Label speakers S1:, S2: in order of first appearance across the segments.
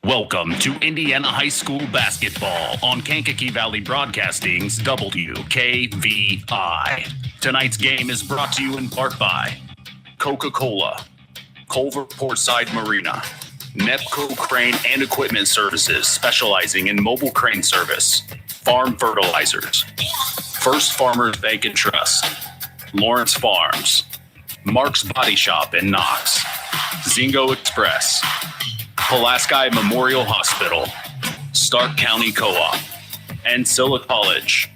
S1: Welcome to Indiana High School basketball on Kankakee Valley Broadcasting's WKVI. Tonight's game is brought to you in part by Coca-Cola, Culver Portside Marina, Nepco Crane and Equipment Services specializing in mobile crane service, Farm Fertilizers, First Farmers Bank and Trust, Lawrence Farms, Mark's Body Shop in Knox, Zingo Express, Pulaski Memorial Hospital, Stark County Co-op, and Silla College.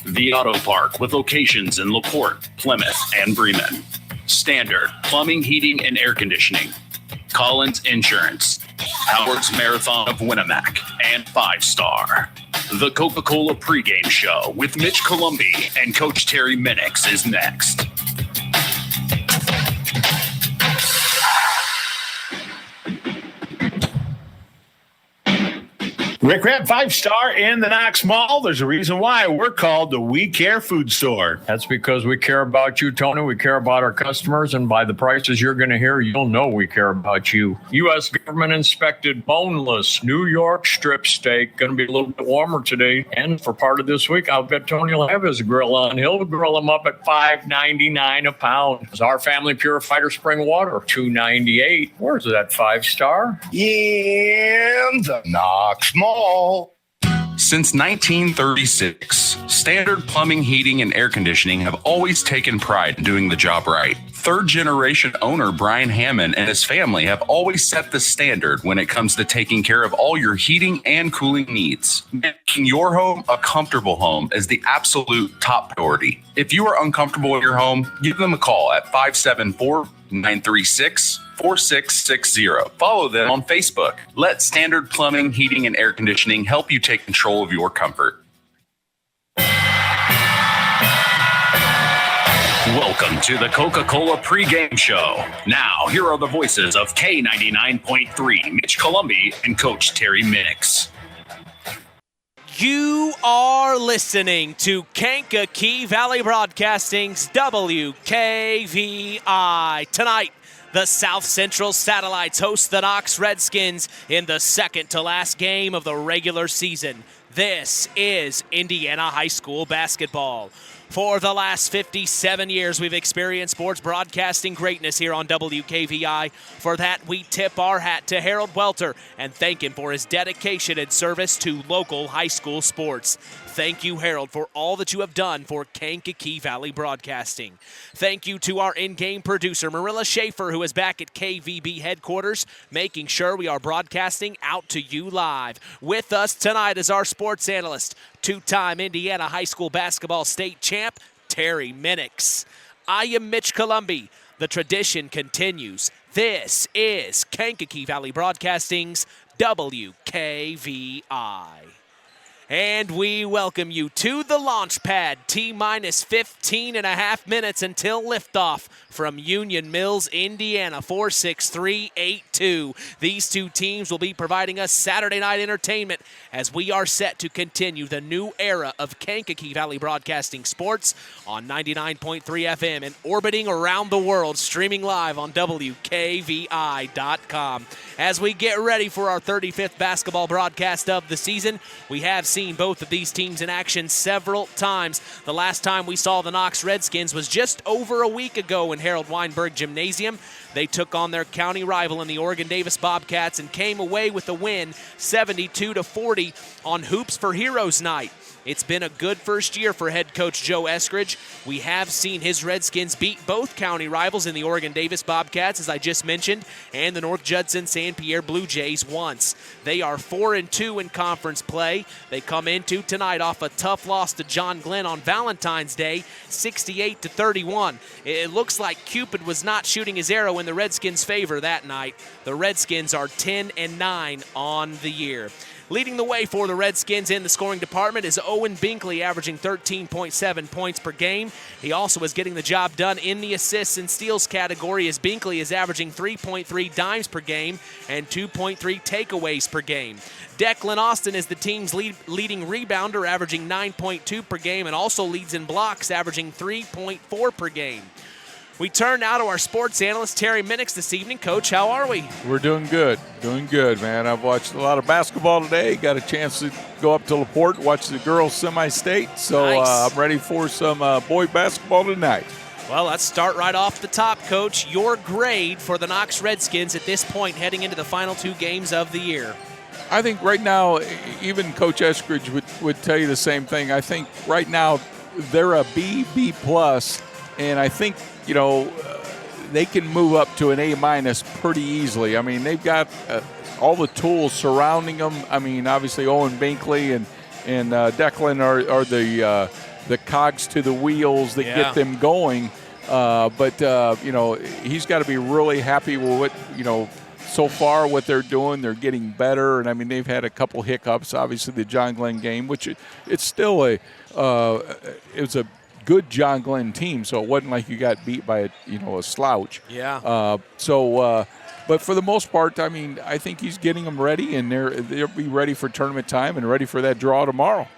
S1: The Auto Park with locations in LaPorte, Plymouth, and Bremen. Standard Plumbing, Heating, and Air Conditioning. Collins Insurance. Howard's Marathon of Winnemac. And 5 Star. The Coca-Cola pregame show with Mitch Columbi and Coach Terry Minix is next.
S2: Rick Rapp, 5 Star in the Knox Mall. There's a reason why we're called the We Care Food Store.
S3: That's because we care about you, Tony. We care about our customers, and by the prices you're going to hear, you'll know we care about you. U.S. government-inspected boneless New York strip steak. Going to be a little bit warmer today, and for part of this week, I'll bet Tony will have his grill on. He'll grill them up at $5.99 a pound. Our family purifier spring water, $2.98. Where's that 5 Star?
S2: In the Knox Mall.
S1: Since 1936, Standard Plumbing, Heating, and Air Conditioning have always taken pride in doing the job right. Third-generation owner Brian Hammond and his family have always set the standard when it comes to taking care of all your heating and cooling needs. Making your home a comfortable home is the absolute top priority. If you are uncomfortable in your home, give them a call at 574-936-4660. Follow them on Facebook. Let Standard Plumbing, Heating, and Air Conditioning help you take control of your comfort. Welcome to the Coca-Cola pregame show. Now, here are the voices of K99.3, Mitch Columbi and Coach Terry Minix.
S4: You are listening to Kankakee Valley Broadcasting's WKVI. Tonight, the South Central Satellites host the Knox Redskins in the second-to-last game of the regular season. This is Indiana High School basketball. For the last 57 years, we've experienced sports broadcasting greatness here on WKVI. For that, we tip our hat to Harold Welter and thank him for his dedication and service to local high school sports. Thank you, Harold, for all that you have done for Kankakee Valley Broadcasting. Thank you to our in-game producer, Marilla Schaefer, who is back at KVB headquarters, making sure we are broadcasting out to you live. With us tonight is our sports analyst, two-time Indiana high school basketball state champ, Terry Minix. I am Mitch Columbi. The tradition continues. This is Kankakee Valley Broadcasting's WKVI. And we welcome you to the launch pad. T-minus 15 and a half minutes until liftoff from Union Mills, Indiana, 46382. These two teams will be providing us Saturday night entertainment as we are set to continue the new era of Kankakee Valley Broadcasting Sports on 99.3 FM and orbiting around the world, streaming live on WKVI.com. As we get ready for our 35th basketball broadcast of the season, we have seen both of these teams in action several times. The last time we saw the Knox Redskins was just over a week ago in Harold Weinberg Gymnasium. They took on their county rival in the Oregon Davis Bobcats and came away with a win 72-40 on Hoops for Heroes night. It's been a good first year for head coach Joe Eskridge. We have seen his Redskins beat both county rivals in the Oregon Davis Bobcats, as I just mentioned, and the North Judson San Pierre Blue Jays once. They are 4-2 in conference play. They come into tonight off a tough loss to John Glenn on Valentine's Day, 68-31. It looks like Cupid was not shooting his arrow in the Redskins' favor that night. The Redskins are 10-9 on the year. Leading the way for the Redskins in the scoring department is Owen Binkley, averaging 13.7 points per game. He also is getting the job done in the assists and steals category, as Binkley is averaging 3.3 dimes per game and 2.3 takeaways per game. Declan Austin is the team's leading rebounder, averaging 9.2 per game, and also leads in blocks, averaging 3.4 per game. We turn now to our sports analyst, Terry Minix, this evening. Coach, how are we?
S5: We're doing good, man. I've watched a lot of basketball today. Got a chance to go up to LaPorte and watch the girls semi-state. So
S4: Nice.
S5: I'm ready for some boy basketball tonight.
S4: Well, let's start right off the top, Coach. Your grade for the Knox Redskins at this point heading into the final 2 games of the year.
S5: I think right now, even Coach Eskridge would tell you the same thing. I think right now they're a B+, and I think, they can move up to an A- pretty easily. I mean, they've got all the tools surrounding them. I mean, obviously Owen Binkley and Declan are the cogs to the wheels that get them going. But he's got to be really happy with what, so far what they're doing. They're getting better. And, I mean, they've had a couple hiccups, obviously the John Glenn game, which it's still it was a good John Glenn team, so it wasn't like you got beat by a slouch.
S4: Yeah.
S5: But for the most part, I mean, I think he's getting them ready, and they'll be ready for tournament time and ready for that draw tomorrow.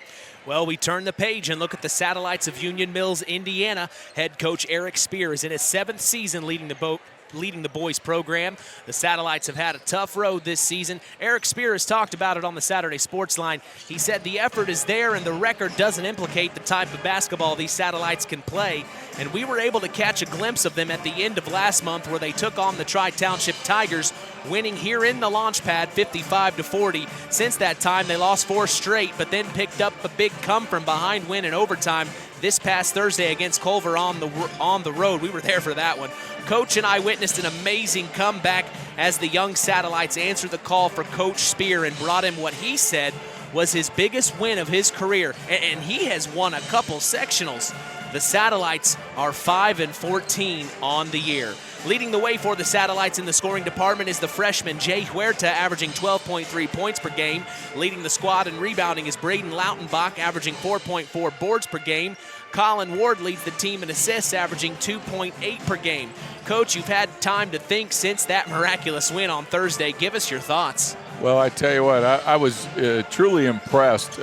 S4: Well, we turn the page and look at the Satellites of Union Mills, Indiana. Head coach Eric Spear is in his 7th season leading the boys program. The Satellites have had a tough road this season. Eric Spear has talked about it on the Saturday Sports Line. He said the effort is there and the record doesn't implicate the type of basketball these Satellites can play. And we were able to catch a glimpse of them at the end of last month where they took on the Tri-Township Tigers, winning here in the Launchpad 55-40. Since that time, they lost 4 straight, but then picked up a big come-from-behind win in overtime this past Thursday against Culver on the road. We were there for that one. Coach and I witnessed an amazing comeback as the young Satellites answered the call for Coach Spear and brought him what he said was his biggest win of his career, and he has won a couple sectionals. The Satellites are 5-14 on the year. Leading the way for the Satellites in the scoring department is the freshman Jay Huerta, averaging 12.3 points per game. Leading the squad in rebounding is Braden Lautenbach, averaging 4.4 boards per game. Colin Ward leads the team in assists, averaging 2.8 per game. Coach, you've had time to think since that miraculous win on Thursday. Give us your thoughts.
S5: Well, I tell you what, I was truly impressed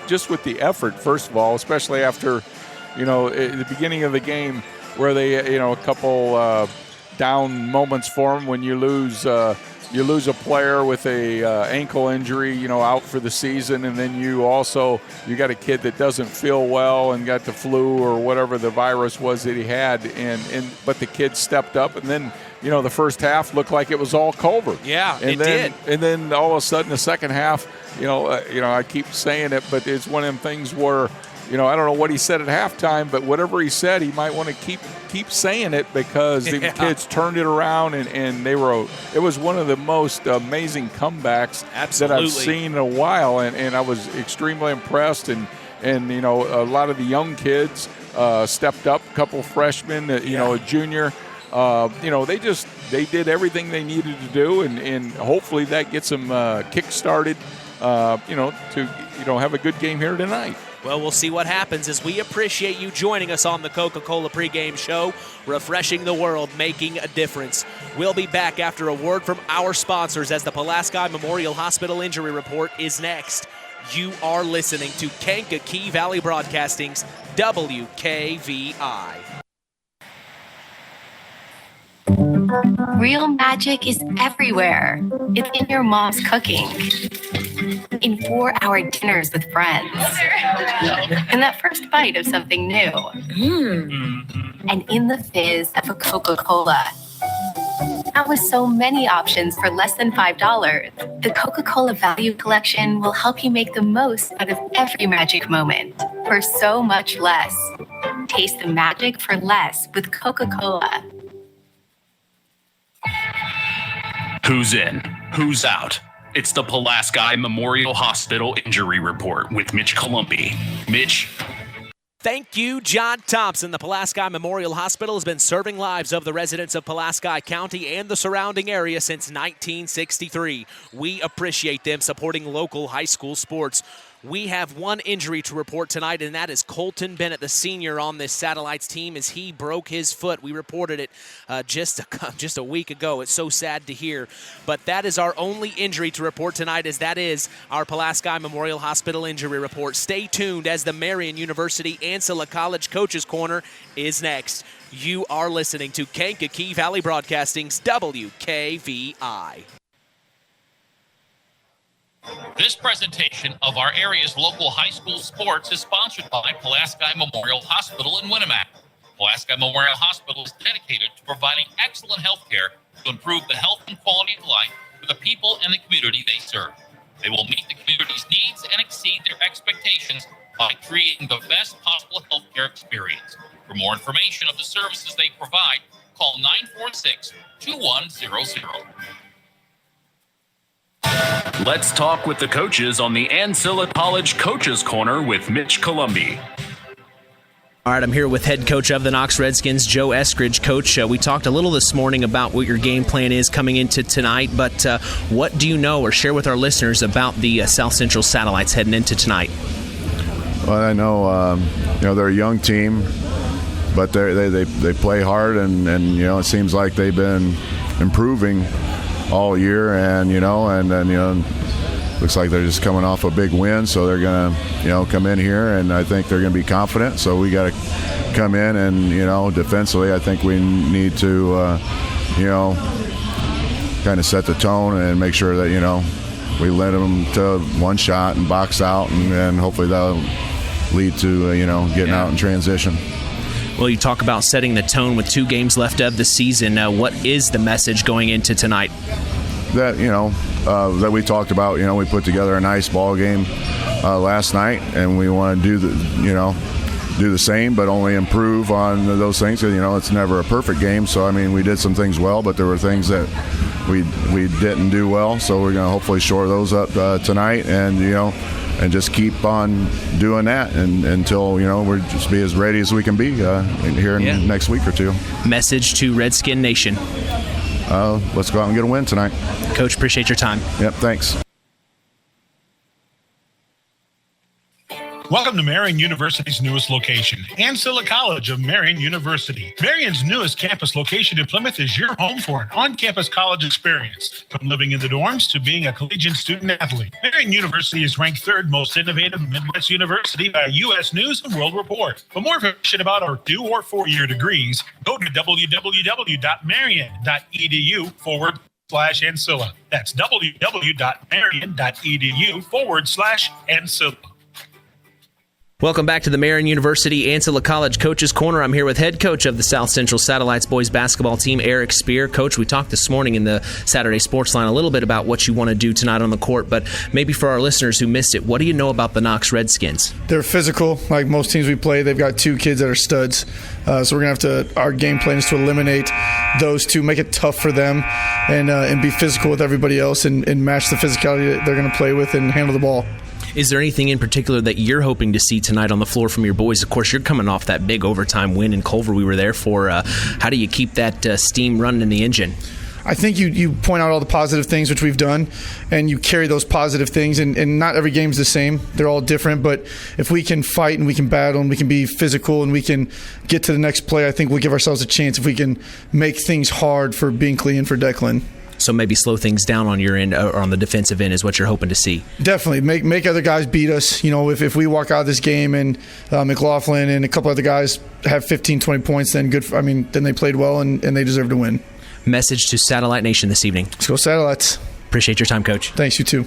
S5: just with the effort, first of all, especially after, at the beginning of the game where they, a couple down moments for them when you lose a player with a ankle injury, out for the season, and then you got a kid that doesn't feel well and got the flu or whatever the virus was that he had, but the kid stepped up, and then the first half looked like it was all Culver.
S4: Yeah,
S5: and
S4: it
S5: then,
S4: did.
S5: And then all of a sudden the second half, I keep saying it, but it's one of them things where, I don't know what he said at halftime, but whatever he said, he might want to keep saying it because the kids turned it around and it was one of the most amazing comebacks that I've seen in a while, and I was extremely impressed, and a lot of the young kids stepped up, a couple freshmen, a junior. They did everything they needed to do, and hopefully that gets them kick-started, to have a good game here tonight.
S4: Well, we'll see what happens as we appreciate you joining us on the Coca-Cola pregame show, refreshing the world, making a difference. We'll be back after a word from our sponsors as the Pulaski Memorial Hospital Injury Report is next. You are listening to Kankakee Valley Broadcasting's WKVI.
S6: Real magic is everywhere. It's in your mom's cooking, in 4-hour dinners with friends, in that first bite of something new, and in the fizz of a Coca-Cola. Now with so many options for less than $5, the Coca-Cola Value Collection will help you make the most out of every magic moment for so much less. Taste the magic for less with Coca-Cola.
S1: Who's in? Who's out? It's the Pulaski Memorial Hospital Injury Report with Mitch Columbi. Mitch?
S4: Thank you, John Thompson. The Pulaski Memorial Hospital has been serving lives of the residents of Pulaski County and the surrounding area since 1963. We appreciate them supporting local high school sports. We have one injury to report tonight, and that is Colton Bennett, the senior on this Satellites team, as he broke his foot. We reported it just a week ago. It's so sad to hear. But that is our only injury to report tonight, as that is our Pulaski Memorial Hospital injury report. Stay tuned as the Marian University Ancilla College Coaches Corner is next. You are listening to Kankakee Valley Broadcasting's WKVI.
S7: This presentation of our area's local high school sports is sponsored by Pulaski Memorial Hospital in Winnemac. Pulaski Memorial Hospital is dedicated to providing excellent health care to improve the health and quality of life for the people and the community they serve. They will meet the community's needs and exceed their expectations by creating the best possible health care experience. For more information of the services they provide, call 946-2100.
S1: Let's talk with the coaches on the Ancilla College Coaches Corner with Mitch Columbi.
S4: All right, I'm here with head coach of the Knox Redskins, Joe Eskridge. Coach, we talked a little this morning about what your game plan is coming into tonight, but what do you know or share with our listeners about the South Central Satellites heading into tonight?
S8: Well, I know, they're a young team, but they play hard, and it seems like they've been improving all year, and looks like they're just coming off a big win, so they're gonna come in here, and I think they're gonna be confident. So we got to come in and defensively, I think we need to kind of set the tone and make sure that we limit them to one shot and box out, and then hopefully that'll lead to getting out in transition.
S4: Well, you talk about setting the tone with 2 games left of the season. What is the message going into tonight?
S8: That that we talked about. We put together a nice ball game last night, and we want to do the same, but only improve on those things. It's never a perfect game. So we did some things well, but there were things that we didn't do well. So we're going to hopefully shore those up tonight, and and just keep on doing that until we're just be as ready as we can be here in the next week or 2.
S4: Message to Redskin Nation.
S8: Let's go out and get a win tonight.
S4: Coach, appreciate your time.
S8: Yep, thanks.
S2: Welcome to Marian University's newest location, Ancilla College of Marian University. Marian's newest campus location in Plymouth is your home for an on-campus college experience. From living in the dorms to being a collegiate student-athlete, Marian University is ranked 3rd most innovative Midwest university by U.S. News and World Report. For more information about our 2- or 4-year degrees, go to www.marian.edu/Ancilla. That's www.marian.edu/Ancilla.
S4: Welcome back to the Marian University Ancilla College Coaches Corner. I'm here with head coach of the South Central Satellites boys basketball team, Eric Spear. Coach, we talked this morning in the Saturday Sports Line a little bit about what you want to do tonight on the court, but maybe for our listeners who missed it, what do you know about the Knox Redskins?
S9: They're physical. Like most teams we play, they've got 2 kids that are studs. So we're going to have to – our game plan is to eliminate those 2, make it tough for them, and be physical with everybody else and match the physicality that they're going to play with and handle the ball.
S4: Is there anything in particular that you're hoping to see tonight on the floor from your boys? Of course, you're coming off that big overtime win in Culver we were there for. How do you keep that steam running in the engine?
S9: I think you point out all the positive things which we've done, and you carry those positive things, and not every game's the same. They're all different, but if we can fight and we can battle and we can be physical and we can get to the next play, I think we'll give ourselves a chance if we can make things hard for Binkley and for Declan.
S4: So maybe slow things down on your end or on the defensive end is what you're hoping to see.
S9: Definitely. Make other guys beat us. If we walk out of this game and McLaughlin and a couple other guys have 15, 20 points, then then they played well and they deserve to win.
S4: Message to Satellite Nation this evening.
S9: Let's go Satellites.
S4: Appreciate your time, Coach.
S9: Thanks, you too.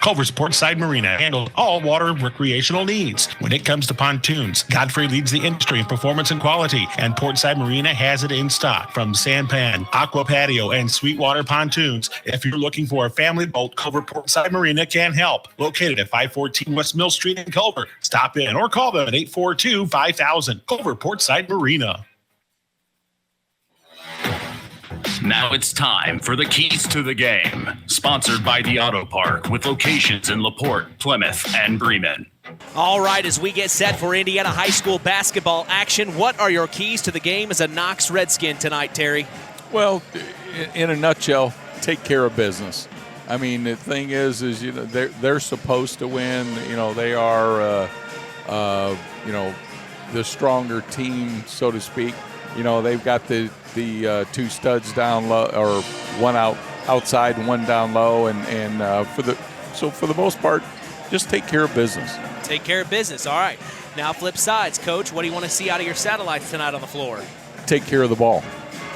S2: Culver's Portside Marina handles all water recreational needs. When it comes to pontoons, Godfrey leads the industry in performance and quality, and Portside Marina has it in stock. From sampan, aqua patio, and sweetwater pontoons, if you're looking for a family boat, Culver Portside Marina can help. Located at 514 West Mill Street in Culver. Stop in or call them at 842-5000. Culver Portside Marina.
S1: Now it's time for the Keys to the Game, sponsored by the Auto Park with locations in LaPorte, Plymouth, and Bremen.
S4: All right, as we get set for Indiana High School basketball action, what are your keys to the game as a Knox Redskin tonight, Terry?
S5: Well, in a nutshell, take care of business. I mean, the thing is they're supposed to win. They are the stronger team, so to speak. They've got the two studs down low, or one outside and one down low, and for the most part, just take care of business.
S4: Take care of business. All right. Now flip sides, Coach. What do you want to see out of your Satellites tonight on the floor?
S5: Take care of the ball.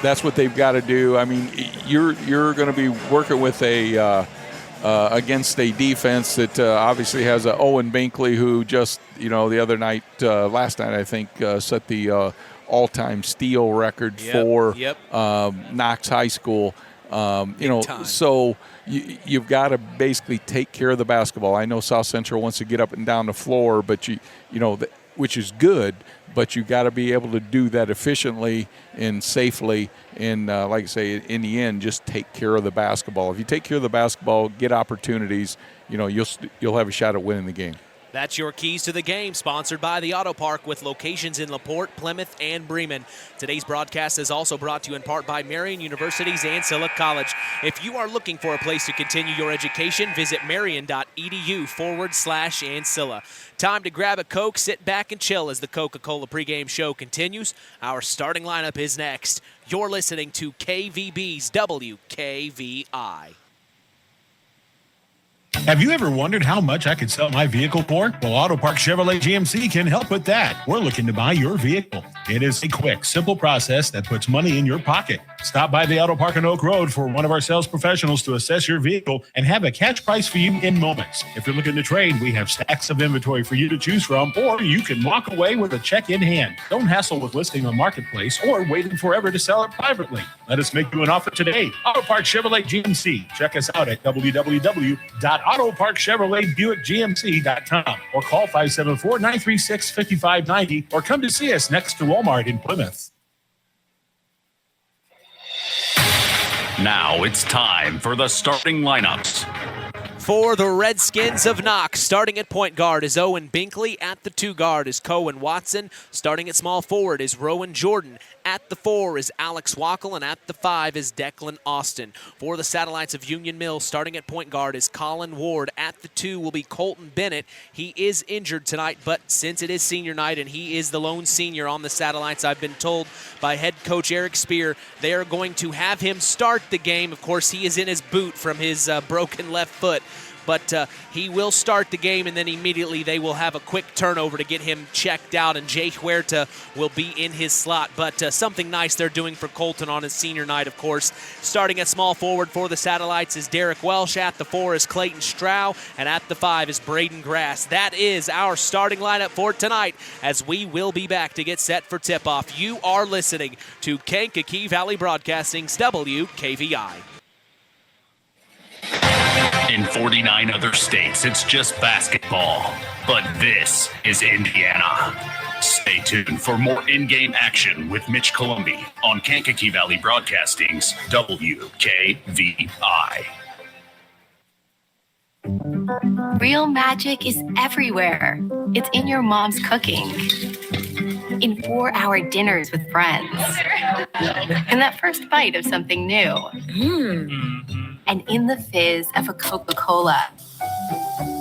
S5: That's what they've got to do. I mean, you're going to be working with against a defense that obviously has a Owen Binkley, who just the other night, last night I think, set the all-time steal record for Knox High School. So you've got to basically take care of the basketball. I know South Central wants to get up and down the floor, but which is good, but you got to be able to do that efficiently and safely. And like I say, in the end, just take care of the basketball. If you take care of the basketball, get opportunities, you'll have a shot at winning the game.
S4: That's your keys to the game, sponsored by the Auto Park with locations in LaPorte, Plymouth, and Bremen. Today's broadcast is also brought to you in part by Marian University's Ancilla College. If you are looking for a place to continue your education, visit marian.edu/Ancilla. Time to grab a Coke, sit back, and chill as the Coca-Cola pregame show continues. Our starting lineup is next. You're listening to KVB's WKVI.
S2: Have you ever wondered how much I could sell my vehicle for? Well, Auto Park Chevrolet GMC can help with that. We're looking to buy your vehicle. It is a quick, simple process that puts money in your pocket. Stop by the Auto Park on Oak Road for one of our sales professionals to assess your vehicle and have a catch price for you in moments. If you're looking to trade, we have stacks of inventory for you to choose from, or you can walk away with a check in hand. Don't hassle with listing on Marketplace or waiting forever to sell it privately. Let us make you an offer today. Auto Park Chevrolet GMC. Check us out at www.autoparkchevroletbuickgmc.com or call 574-936-5590 or come to see us next to Walmart in Plymouth.
S1: Now it's time for the starting lineups.
S4: For the Redskins of Knox, starting at point guard is Owen Binkley. At the 2 guard is Cohen Watson. Starting at small forward is Rowan Jordan. At the 4 is Alex Wackel, and at the 5 is Declan Austin. For the Satellites of Union Mills, starting at point guard is Colin Ward. At the 2 will be Colton Bennett. He is injured tonight, but since it is senior night and he is the lone senior on the Satellites, I've been told by head coach Eric Spear, they are going to have him start the game. Of course, he is in his boot from his broken left foot. But he will start the game, and then immediately they will have a quick turnover to get him checked out, and Jay Huerta will be in his slot. But something nice they're doing for Colton on his senior night, of course. Starting at small forward for the Satellites is Derek Welsh. At the 4 is Clayton Strow, and at the 5 is Braden Grass. That is our starting lineup for tonight, as we will be back to get set for tip-off. You are listening to Kankakee Valley Broadcasting's WKVI.
S1: In 49 other states, it's just basketball. But this is Indiana. Stay tuned for more in-game action with Mitch Columbi on Kankakee Valley Broadcasting's WKVI.
S6: Real magic is everywhere. It's in your mom's cooking. In 4-hour dinners with friends. In that first bite of something new. And in the fizz of a Coca-Cola.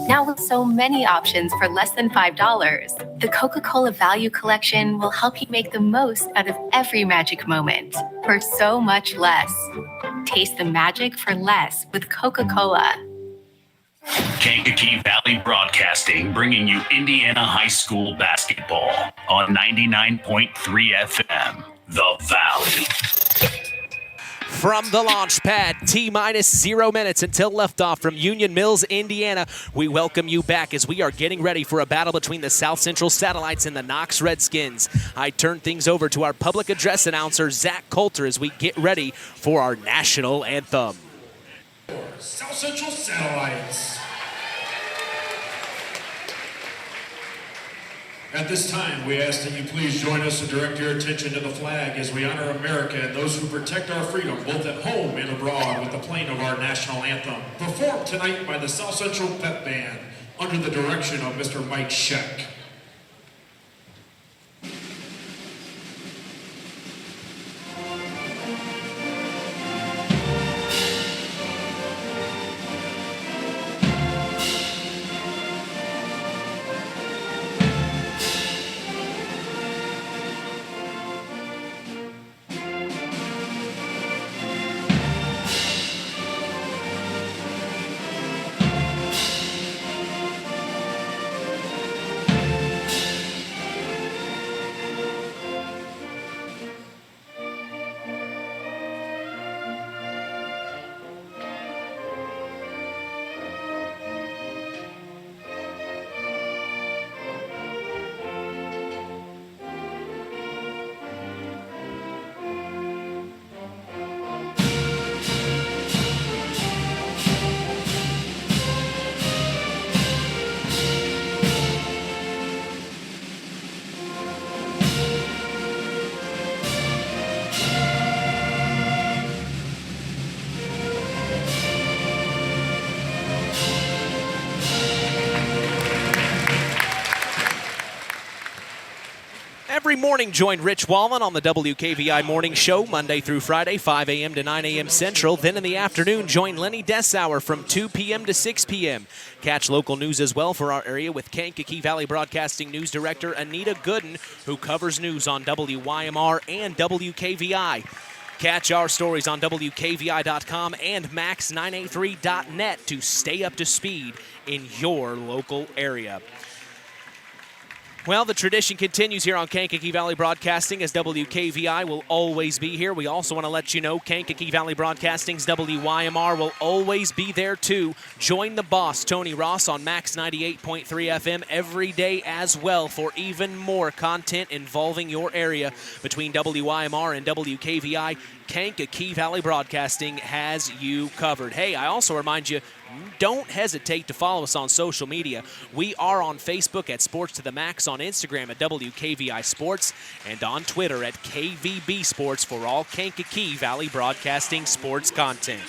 S6: Now with so many options for less than $5, the Coca-Cola Value Collection will help you make the most out of every magic moment for so much less. Taste the magic for less with Coca-Cola.
S1: Kankakee Valley Broadcasting, bringing you Indiana High School basketball on 99.3 FM, The Valley.
S4: From the launch pad, T-minus 0 minutes until liftoff from Union Mills, Indiana. We welcome you back as we are getting ready for a battle between the South Central Satellites and the Knox Redskins. I turn things over to our public address announcer, Zach Coulter, as we get ready for our national anthem.
S10: South Central Satellites. At this time, we ask that you please join us and direct your attention to the flag as we honor America and those who protect our freedom, both at home and abroad, with the playing of our national anthem, performed tonight by the South Central Pep Band under the direction of Mr. Mike Scheck.
S4: morning, join Rich Wallen on the WKVI Morning Show, Monday through Friday, 5 a.m. to 9 a.m. Central. Then in the afternoon, join Lenny Dessauer from 2 p.m. to 6 p.m. Catch local news as well for our area with Kankakee Valley Broadcasting News Director Anita Gooden, who covers news on WYMR and WKVI. Catch our stories on WKVI.com and Max983.net to stay up to speed in your local area. Well, the tradition continues here on Kankakee Valley Broadcasting, as WKVI will always be here. We also want to let you know Kankakee Valley Broadcasting's WYMR will always be there too. Join the boss, Tony Ross, on Max 98.3 FM every day as well for even more content involving your area. Between WYMR and WKVI, Kankakee Valley Broadcasting has you covered. Hey, I also remind you, don't hesitate to follow us on social media. We are on Facebook at Sports to the Max, on Instagram at WKVI Sports, and on Twitter at KVB Sports for all Kankakee Valley Broadcasting sports content.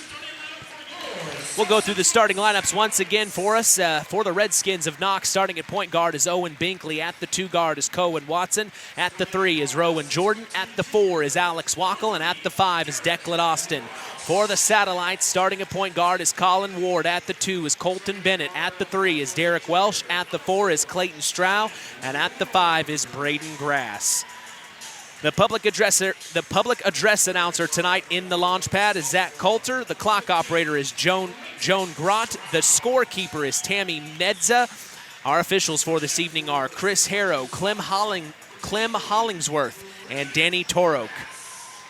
S4: We'll go through the starting lineups once again for us. For the Redskins of Knox, starting at point guard is Owen Binkley. At the 2 guard is Cohen Watson. At the 3 is Rowan Jordan. At the 4 is Alex Wackel. And at the 5 is Declan Austin. For the Satellites, starting at point guard is Colin Ward. At the 2 is Colton Bennett. At the 3 is Derek Welsh. At the 4 is Clayton Strow. And at the 5 is Braden Grass. The public address announcer tonight in the launch pad is Zach Coulter. The clock operator is Joan Grott. The scorekeeper is Tammy Medza. Our officials for this evening are Chris Harrow, Clem Hollingsworth, and Danny Torok.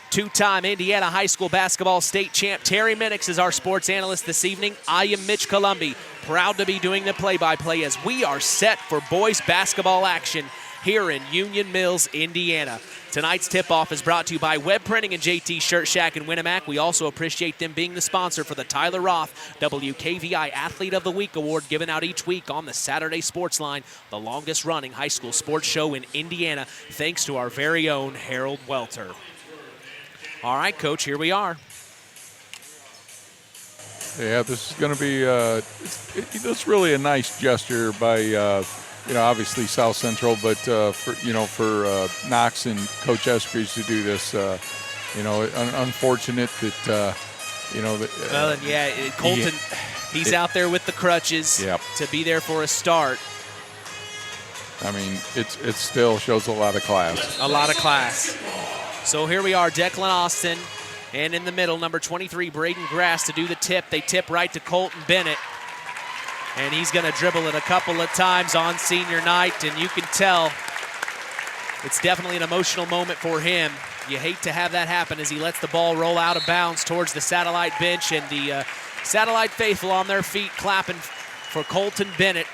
S4: Two-time Indiana High School basketball state champ Terry Minix is our sports analyst this evening. I am Mitch Columbi, proud to be doing the play-by-play as we are set for boys basketball action here in Union Mills, Indiana. Tonight's tip-off is brought to you by Web Printing and JT Shirt Shack in Winamac. We also appreciate them being the sponsor for the Tyler Roth WKVI Athlete of the Week Award, given out each week on the Saturday Sports Line, the longest-running high school sports show in Indiana, thanks to our very own Harold Welter. All right, Coach, here we are.
S5: Yeah, this is going to be it's really a nice gesture by obviously South Central, but for Knox and Coach Eskridge to do this, unfortunate that
S4: Colton, he's out there with the crutches to be there for a start.
S5: I mean, it still shows a lot of class.
S4: A lot of class. So here we are, Declan Austin, and in the middle, number 23, Braden Grass to do the tip. They tip right to Colton Bennett. And he's going to dribble it a couple of times on senior night, and you can tell it's definitely an emotional moment for him. You hate to have that happen as he lets the ball roll out of bounds towards the Satellite bench, and the Satellite faithful on their feet clapping for Colton Bennett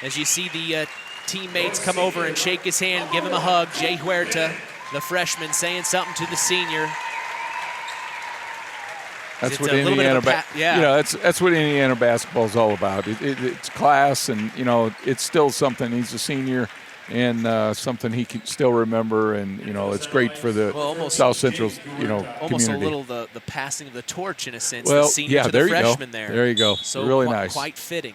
S4: as you see the teammates come over and shake his hand and give him a hug. Jay Huerta, the freshman, saying something to the senior.
S5: That's what Indiana, that's what Indiana basketball is all about. It's class, and it's still something. He's a senior, and something he can still remember, and it's great for the South Central,
S4: almost
S5: community.
S4: A little the passing of the torch in a sense.
S5: Well,
S4: the senior to the freshman there.
S5: There you go.
S4: So
S5: really nice.
S4: Quite fitting.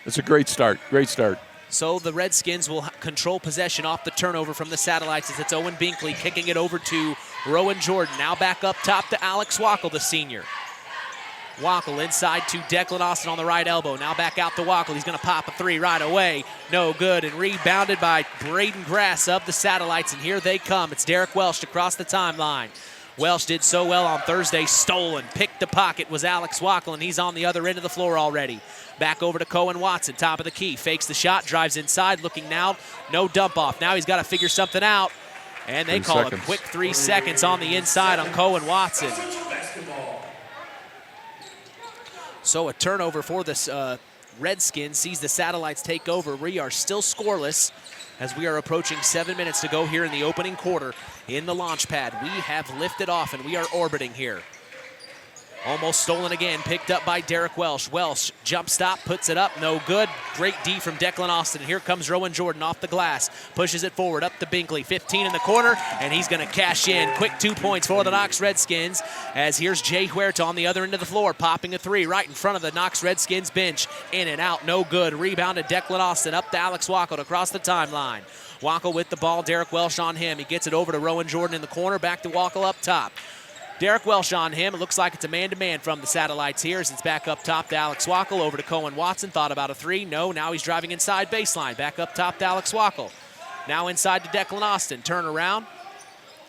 S5: It's a great start. Great start.
S4: So the Redskins will control possession off the turnover from the Satellites as it's Owen Binkley kicking it over to Rowan Jordan. Now back up top to Alex Wackel, the senior. Wackel inside to Declan Austin on the right elbow. Now back out to Wackel. He's going to pop a 3 right away. No good. And rebounded by Braden Grass of the Satellites. And here they come. It's Derek Welsh across the timeline. Welsh did so well on Thursday. Stolen. Picked the pocket was Alex Wackel, and he's on the other end of the floor already. Back over to Cohen Watson, top of the key. Fakes the shot, drives inside, looking now. No dump off. Now he's got to figure something out. And they call a quick 3 seconds on the inside on Cohen Watson. So a turnover for this Redskins sees the Satellites take over. We are still scoreless as we are approaching 7 minutes to go here in the opening quarter in the launch pad. We have lifted off and we are orbiting here. Almost stolen again, picked up by Derek Welsh. Welsh jump stop, puts it up, no good. Great D from Declan Austin. Here comes Rowan Jordan off the glass, pushes it forward up to Binkley. 15 in the corner, and he's going to cash in. Quick 2 points for the Knox Redskins as here's Jay Huerta on the other end of the floor, popping a 3 right in front of the Knox Redskins bench. In and out, no good. Rebounded Declan Austin up to Alex Wackel across the timeline. Wackel with the ball. Derek Welsh on him. He gets it over to Rowan Jordan in the corner. Back to Wackel up top. Derek Welsh on him. It looks like it's a man-to-man from the Satellites here as it's back up top to Alex Wackel. Over to Cohen Watson. Thought about a three. No, now he's driving inside baseline. Back up top to Alex Wackel. Now inside to Declan Austin. Turn around.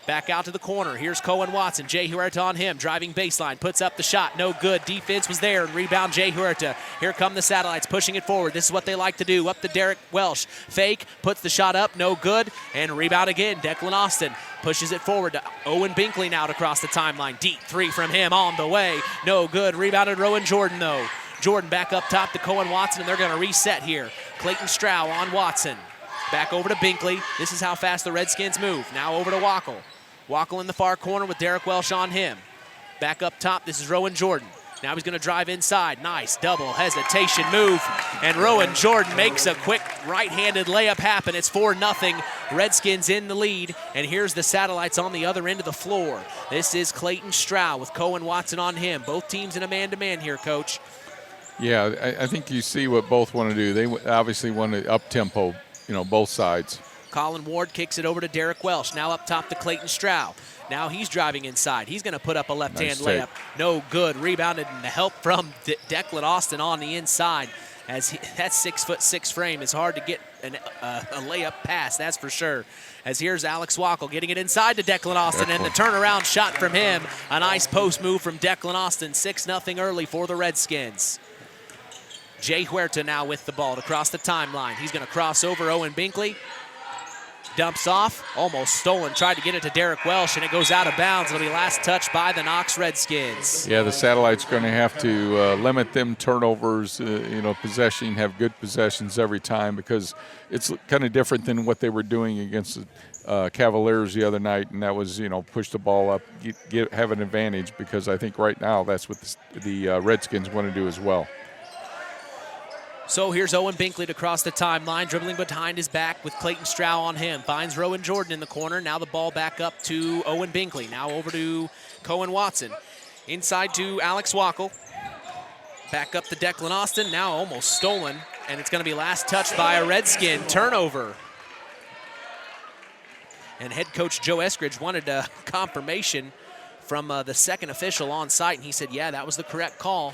S4: Back out to the corner. Here's Cohen Watson. Jay Huerta on him. Driving baseline. Puts up the shot. No good. Defense was there. And rebound Jay Huerta. Here come the Satellites pushing it forward. This is what they like to do. Up to Derek Welsh. Fake. Puts the shot up. No good. And rebound again. Declan Austin pushes it forward to Owen Binkley now to cross the timeline. Deep three from him on the way. No good. Rebounded Rowan Jordan though. Jordan back up top to Cohen Watson, and they're going to reset here. Clayton Strow on Watson. Back over to Binkley. This is how fast the Redskins move. Now over to Wackel. Wackel in the far corner with Derek Welsh on him. Back up top, this is Rowan Jordan. Now he's going to drive inside. Nice double hesitation move. And Rowan Jordan makes a quick right-handed layup happen. It's 4-0. Redskins in the lead. And here's the Satellites on the other end of the floor. This is Clayton Strow with Cohen Watson on him. Both teams in a man-to-man here, Coach.
S5: Yeah, I think you see what both want to do. They obviously want to up-tempo, both sides.
S4: Colin Ward kicks it over to Derek Welsh. Now up top to Clayton Strow. Now he's driving inside. He's going to put up a left-hand layup. No good. Rebounded, and the help from Declan Austin on the inside. As that 6'6" frame is hard to get a layup pass, that's for sure. As here's Alex Wackel getting it inside to Declan Austin, and the turnaround shot from him. A nice post move from Declan Austin. 6-0 early for the Redskins. Jay Huerta now with the ball to cross the timeline. He's going to cross over Owen Binkley. Dumps off, almost stolen, tried to get it to Derek Welsh, and it goes out of bounds. It'll be last touched by the Knox Redskins.
S5: Yeah, the Satellites going to have to limit them turnovers, possession, have good possessions every time, because it's kind of different than what they were doing against the Cavaliers the other night, and that was, push the ball up, have an advantage, because I think right now that's what the Redskins want to do as well.
S4: So here's Owen Binkley to cross the timeline, dribbling behind his back with Clayton Strow on him. Finds Rowan Jordan in the corner. Now the ball back up to Owen Binkley. Now over to Cohen Watson. Inside to Alex Wackel. Back up to Declan Austin. Now almost stolen. And it's going to be last touched by a Redskin. Turnover. And head coach Joe Eskridge wanted a confirmation from the second official on site. And he said, yeah, that was the correct call.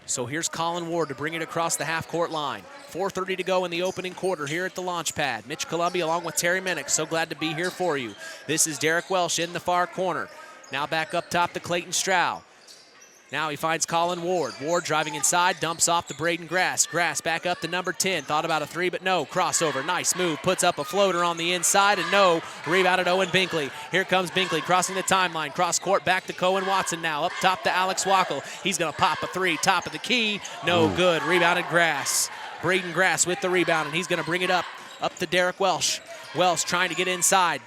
S4: So here's Colin Ward to bring it across the half-court line. 4:30 to go in the opening quarter here at the launch pad. Mitch Columbia along with Terry Minnick. So glad to be here for you. This is Derek Welsh in the far corner. Now back up top to Clayton Strow. Now he finds Colin Ward. Ward driving inside, dumps off to Braden Grass. Grass back up to number 10. Thought about a three, but no. Crossover, nice move. Puts up a floater on the inside, and no. Rebounded Owen Binkley. Here comes Binkley crossing the timeline. Cross court back to Cohen Watson now. Up top to Alex Wackel. He's going to pop a three. Top of the key. No good. Rebounded Grass. Braden Grass with the rebound, and he's going to bring it up to Derek Welsh. Welsh trying to get inside.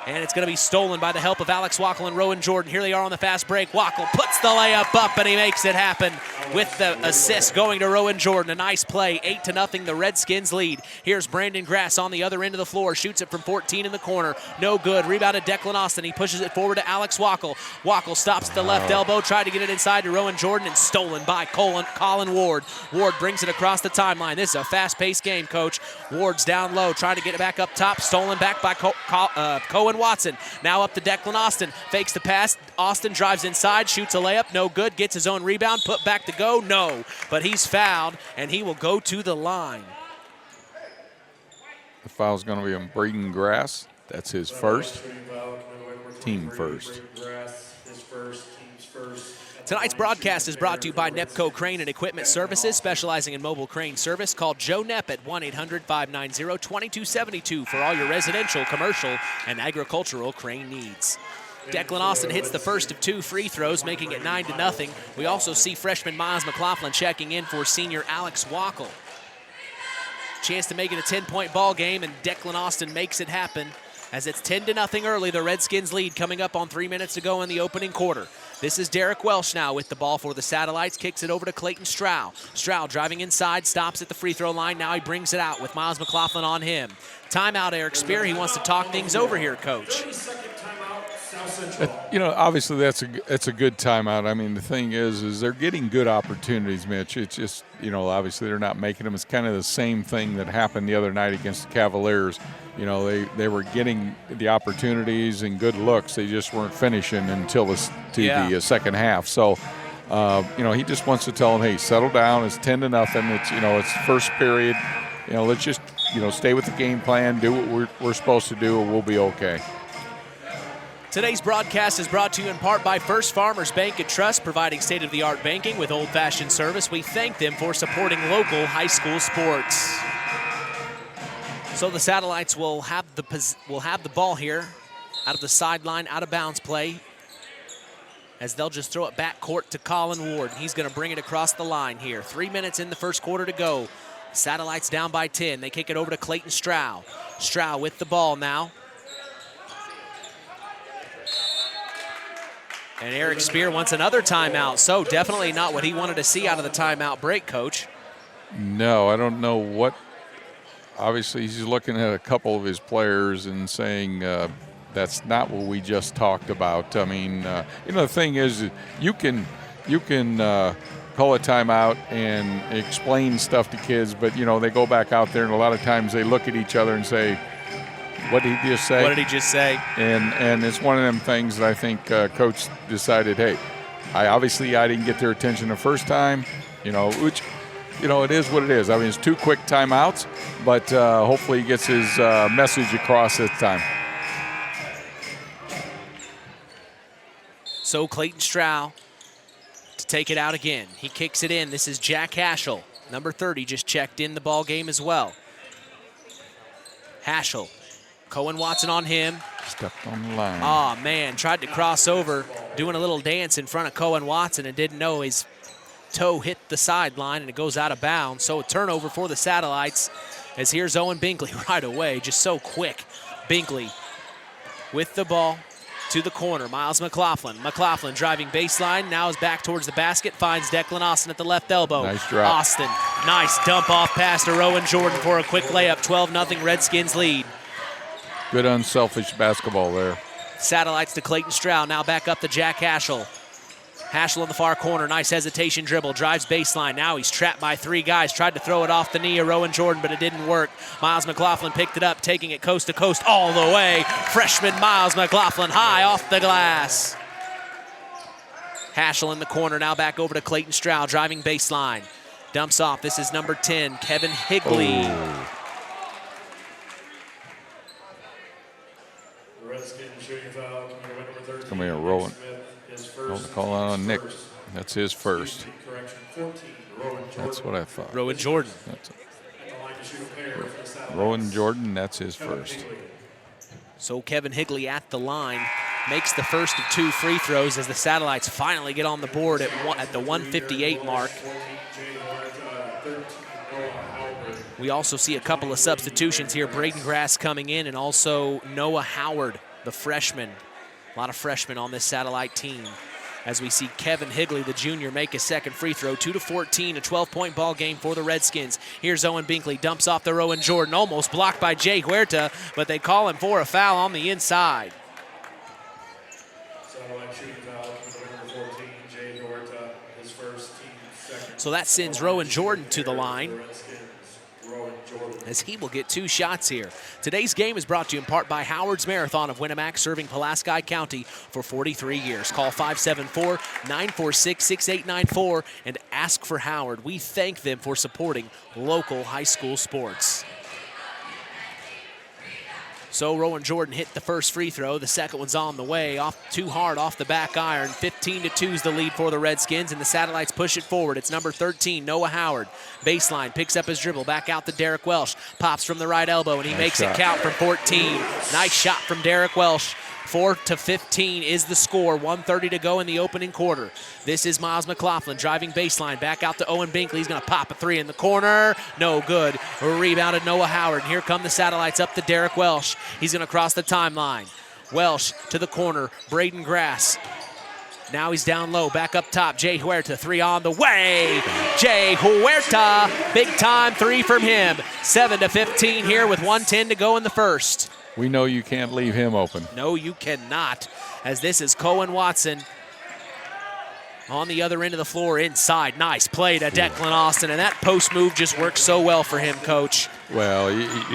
S4: And it's going to be stolen by the help of Alex Wackel and Rowan Jordan. Here they are on the fast break. Wackel puts the layup up, and he makes it happen with the assist going to Rowan Jordan. A nice play, 8-0, the Redskins lead. Here's Brandon Grass on the other end of the floor. Shoots it from 14 in the corner. No good. Rebounded Declan Austin. He pushes it forward to Alex Wackel. Wackel stops at the left elbow, tried to get it inside to Rowan Jordan, and stolen by Colin Ward. Ward brings it across the timeline. This is a fast-paced game, Coach. Ward's down low, trying to get it back up top. Stolen back by Cohen Watson. Now up to Declan Austin. Fakes the pass. Austin drives inside, shoots a layup. No good. Gets his own rebound. Put back to go. No. But he's fouled, and he will go to the line.
S5: The foul's going to be on Braden Grass. That's his first. Team first.
S4: Tonight's broadcast is brought to you by Nepco Crane and Equipment Services, specializing in mobile crane service. Call Joe Nepp at 1-800-590-2272 for all your residential, commercial, and agricultural crane needs. Declan Austin hits the first of two free throws, making it 9-0. We also see freshman Miles McLaughlin checking in for senior Alex Wackel. Chance to make it a 10-point ball game, and Declan Austin makes it happen. As it's 10-0 early, the Redskins lead coming up on 3 minutes to go in the opening quarter. This is Derek Welsh now with the ball for the Satellites. Kicks it over to Clayton Strow. Strow driving inside, stops at the free throw line. Now he brings it out with Miles McLaughlin on him. Timeout, Eric Spear. He wants to talk things over here, Coach.
S10: 30-second timeout,
S5: Obviously that's a good timeout. I mean, the thing is they're getting good opportunities, Mitch. It's just, obviously they're not making them. It's kind of the same thing that happened the other night against the Cavaliers. They were getting the opportunities and good looks. They just weren't finishing until the second half. So, he just wants to tell them, hey, settle down. It's 10-0. It's first period. Let's just, stay with the game plan, do what we're supposed to do, and we'll be okay.
S4: Today's broadcast is brought to you in part by First Farmers Bank and Trust, providing state-of-the-art banking with old-fashioned service. We thank them for supporting local high school sports. So the Satellites will have the ball here out of the sideline, out of bounds play, as they'll just throw it back court to Colin Ward. He's going to bring it across the line here. 3 minutes in the first quarter to go. Satellites down by 10. They kick it over to Clayton Stroud. Stroud with the ball now. And Eric Spear wants another timeout, so definitely not what he wanted to see out of the timeout break, Coach.
S5: No, I don't know what. Obviously, he's looking at a couple of his players and saying that's not what we just talked about. I mean, the thing is, you can call a timeout and explain stuff to kids, but, they go back out there and a lot of times they look at each other and say, what did he just say?
S4: What did he just say?
S5: And it's one of them things that I think Coach decided, hey, I didn't get their attention the first time, which, it is what it is. I mean, it's 2 quick timeouts, but hopefully he gets his message across this time.
S4: So Clayton Stroud to take it out again. He kicks it in. This is Jack Haschel, number 30, just checked in the ball game as well. Haschel. Cohen Watson on him.
S5: Stepped on the line.
S4: Oh, man, tried to cross over, doing a little dance in front of Cohen Watson and didn't know his toe hit the sideline and it goes out of bounds. So a turnover for the Satellites, as here's Owen Binkley right away, just so quick. Binkley with the ball to the corner. Miles McLaughlin. McLaughlin driving baseline, now is back towards the basket, finds Declan Austin at the left elbow.
S5: Nice drop.
S4: Austin, nice dump off pass to Rowan Jordan for a quick layup. 12-0 Redskins lead.
S5: Good unselfish basketball there.
S4: Satellites to Clayton Stroud, now back up to Jack Haschel. Haschel in the far corner, nice hesitation dribble, drives baseline. Now he's trapped by 3 guys, tried to throw it off the knee of Rowan Jordan, but it didn't work. Miles McLaughlin picked it up, taking it coast to coast all the way. Freshman Miles McLaughlin high off the glass. Haschel in the corner, now back over to Clayton Stroud, driving baseline. Dumps off, this is number 10, Kevin Higley.
S5: Oh. Come here, Rowan. Don't call out on Nick. That's his first. That's what I thought.
S4: Rowan Jordan.
S5: Rowan Jordan, that's his first.
S4: So Kevin Higley at the line makes the first of 2 free throws as the Satellites finally get on the board at the 158 mark. We also see a couple of substitutions here. Braden Grass coming in and also Noah Howard, the freshman. A lot of freshmen on this Satellite team. As we see Kevin Higley, the junior, make a second free throw. 2-14, a 12-point ball game for the Redskins. Here's Owen Binkley, dumps off the Rowan Jordan, almost blocked by Jay Huerta, but they call him for a foul on the inside.
S10: Satellite shooting foul, number 14, Jay Huerta, his first team second.
S4: So that sends Rowan Jordan to the line, as he will get 2 shots here. Today's game is brought to you in part by Howard's Marathon of Winamac, serving Pulaski County for 43 years. Call 574-946-6894 and ask for Howard. We thank them for supporting local high school sports. So Rowan Jordan hit the first free throw. The second one's on the way, off too hard off the back iron. 15-2 is the lead for the Redskins, and the Satellites push it forward. It's number 13, Noah Howard. Baseline, picks up his dribble, back out to Derek Welsh. Pops from the right elbow, and he makes it count from 14. Nice shot from Derek Welsh. 4-15 is the score. 1:30 to go in the opening quarter. This is Miles McLaughlin driving baseline. Back out to Owen Binkley. He's going to pop a 3 in the corner. No good. Rebounded Noah Howard. And here come the Satellites up to Derek Welsh. He's going to cross the timeline. Welsh to the corner. Braden Grass. Now he's down low. Back up top. Jay Huerta. 3 on the way. Jay Huerta. Big time 3 from him. 7-15 here with 1:10 to go in the first.
S5: We know you can't leave him open.
S4: No, you cannot. as this is Cohen Watson on the other end of the floor inside. Nice play to Declan Austin, and that post move just works so well for him, Coach.
S5: Well,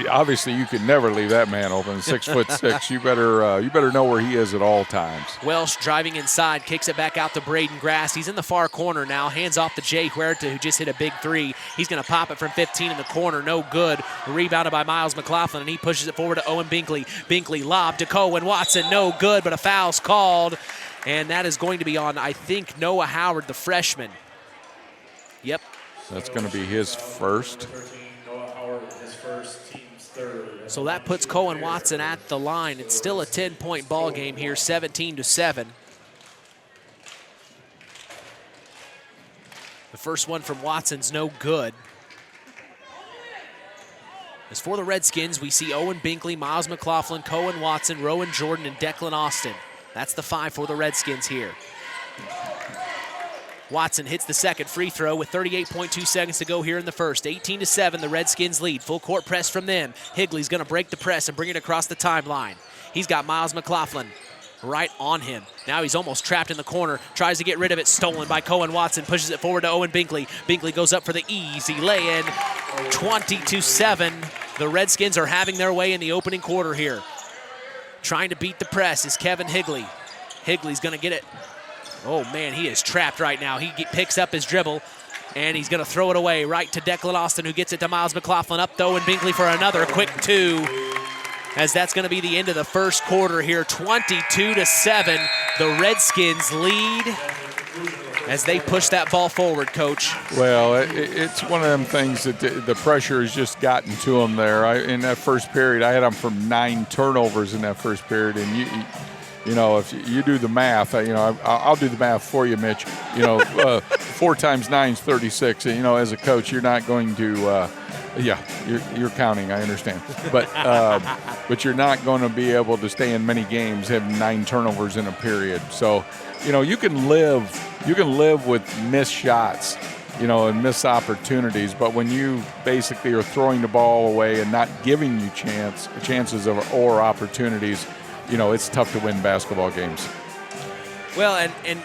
S5: obviously you can never leave that man open. 6'6". You better know where he is at all times.
S4: Welsh driving inside, kicks it back out to Braden Grass. He's in the far corner now. Hands off to Jay Huerta, who just hit a big three. He's going to pop it from 15 in the corner. No good. Rebounded by Miles McLaughlin, and he pushes it forward to Owen Binkley. Binkley lob to Cohen Watson. No good, but a foul's called. And that is going to be on, I think, Noah Howard, the freshman. Yep.
S5: That's going to be his first.
S4: So that puts Cohen Watson at the line. It's still a 10-point ball game here, 17-7. The first one from Watson's no good. As for the Redskins, we see Owen Binkley, Miles McLaughlin, Cohen Watson, Rowan Jordan, and Declan Austin. That's the 5 for the Redskins here. Watson hits the second free throw with 38.2 seconds to go here in the first. 18-7, the Redskins lead. Full court press from them. Higley's going to break the press and bring it across the timeline. He's got Miles McLaughlin right on him. Now he's almost trapped in the corner. Tries to get rid of it. Stolen by Cohen Watson. Pushes it forward to Owen Binkley. Binkley goes up for the easy lay-in. 20-7. The Redskins are having their way in the opening quarter here. Trying to beat the press is Kevin Higley. Higley's going to get it. Oh, man, he is trapped right now. He picks up his dribble, and he's going to throw it away right to Declan Austin, who gets it to Miles McLaughlin. Up, though, and Binkley for another quick 2. As that's going to be the end of the first quarter here. 22-7, the Redskins lead as they push that ball forward, Coach.
S5: Well, it's one of them things that the pressure has just gotten to them there. In that first period, I had them for 9 turnovers in that first period, and you know, if you do the math, I'll do the math for you, Mitch. 4 times 9 is 36. And, as a coach, you're not going to, you're counting. I understand, but you're not going to be able to stay in many games having 9 turnovers in a period. So, you can live with missed shots, and missed opportunities. But when you basically are throwing the ball away and not giving you chances or opportunities, it's tough to win basketball games.
S4: Well, and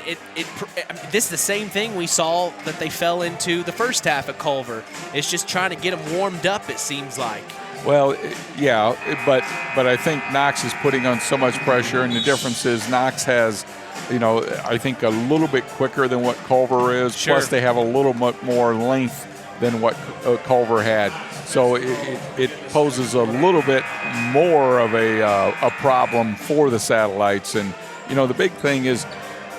S4: this is the same thing we saw that they fell into the first half at Culver. It's just trying to get them warmed up, it seems like.
S5: Well, yeah, but I think Knox is putting on so much pressure, and the difference is Knox has, I think a little bit quicker than what Culver is.
S4: Sure.
S5: Plus, they have a little bit more length than what Culver had. So it poses a little bit more of a problem for the Satellites. And, the big thing is,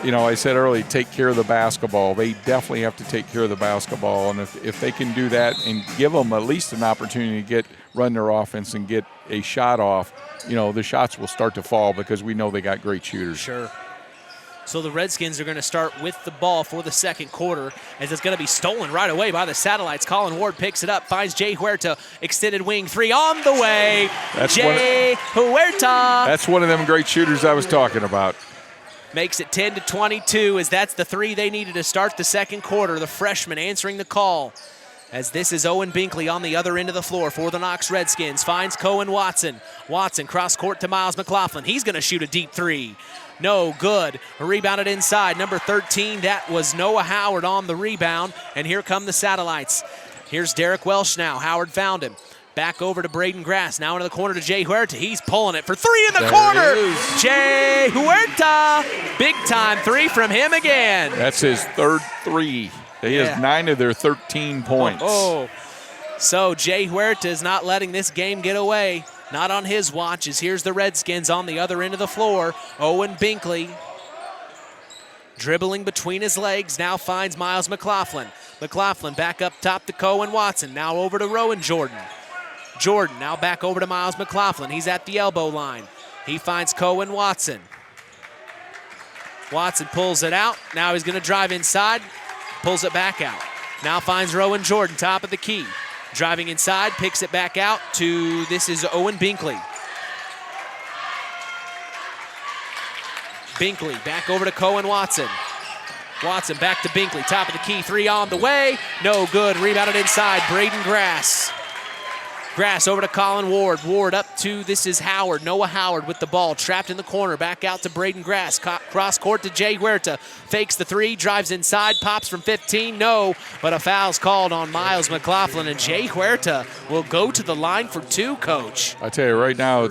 S5: I said earlier, take care of the basketball. They definitely have to take care of the basketball. And if they can do that and give them at least an opportunity to run their offense and get a shot off, the shots will start to fall because we know they got great shooters.
S4: Sure. So the Redskins are going to start with the ball for the second quarter, as it's going to be stolen right away by the Satellites. Colin Ward picks it up, finds Jay Huerta, extended wing 3 on the way. Jay Huerta.
S5: That's one of them great shooters I was talking about.
S4: Makes it 10-22, as that's the 3 they needed to start the second quarter. The freshman answering the call, as this is Owen Binkley on the other end of the floor for the Knox Redskins. Finds Cohen Watson. Watson cross court to Miles McLaughlin. He's going to shoot a deep 3. No good. Rebounded inside. Number 13, that was Noah Howard on the rebound. And here come the Satellites. Here's Derek Welsh now. Howard found him. Back over to Braden Grass. Now into the corner to Jay Huerta. He's pulling it for 3 in the corner. Jay Huerta. Big time 3 from him again.
S5: That's his third 3. He has 9 of their 13 points.
S4: So Jay Huerta is not letting this game get away. Not on his watch, as here's the Redskins on the other end of the floor. Owen Binkley dribbling between his legs, now finds Miles McLaughlin. McLaughlin back up top to Cohen Watson, now over to Rowan Jordan. Jordan now back over to Miles McLaughlin. He's at the elbow line. He finds Cohen Watson. Watson pulls it out. Now he's going to drive inside, pulls it back out. Now finds Rowan Jordan, top of the key. Driving inside, picks it back out to, this is Owen Binkley. Binkley back over to Cohen Watson. Watson back to Binkley, top of the key, 3 on the way. No good, rebounded inside, Braden Grass. Grass over to Colin Ward. Ward up to, this is Howard. Noah Howard with the ball. Trapped in the corner. Back out to Braden Grass. Cross court to Jay Huerta. Fakes the three. Drives inside. Pops from 15. No. But a foul's called on Miles McLaughlin. And Jay Huerta will go to the line for 2, Coach.
S5: I tell you right now,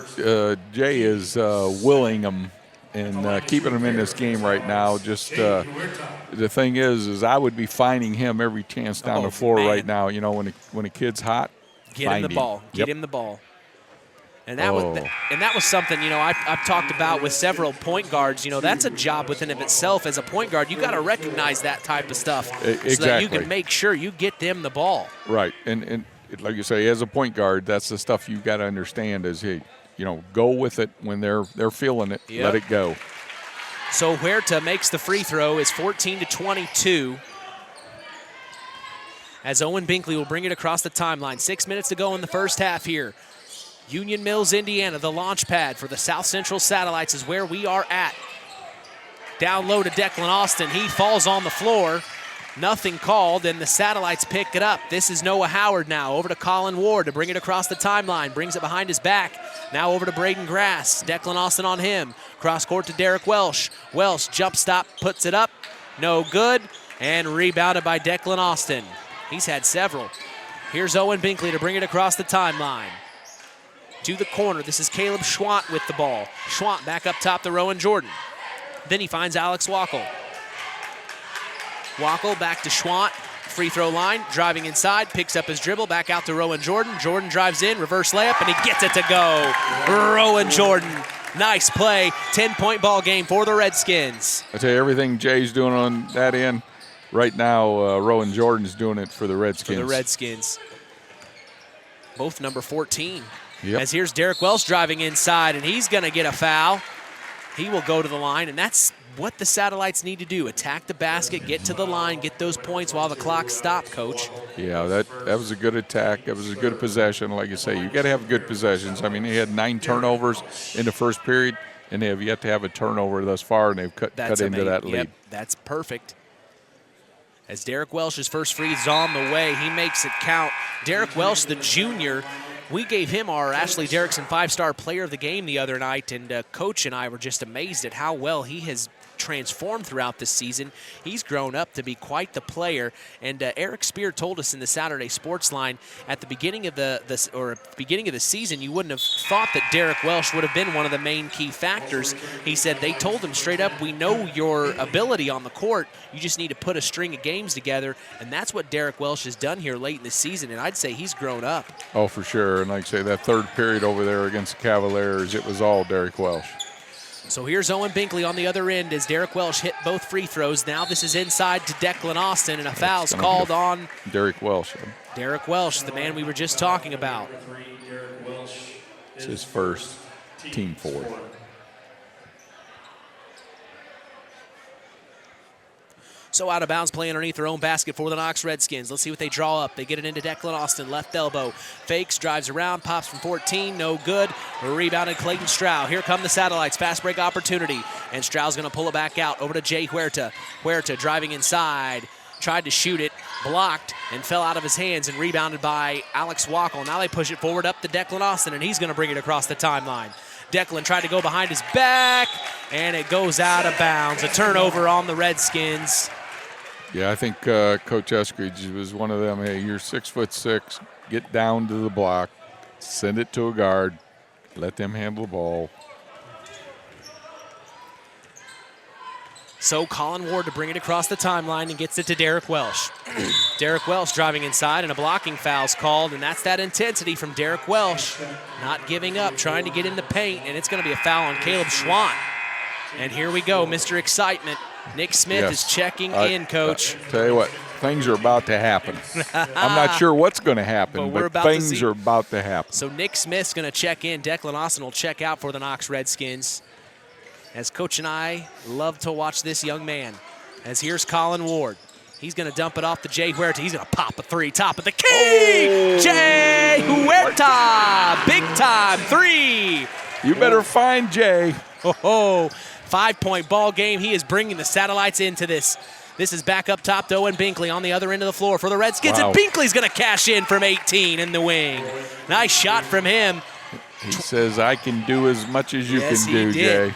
S5: Jay is willing them and keeping him in this game right now. Just the thing is I would be finding him every chance down the floor right now. You know, when a kid's hot,
S4: Get him the ball. Get him the ball. And that was something, you know, I've talked about with several point guards. You know, that's a job within of itself. As a point guard, you got to recognize that type of stuff
S5: Exactly.
S4: so that you can make sure you get them the ball.
S5: Right. And like you say, as a point guard, that's the stuff you got to understand is, hey, you know, go with it when they're feeling it.
S4: Yep.
S5: Let it go.
S4: So Huerta makes the free throw, is 14-22. As Owen Binkley will bring it across the timeline. 6 minutes to go in the first half here. Union Mills, Indiana, the launch pad for the South Central Satellites is where we are at. Down low to Declan Austin. He falls on the floor. Nothing called, and the Satellites pick it up. This is Noah Howard now. Over to Colin Ward to bring it across the timeline. Brings it behind his back. Now over to Braden Grass. Declan Austin on him. Cross court to Derek Welsh. Welsh jump stop, puts it up. No good, and rebounded by Declan Austin. He's had several. Here's Owen Binkley to bring it across the timeline. To the corner. This is Caleb Schwant with the ball. Schwant back up top to Rowan Jordan. Then he finds Alex Wackel. Wackel back to Schwant. Free throw line. Driving inside. Picks up his dribble. Back out to Rowan Jordan. Jordan drives in. Reverse layup. And he gets it to go. Rowan Jordan. Nice play. 10-point ball game for the Redskins.
S5: I tell you, everything Jay's doing on that end. Right now, Rowan Jordan's doing it for the Redskins.
S4: For the Redskins. Both number 14.
S5: Yep.
S4: As here's Derek Welsh driving inside, and he's going to get a foul. He will go to the line, and that's what the Satellites need to do. Attack the basket, get to the line, get those points while the clock stops, Coach.
S5: Yeah, that was a good attack. That was a good possession. Like you say, you got to have good possessions. I mean, they had 9 turnovers in the first period, and they have yet to have a turnover thus far, and they've cut into that lead.
S4: Yep, that's perfect. As Derek Welsh's first free is on the way, he makes it count. Derek Welsh, the junior, we gave him our Ashley Derrickson 5-star player of the game the other night, and Coach and I were just amazed at how well he has transformed throughout this season. He's grown up to be quite the player, and Eric Spear told us in the Saturday Sports Line at the beginning of the season, you wouldn't have thought that Derek Welsh would have been one of the main key factors. He said they told him straight up, we know your ability on the court, you just need to put a string of games together, and that's what Derek Welsh has done here late in the season, and I'd say he's grown up.
S5: Oh, for sure, and like I say, that third period over there against the Cavaliers, it was all Derek Welsh.
S4: So here's Owen Binkley on the other end as Derek Welsh hit both free throws. Now this is inside to Declan Austin, and a foul's called on
S5: Derek Welsh.
S4: Derek Welsh, the man we were just talking about.
S5: It's his first, team fourth.
S4: So out of bounds, play underneath their own basket for the Knox Redskins. Let's see what they draw up. They get it into Declan Austin, left elbow. Fakes, drives around, pops from 14, no good. Rebounded Clayton Stroud. Here come the Satellites, fast break opportunity. And Stroud's gonna pull it back out over to Jay Huerta. Huerta driving inside, tried to shoot it, blocked, and fell out of his hands and rebounded by Alex Wackel. Now they push it forward up to Declan Austin, and he's gonna bring it across the timeline. Declan tried to go behind his back, and it goes out of bounds. A turnover on the Redskins.
S5: Yeah, I think Coach Eskridge was one of them. Hey, you're 6'6", get down to the block, send it to a guard, let them handle the ball.
S4: So Colin Ward to bring it across the timeline and gets it to Derek Welsh. Derek Welsh driving inside, and a blocking foul's called, and that's that intensity from Derek Welsh. Not giving up, trying to get in the paint, and it's going to be a foul on Caleb Schwant. And here we go, Mr. Excitement. Nick Smith is checking in, Coach.
S5: Tell you what, things are about to happen. I'm not sure what's going to happen, but things are about to happen.
S4: So Nick Smith's going to check in. Declan Austin will check out for the Knox Redskins. As Coach and I love to watch this young man. As here's Colin Ward. He's going to dump it off to Jay Huerta. He's going to pop a three, top of the key. Oh. Jay Huerta, big time three.
S5: You better find Jay.
S4: Oh, 5-point ball game. He is bringing the Satellites into this This is back up top to Owen Binkley on the other end of the floor for the Redskins,
S5: Wow.
S4: and Binkley's going to cash in from 18 in the wing. Nice shot from him.
S5: He says, I can do as much as you
S4: Yes,
S5: can
S4: he
S5: do,
S4: did.
S5: Jay.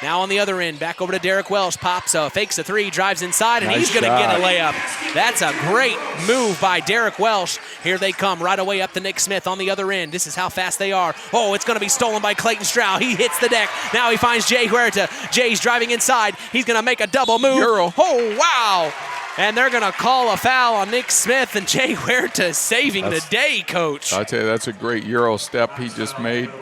S4: Now on the other end, back over to Derek Welsh. Pops, fakes a three, drives inside, and
S5: Nice
S4: he's going to get
S5: shot.
S4: a layup. That's a great move by Derek Welsh. Here they come right away up to Nick Smith on the other end. This is how fast they are. Oh, it's going to be stolen by Clayton Stroud. He hits the deck. Now he finds Jay Huerta. Jay's driving inside. He's going to make a double move.
S5: Euro.
S4: Oh, wow. And they're going to call a foul on Nick Smith, and Jay Huerta saving the day, Coach.
S5: I'll tell you, that's a great Euro step he just made.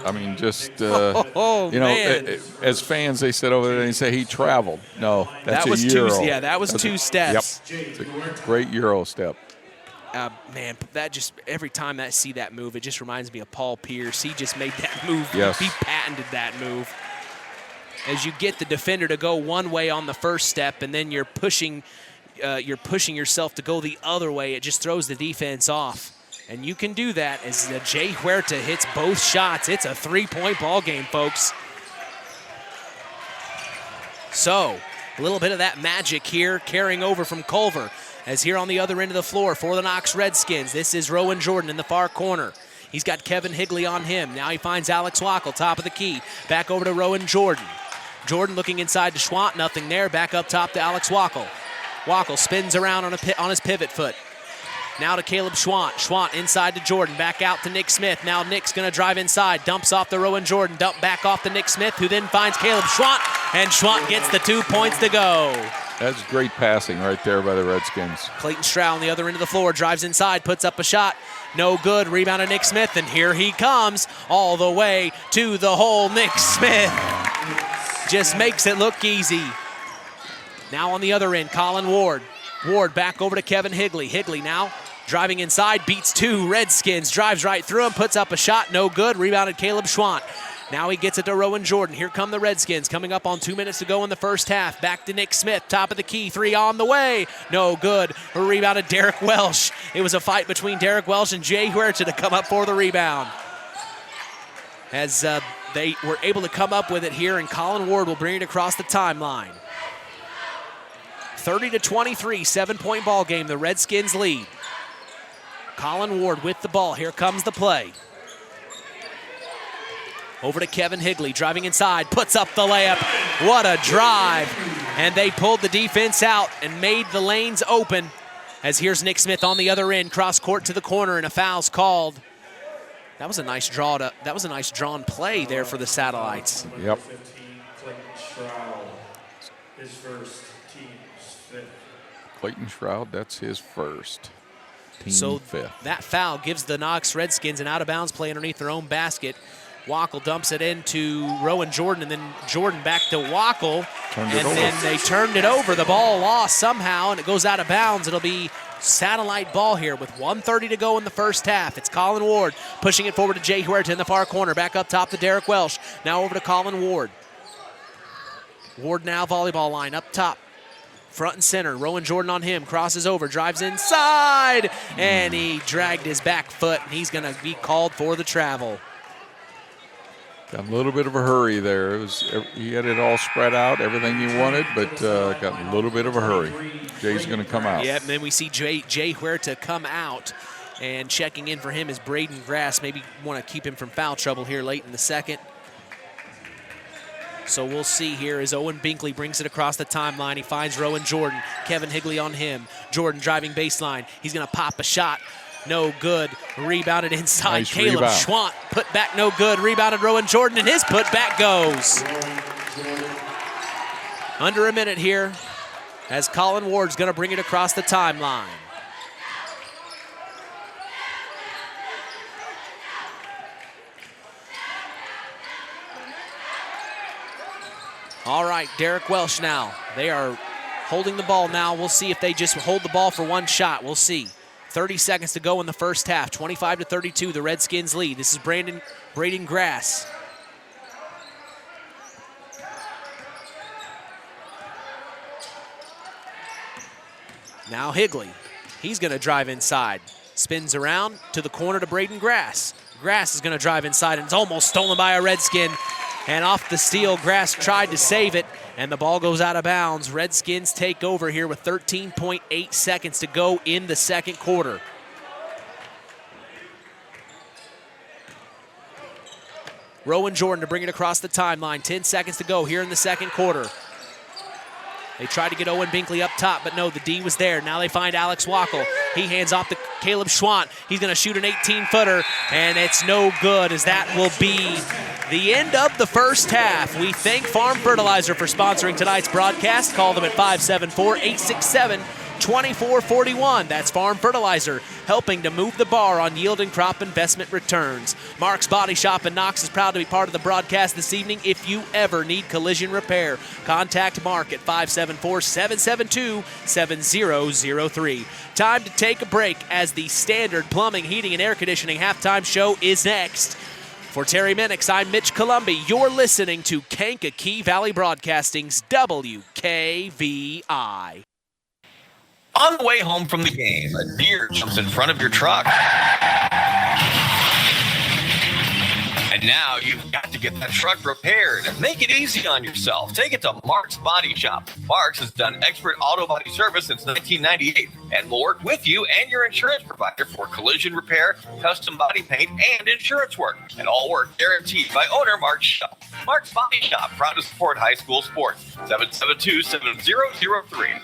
S5: I mean, just,
S4: man.
S5: as fans, they said over there, they say he traveled. No, that's
S4: That was
S5: a Euro.
S4: that was two steps.
S5: Yep, it's a great Euro step.
S4: Man, that just every time I see that move, it just reminds me of Paul Pierce. He just made that move.
S5: Yes.
S4: He patented that move. As you get the defender to go one way on the first step, and then you're pushing yourself to go the other way, it just throws the defense off. And you can do that as Jay Huerta hits both shots. It's a three-point ball game, folks. So, a little bit of that magic here carrying over from Culver. As here on the other end of the floor for the Knox Redskins, this is Rowan Jordan in the far corner. He's got Kevin Higley on him. Now he finds Alex Wackel, top of the key. Back over to Rowan Jordan. Jordan looking inside to Schwant, nothing there. Back up top to Alex Wackel. Wackel spins around on his pivot foot. Now to Caleb Schwant. Schwant inside to Jordan. Back out to Nick Smith. Now Nick's going to drive inside. Dumps off to Rowan Jordan. Dump back off to Nick Smith, who then finds Caleb Schwant. And Schwant gets the 2 points to go.
S5: That's great passing right there by the Redskins.
S4: Clayton Stroud on the other end of the floor. Drives inside. Puts up a shot. No good. Rebound to Nick Smith. And here he comes all the way to the hole. Nick Smith just makes it look easy. Now on the other end, Colin Ward. Ward back over to Kevin Higley. Higley now driving inside, beats two Redskins, drives right through him, puts up a shot, no good. Rebounded Caleb Schwant. Now he gets it to Rowan Jordan. Here come the Redskins, coming up on 2 minutes to go in the first half. Back to Nick Smith, top of the key, three on the way. No good. Rebounded Derek Welsh. It was a fight between Derek Welsh and Jay Huerta to come up for the rebound. As they were able to come up with it here, and Colin Ward will bring it across the timeline. 30-23, 7-point ball game. The Redskins lead. Colin Ward with the ball. Here comes the play. Over to Kevin Higley, driving inside, puts up the layup. What a drive. And they pulled the defense out and made the lanes open. As here's Nick Smith on the other end, cross court to the corner, and a foul's called. That was a nice drawn play there for the Satellites.
S5: Yep.
S10: 15, Clayton Stroud, his first, team's fifth.
S5: Clayton Stroud, that's his first. Team
S4: So
S5: fifth.
S4: that foul gives the Knox Redskins an out-of-bounds play underneath their own basket. Wackel dumps it into Rowan Jordan, and then Jordan back to Wackel. Then they turned it over. The ball lost somehow, and it goes out of bounds. It'll be Satellite ball here with 1:30 to go in the first half. It's Colin Ward pushing it forward to Jay Huerta in the far corner. Back up top to Derek Welsh. Now over to Colin Ward. Ward now volleyball line up top. Front and center, Rowan Jordan on him, crosses over, drives inside, and he dragged his back foot, and he's going to be called for the travel.
S5: Got a little bit of a hurry there. He had it all spread out, everything he wanted, but got a little bit of a hurry. Jay's going to come out.
S4: Yeah, and then we see Jay Huerta come out, and checking in for him is Braden Grass. Maybe want to keep him from foul trouble here late in the second. So we'll see here as Owen Binkley brings it across the timeline. He finds Rowan Jordan. Kevin Higley on him. Jordan driving baseline. He's going to pop a shot. No good. Rebounded inside.
S5: Nice
S4: Caleb
S5: rebound.
S4: Schwant. Put back no good. Rebounded Rowan Jordan, and his put back goes. Under a minute here as Colin Ward's going to bring it across the timeline. All right, Derek Welsh now. They are holding the ball now. We'll see if they just hold the ball for one shot. We'll see. 30 seconds to go in the first half. 25-32, the Redskins lead. This is Braden Grass. Now Higley. He's going to drive inside. Spins around to the corner to Braden Grass. Grass is going to drive inside, and it's almost stolen by a Redskin. And off the steal, Grass tried to save it, and the ball goes out of bounds. Redskins take over here with 13.8 seconds to go in the second quarter. Rowan Jordan to bring it across the timeline. 10 seconds to go here in the second quarter. They tried to get Owen Binkley up top, but no, the D was there. Now they find Alex Wackel. He hands off to Caleb Schwant. He's going to shoot an 18-footer, and it's no good, as that will be the end of the first half. We thank Farm Fertilizer for sponsoring tonight's broadcast. Call them at 574-867-2441. That's Farm Fertilizer, helping to move the bar on yield and crop investment returns. Mark's Body Shop in Knox is proud to be part of the broadcast this evening. If you ever need collision repair, contact Mark at 574-772-7003. Time to take a break, as the Standard Plumbing, Heating, and Air Conditioning halftime show is next. For Terry Minix, I'm Mitch Columbi. You're listening to Kankakee Valley Broadcasting's WKVI.
S11: On the way home from the game, a deer jumps in front of your truck. And now you've got to get that truck repaired. Make it easy on yourself. Take it to Mark's Body Shop. Mark's has done expert auto body service since 1998 and will work with you and your insurance provider for collision repair, custom body paint, and insurance work. And all work guaranteed by owner Mark Shop. Mark's Body Shop, proud to support high school sports. 772-7003.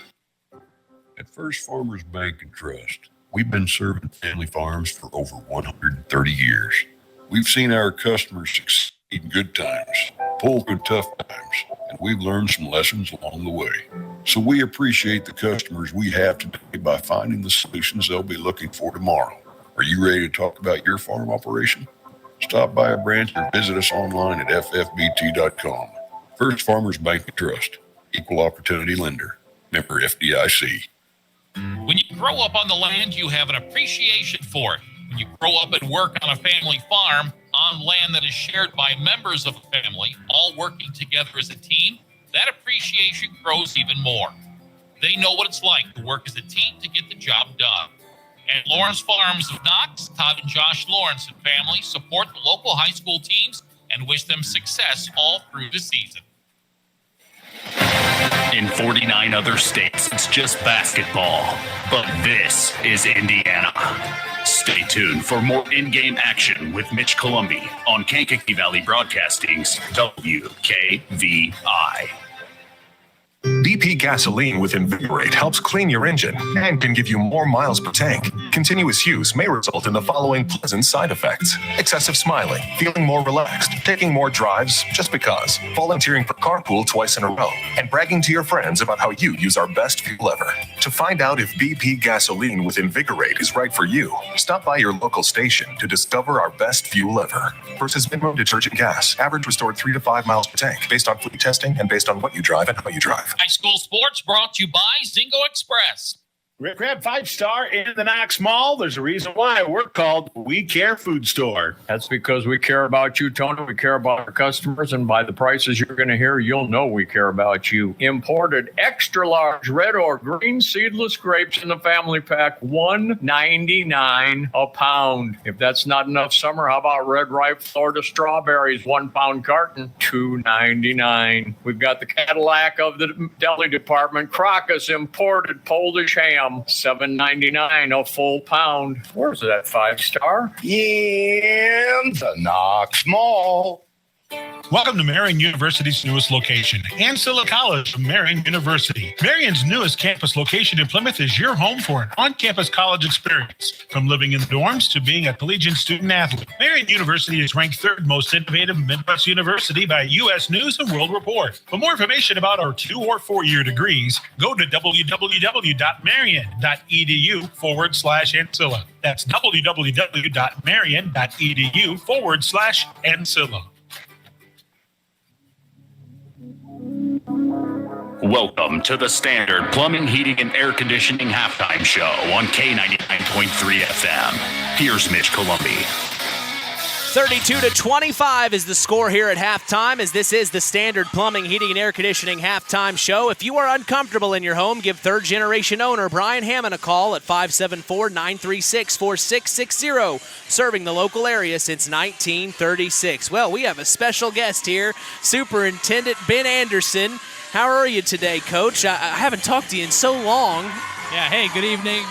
S12: At First Farmers Bank and Trust, we've been serving family farms for over 130 years. We've seen our customers succeed in good times, pull through tough times, and we've learned some lessons along the way. So we appreciate the customers we have today by finding the solutions they'll be looking for tomorrow. Are you ready to talk about your farm operation? Stop by a branch or visit us online at ffbt.com. First Farmers Bank and Trust, equal opportunity lender, member FDIC.
S7: When you grow up on the land, you have an appreciation for it. When you grow up and work on a family farm, on land that is shared by members of a family, all working together as a team, that appreciation grows even more. They know what it's like to work as a team to get the job done. At Lawrence Farms of Knox, Todd and Josh Lawrence and family support the local high school teams and wish them success all through the season.
S1: In 49 other states, it's just basketball. But this is Indiana. Stay tuned for more in-game action with Mitch Columbi on Kankakee Valley Broadcasting's WKVI.
S13: BP gasoline with Invigorate helps clean your engine and can give you more miles per tank. Continuous use may result in the following pleasant side effects: excessive smiling, feeling more relaxed, taking more drives just because, volunteering for carpool twice in a row, and bragging to your friends about how you use our best fuel ever. To find out if BP gasoline with Invigorate is right for you, stop by your local station to discover our best fuel ever. Versus minimum detergent gas, average restored 3 to 5 miles per tank, based on fleet testing and based on what you drive and how you drive.
S7: High school sports brought to you by Zingo Express.
S2: Rick Crab 5-star in the Knox Mall. There's a reason why we're called We Care Food Store.
S3: That's because we care about you, Tony. We care about our customers, and by the prices you're going to hear, you'll know we care about you. Imported extra large red or green seedless grapes in the family pack, $1.99 a pound. If that's not enough summer, how about red ripe Florida strawberries, 1 pound carton, $2.99. We've got the Cadillac of the deli department, Crocus imported Polish ham, $7.99 a full pound. Where's that 5-star?
S14: In the Knox Mall.
S2: Welcome to Marion University's newest location, Ancilla College of Marion University. Marion's newest campus location in Plymouth is your home for an on-campus college experience. From living in the dorms to being a collegiate student-athlete, Marion University is ranked 3rd most innovative Midwest university by U.S. News & World Report. For more information about our 2- or 4-year degrees, go to www.marion.edu/Ancilla. That's www.marion.edu/Ancilla.
S1: Welcome to the Standard Plumbing, Heating, and Air Conditioning halftime show on K99.3 FM. Here's Mitch Columbi.
S4: 32-25 is the score here at halftime, as this is the Standard Plumbing, Heating, and Air Conditioning halftime show. If you are uncomfortable in your home, give third-generation owner Brian Hammond a call at 574-936-4660, serving the local area since 1936. Well, we have a special guest here, Superintendent Ben Anderson. How are you today, Coach? I haven't talked to you in so long.
S15: Yeah, hey, good evening,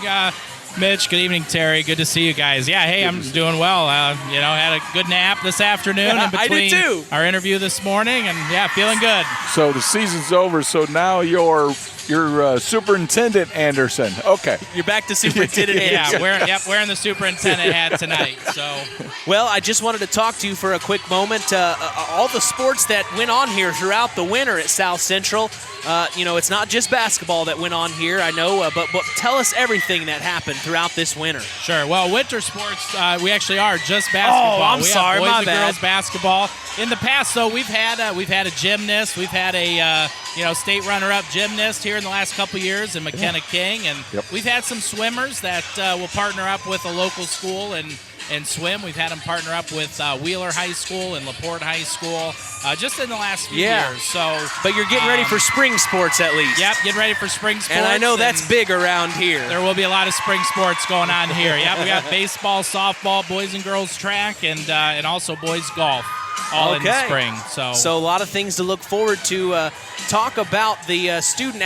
S15: Mitch. Good evening, Terry. Good to see you guys. Yeah, hey, I'm doing well. Had a good nap this afternoon in between
S4: I did too.
S15: Our interview this morning, and yeah, feeling good.
S5: So the season's over, so now you're Superintendent Anderson. Okay.
S4: You're back to Superintendent Anderson.
S15: Wearing the superintendent hat tonight. So,
S4: well, I just wanted to talk to you for a quick moment. All the sports that went on here throughout the winter at South Central. It's not just basketball that went on here, I know, but tell us everything that happened throughout this winter.
S15: Sure. Well, winter sports, we actually are just basketball.
S4: Oh, I'm sorry,
S15: boys
S4: my
S15: and
S4: bad.
S15: girls basketball. In the past, though, we've had a gymnast, we've had a state runner-up gymnast here in the last couple years, and McKenna King, and we've had some swimmers that will partner up with a local school and swim. We've had them partner up with Wheeler High School and LaPorte High School just in the last few years. So,
S4: but you're getting ready for spring sports at least.
S15: Yep, getting ready for spring sports.
S4: And I know that's big around here.
S15: There will be a lot of spring sports going on here. Yep, we got baseball, softball, boys and girls track, and also boys golf. All in the spring. So
S4: a lot of things to look forward to. Talk about the student.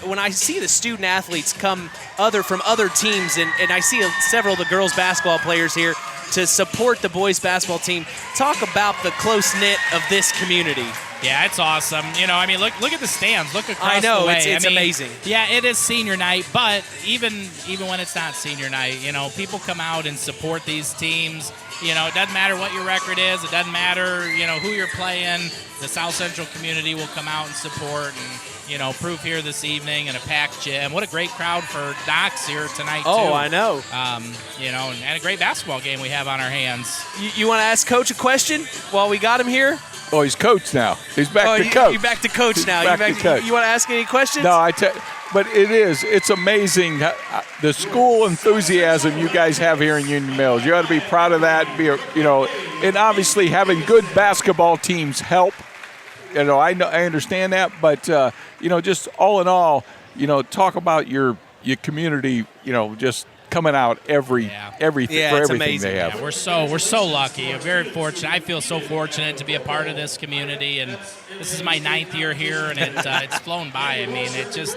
S4: When I see the student athletes come from other teams, and I see several of the girls basketball players here to support the boys basketball team. Talk about the close-knit of this community.
S15: Yeah, it's awesome. Look at the stands. Look across
S4: I know,
S15: the way.
S4: It's amazing.
S15: Yeah, it is senior night, but even when it's not senior night, people come out and support these teams. It doesn't matter what your record is. It doesn't matter, who you're playing. The South Central community will come out and support and, prove here this evening in a packed gym. What a great crowd for Knox here tonight, too.
S4: Oh, I know.
S15: And a great basketball game we have on our hands.
S4: You want to ask Coach a question while we got him here?
S5: Oh, he's coach now. He's back to coach.
S4: You're back to coach now.
S5: Back to coach.
S4: You want to ask any questions?
S5: No, but it's amazing the school enthusiasm you guys have here in Union Mills. You ought to be proud of that. And obviously having good basketball teams help. I understand that, but just all in all, talk about your community. Just coming out everything
S4: amazing.
S5: they have.
S15: Yeah, we're so lucky. Very fortunate. I feel so fortunate to be a part of this community, and this is my 9th year here, and it's flown by. I mean, it just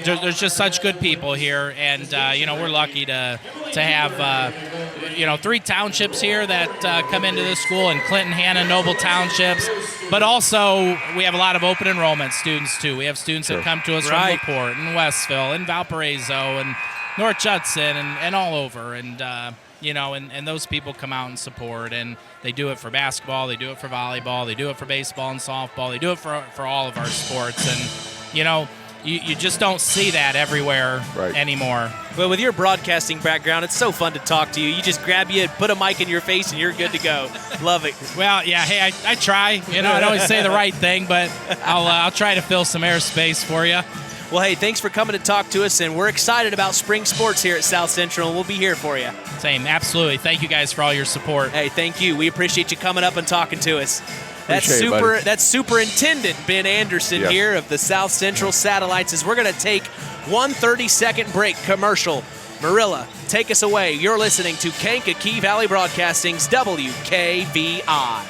S15: there's just such good people here, and we're lucky to have 3 townships here that come into this school, in Clinton, Hanna, Noble townships. But also, we have a lot of open enrollment students too. We have students that come to us from LaPorte and Westville and Valparaiso and North Judson and all over, and and those people come out and support, and they do it for basketball, they do it for volleyball, they do it for baseball and softball, they do it for all of our sports, and you just don't see that everywhere anymore.
S4: Well, with your broadcasting background, it's so fun to talk to you. You just grab you, put a mic in your face, and you're good to go. Love it.
S15: Well, yeah, hey, I try. I don't always say the right thing, but I'll try to fill some airspace for you.
S4: Well, hey, thanks for coming to talk to us, and we're excited about spring sports here at South Central, and we'll be here for you.
S15: Same, absolutely. Thank you guys for all your support.
S4: Hey, thank you. We appreciate you coming up and talking to us. That's Superintendent Ben Anderson here of the South Central Satellites, as we're going to take 1 30-second break commercial. Marilla, take us away. You're listening to Kankakee Valley Broadcasting's WKVI.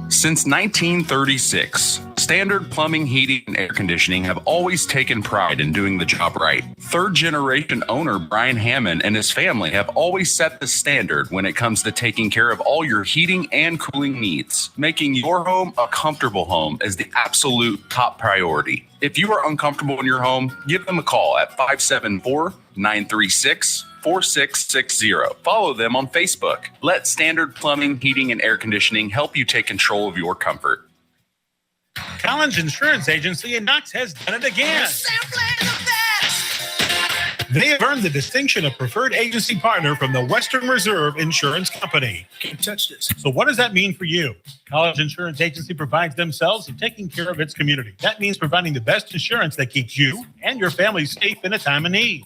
S1: Since 1936, Standard Plumbing, Heating, and Air Conditioning have always taken pride in doing the job right. Third-generation owner Brian Hammond and his family have always set the standard when it comes to taking care of all your heating and cooling needs. Making your home a comfortable home is the absolute top priority. If you are uncomfortable in your home, give them a call at 574-936-4660. Follow them on Facebook. Let Standard Plumbing, Heating, and Air Conditioning help you take control of your comfort.
S2: Collins Insurance Agency in Knox has done it again. They have earned the distinction of preferred agency partner from the Western Reserve Insurance Company.
S16: Can't touch this.
S2: So what does that mean for you? College Insurance Agency provides themselves in taking care of its community. That means providing the best insurance that keeps you and your family safe in a time of need.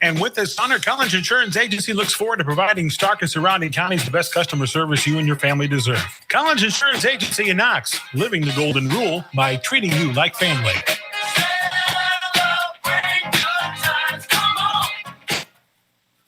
S2: And with this honor, Collins Insurance Agency looks forward to providing Stark and surrounding counties the best customer service you and your family deserve. Collins Insurance Agency in Knox, living the golden rule by treating you like family.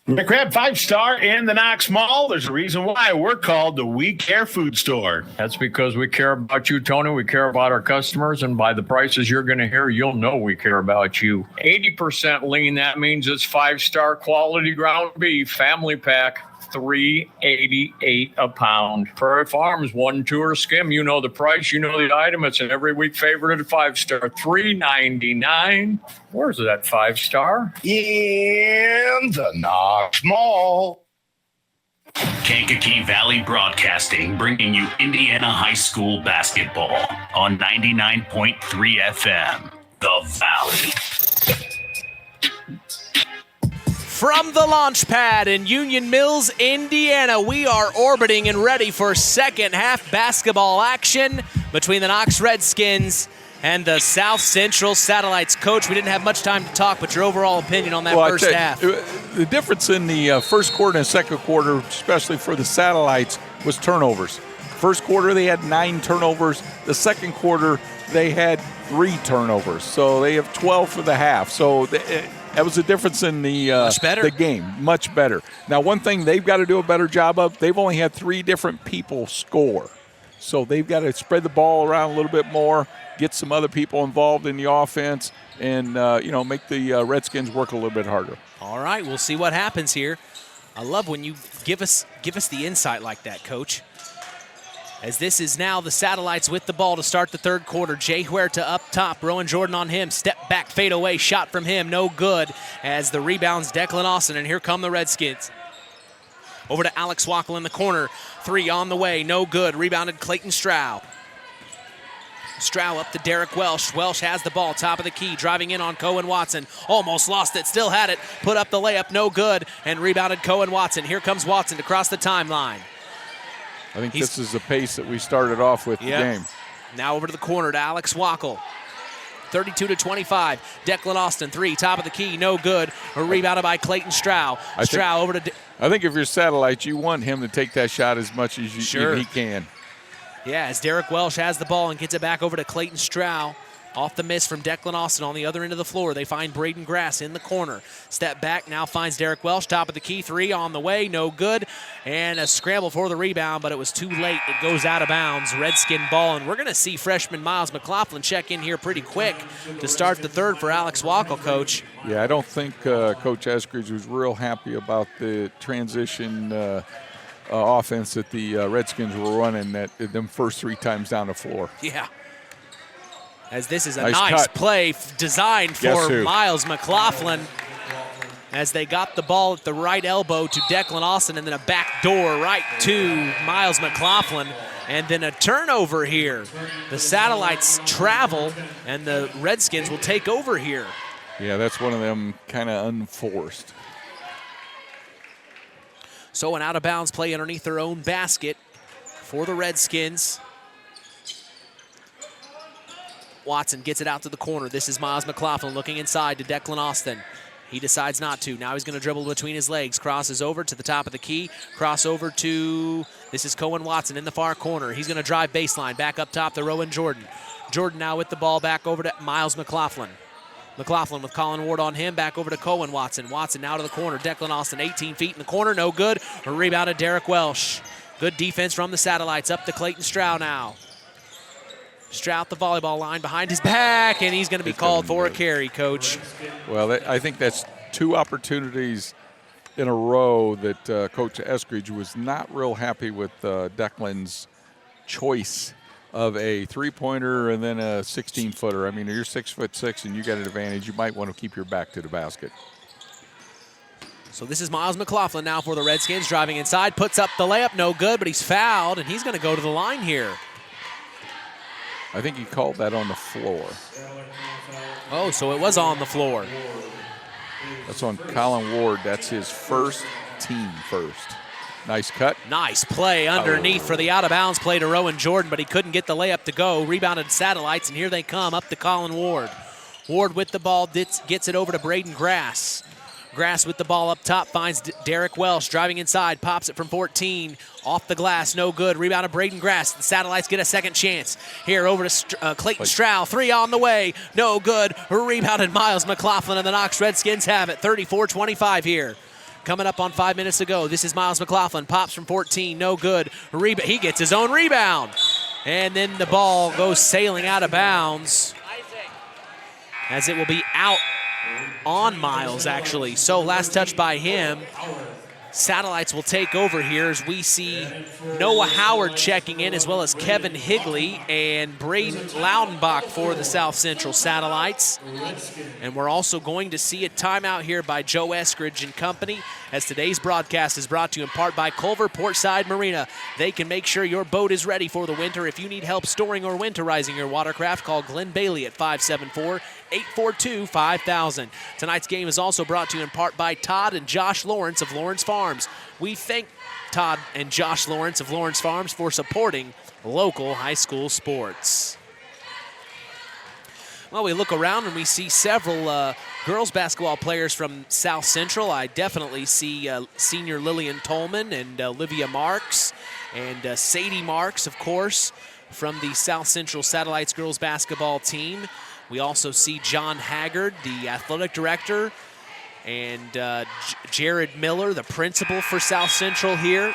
S2: McCrab 5-star in the Knox Mall. There's a reason why we're called the We Care Food Store.
S3: That's because we care about you, Tony. We care about our customers, and by the prices you're going to hear, you'll know we care about you. 80% lean, that means it's 5-star quality ground beef, family pack, $3.88 a pound. Prairie Farms, 1, 2, or skim. You know the price, you know the item. It's an every week favorite at 5-star, $3.99. Where's that 5-star?
S14: In the Knox Mall.
S1: Kankakee Valley Broadcasting, bringing you Indiana High School basketball on 99.3 FM. The Valley.
S4: From the launch pad in Union Mills, Indiana, we are orbiting and ready for second half basketball action between the Knox Redskins and the South Central Satellites. Coach, we didn't have much time to talk, but your overall opinion on that first half.
S5: The difference in the first quarter and second quarter, especially for the Satellites, was turnovers. First quarter, they had 9 turnovers. The second quarter, they had 3 turnovers. So they have 12 for the half. So that was the difference in the game. Much better. Now, one thing they've got to do a better job of, they've only had 3 different people score. So they've got to spread the ball around a little bit more, get some other people involved in the offense, and make the Redskins work a little bit harder.
S4: All right, we'll see what happens here. I love when you give us the insight like that, Coach. As this is now the Satellites with the ball to start the third quarter. Jay Huerta up top, Rowan Jordan on him. Step back, fade away, shot from him, no good. As the rebounds, Declan Austin, and here come the Redskins. Over to Alex Wackel in the corner. 3 on the way, no good. Rebounded Clayton Stroud. Stroud up to Derek Welsh. Welsh has the ball, top of the key, driving in on Cohen Watson. Almost lost it, still had it. Put up the layup, no good, and rebounded Cohen Watson. Here comes Watson to cross the timeline.
S5: I think this is the pace that we started off with the game.
S4: Now over to the corner to Alex Wackel. 32-25. Declan Austin, 3, top of the key, no good. Rebounded by Clayton Stroud. Over to...
S5: I think if you're Satellites, you want him to take that shot as much as he can.
S4: Yeah, as Derek Welsh has the ball and gets it back over to Clayton Stroud. Off the miss from Declan Austin on the other end of the floor. They find Braden Grass in the corner. Step back, now finds Derek Welsh. Top of the key, 3 on the way, no good. And a scramble for the rebound, but it was too late. It goes out of bounds. Redskin ball, and we're going to see freshman Miles McLaughlin check in here pretty quick to start the third for Alex Wackel, Coach.
S5: Yeah, I don't think Coach Eskridge was real happy about the transition offense that the Redskins were running them first 3 times down the floor.
S4: Yeah. As this is a nice play designed for Miles McLaughlin. As they got the ball at the right elbow to Declan Austin, and then a back door right to Miles McLaughlin. And then a turnover here. The Satellites travel, and the Redskins will take over here.
S5: Yeah, that's one of them kind of unforced.
S4: So an out-of-bounds play underneath their own basket for the Redskins. Watson gets it out to the corner. This is Miles McLaughlin looking inside to Declan Austin. He decides not to. Now he's going to dribble between his legs. Crosses over to the top of the key. Cross over to, this is Cohen Watson in the far corner. He's going to drive baseline. Back up top to Rowan Jordan. Jordan now with the ball back over to Miles McLaughlin. McLaughlin with Colin Ward on him. Back over to Cohen Watson. Watson now to the corner. Declan Austin 18 feet in the corner. No good. A rebound to Derek Welsh. Good defense from the Satellites. Up to Clayton Stroud now. Stroud the volleyball line behind his back, and he's going to be called for a carry, Coach.
S5: Well, I think that's 2 opportunities in a row that Coach Eskridge was not real happy with Declan's choice of a 3-pointer and then a 16-footer. I mean, you're 6'6" and you got an advantage. You might want to keep your back to the basket.
S4: So this is Miles McLaughlin now for the Redskins, driving inside, puts up the layup, no good, but he's fouled, and he's going to go to the line here.
S5: I think he called that on the floor.
S4: Oh, so it was on the floor.
S5: That's on Colin Ward. That's his first, team first. Nice cut.
S4: Nice play underneath for the out-of-bounds play to Rowan Jordan, but he couldn't get the layup to go. Rebounded Satellites, and here they come up to Colin Ward. Ward with the ball gets it over to Braden Grass. Grass with the ball up top, finds Derek Welsh, driving inside, pops it from 14, off the glass, no good. Rebound of Braden Grass. The Satellites get a second chance. Here over to Clayton Stroud, 3 on the way, no good. Rebounded Miles McLaughlin, and the Knox Redskins have it, 34-25 here. Coming up on 5 minutes to go. This is Miles McLaughlin, pops from 14, no good. He gets his own rebound. And then the ball goes sailing out of bounds, as it will be out on Miles, actually. So last touch by him. Satellites will take over here as we see Noah Howard checking in, as well as Kevin Higley and Braden Loudenbach for the South Central Satellites. And we're also going to see a timeout here by Joe Eskridge and company, as today's broadcast is brought to you in part by Culver Portside Marina. They can make sure your boat is ready for the winter. If you need help storing or winterizing your watercraft, call Glenn Bailey at 574-842-5000. Tonight's game is also brought to you in part by Todd and Josh Lawrence of Lawrence Farms. We thank Todd and Josh Lawrence of Lawrence Farms for supporting local high school sports. Well, we look around and we see several girls basketball players from South Central. I definitely see senior Lillian Tolman and Olivia Marks and Sadie Marks, of course, from the South Central Satellites girls basketball team. We also see John Haggard, the athletic director, and Jared Miller, the principal for South Central here.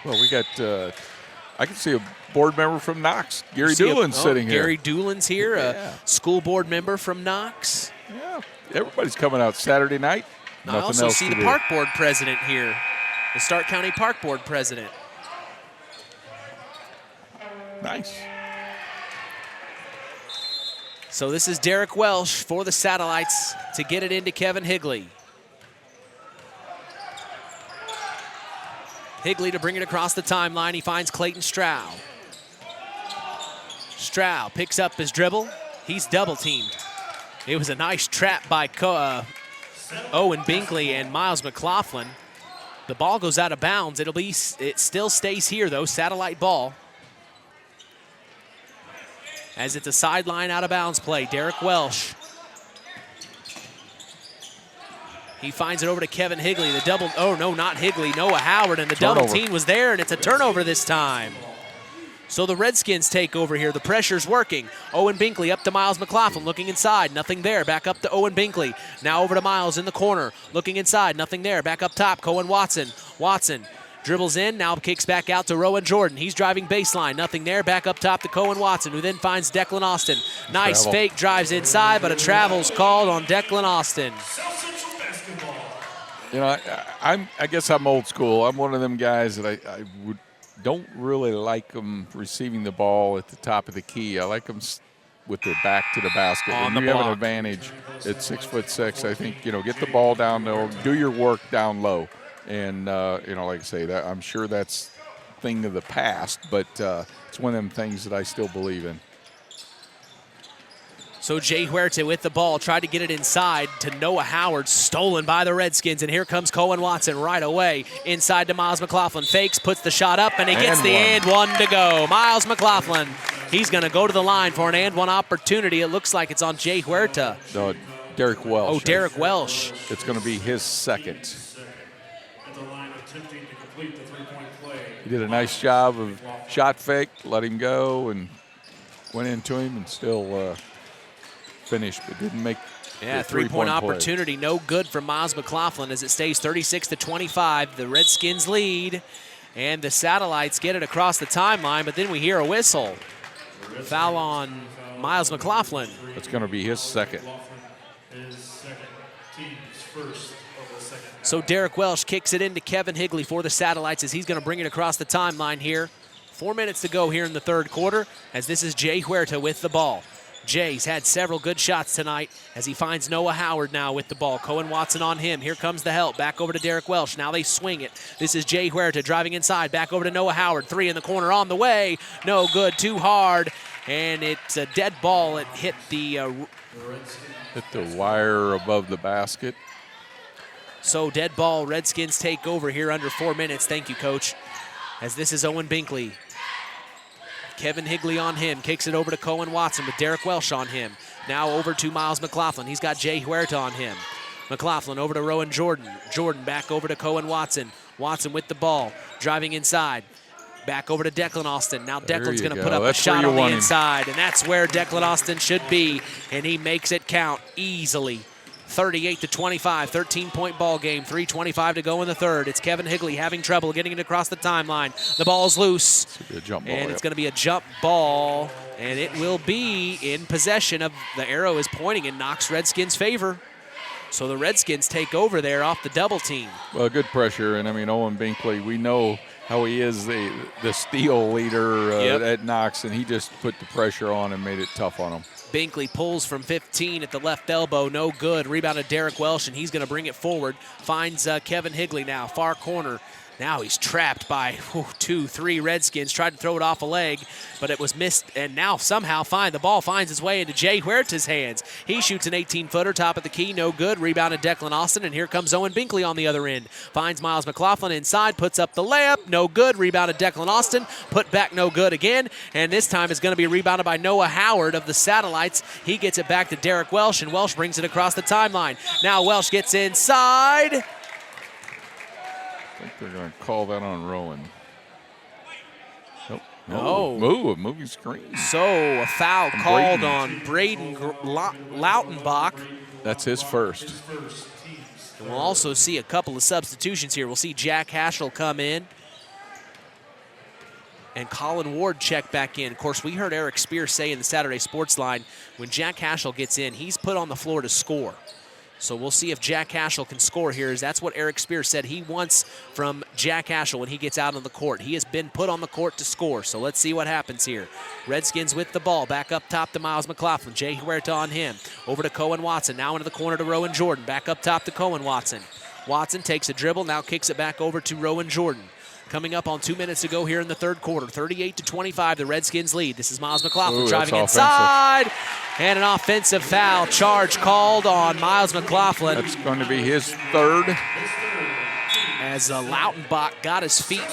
S5: Well, we got, I can see a board member from Knox. Gary Doolin's sitting here.
S4: Gary Doolin's here, a school board member from Knox.
S5: Yeah, everybody's coming out Saturday night.
S4: I also see the park board president here, the Stark County Park Board president.
S5: Nice.
S4: So this is Derek Welsh for the Satellites to get it into Kevin Higley. Higley to bring it across the timeline. He finds Clayton Stroud. Stroud picks up his dribble. He's double teamed. It was a nice trap by Owen Binkley and Miles McLaughlin. The ball goes out of bounds. It still stays here though, Satellite ball. As it's a sideline out of bounds play. Derek Welsh. He finds it over to Kevin Higley. The double, oh no, not Higley, Noah Howard, and the double team was there, and it's a turnover this time. So the Redskins take over here. The pressure's working. Owen Binkley up to Miles McLaughlin, looking inside, nothing there. Back up to Owen Binkley. Now over to Miles in the corner, looking inside, nothing there. Back up top, Cohen Watson. Watson dribbles in, now kicks back out to Rowan Jordan. He's driving baseline, nothing there. Back up top to Cohen Watson, who then finds Declan Austin. Nice fake, drives inside, but a travel's called on Declan Austin.
S5: You know, I guess I'm old school. I'm one of them guys that I don't really like them receiving the ball at the top of the key. I like them with their back to the basket.
S4: On
S5: when
S4: the
S5: you have
S4: block.
S5: an advantage at 6'6", I think, you know, get the ball down low, do your work down low. And, you know, like I say, that I'm sure that's a thing of the past, but it's one of them things that I still believe in.
S4: So Jay Huerta with the ball, tried to get it inside to Noah Howard, stolen by the Redskins, and here comes Cohen Watson right away. Inside to Miles McLaughlin, fakes, puts the shot up, and he gets the and one to go. Miles McLaughlin, he's going to go to the line for an and one opportunity. It looks like it's on Jay Huerta.
S5: No, Derek Welsh.
S4: Oh, Derek Welsh.
S5: It's going to be his second. He did a nice job of shot fake, let him go, and went into him and still finished, but didn't make
S4: Yeah,
S5: the
S4: three-point
S5: play.
S4: opportunity, no good for Miles McLaughlin as it stays 36-25. The Redskins lead, and the Satellites get it across the timeline, but then we hear a whistle. Foul on Miles McLaughlin.
S5: It's going to be his second.
S4: So Derek Welsh kicks it into Kevin Higley for the Satellites as he's going to bring it across the timeline here. 4 minutes to go here in the third quarter as this is Jay Huerta with the ball. Jay's had several good shots tonight as he finds Noah Howard now with the ball. Cohen Watson on him. Here comes the help. Back over to Derek Welsh. Now they swing it. This is Jay Huerta driving inside. Back over to Noah Howard. Three in the corner on the way. No good. Too hard. And it's a dead ball. It hit the
S5: wire above the basket.
S4: So dead ball. Redskins take over here under 4 minutes. Thank you, Coach. As this is Owen Binkley. Kevin Higley on him, kicks it over to Cohen Watson with Derek Welsh on him. Now over to Miles McLaughlin. He's got Jay Huerta on him. McLaughlin over to Rowan Jordan. Jordan back over to Cohen Watson. Watson with the ball, driving inside. Back over to Declan Austin. Now Declan's going to put up a shot on the inside, and that's where Declan Austin should be, and he makes it count easily. 38-25, 13-point ball game, 3:25 to go in the third. It's Kevin Higley having trouble getting it across the timeline. The ball's loose,
S5: it's going
S4: to be a jump ball, and it will be in possession of, the arrow is pointing in Knox Redskins' favor. So the Redskins take over there off the double team.
S5: Well, good pressure, and I mean, Owen Binkley, we know how he is the steal leader at Knox, and he just put the pressure on and made it tough on him.
S4: Binkley pulls from 15 at the left elbow, no good. Rebounded Derek Welsh, and he's going to bring it forward. Finds Kevin Higley now, far corner. Now he's trapped by 2-3 Redskins. Tried to throw it off a leg, but it was missed. And now somehow the ball finds its way into Jay Huerta's hands. He shoots an 18-footer, top of the key, no good. Rebounded Declan Austin, and here comes Owen Binkley on the other end. Finds Miles McLaughlin inside, puts up the layup, no good. Rebounded Declan Austin, put back, no good again. And this time it's going to be rebounded by Noah Howard of the Satellites. He gets it back to Derek Welsh, and Welsh brings it across the timeline. Now Welsh gets inside.
S5: I think they're going to call that on Rowan. Nope.
S4: No.
S5: Moving screen.
S4: So a foul called on Braden Lautenbach.
S5: That's his first.
S4: And we'll also see a couple of substitutions here. We'll see Jack Haschel come in and Colin Ward check back in. Of course, we heard Eric Spear say in the Saturday Sports Line, when Jack Haschel gets in, he's put on the floor to score. So we'll see if Jack Haschel can score here, as that's what Eric Spear said he wants from Jack Haschel when he gets out on the court. He has been put on the court to score, so let's see what happens here. Redskins with the ball, back up top to Miles McLaughlin. Jay Huerta on him. Over to Cohen Watson, now into the corner to Rowan Jordan. Back up top to Cohen Watson. Watson takes a dribble, now kicks it back over to Rowan Jordan. Coming up on 2 minutes to go here in the third quarter. 38-25, the Redskins lead. This is Miles McLaughlin driving inside. And an offensive foul charge called on Miles McLaughlin.
S5: That's going to be his third.
S4: As Lautenbach got his feet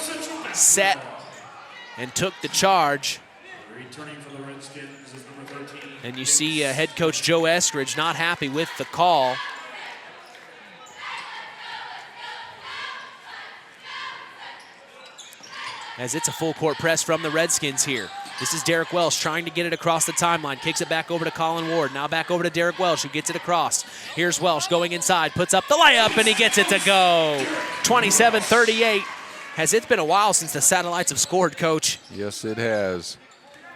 S4: set and took the charge. And you see head coach Joe Eskridge not happy with the call. As it's a full court press from the Redskins here. This is Derek Welsh trying to get it across the timeline. Kicks it back over to Colin Ward. Now back over to Derek Welsh, who gets it across. Here's Welsh going inside, puts up the layup, and he gets it to go. 27-38. Has it been a while since the Satellites have scored, Coach?
S5: Yes, it has.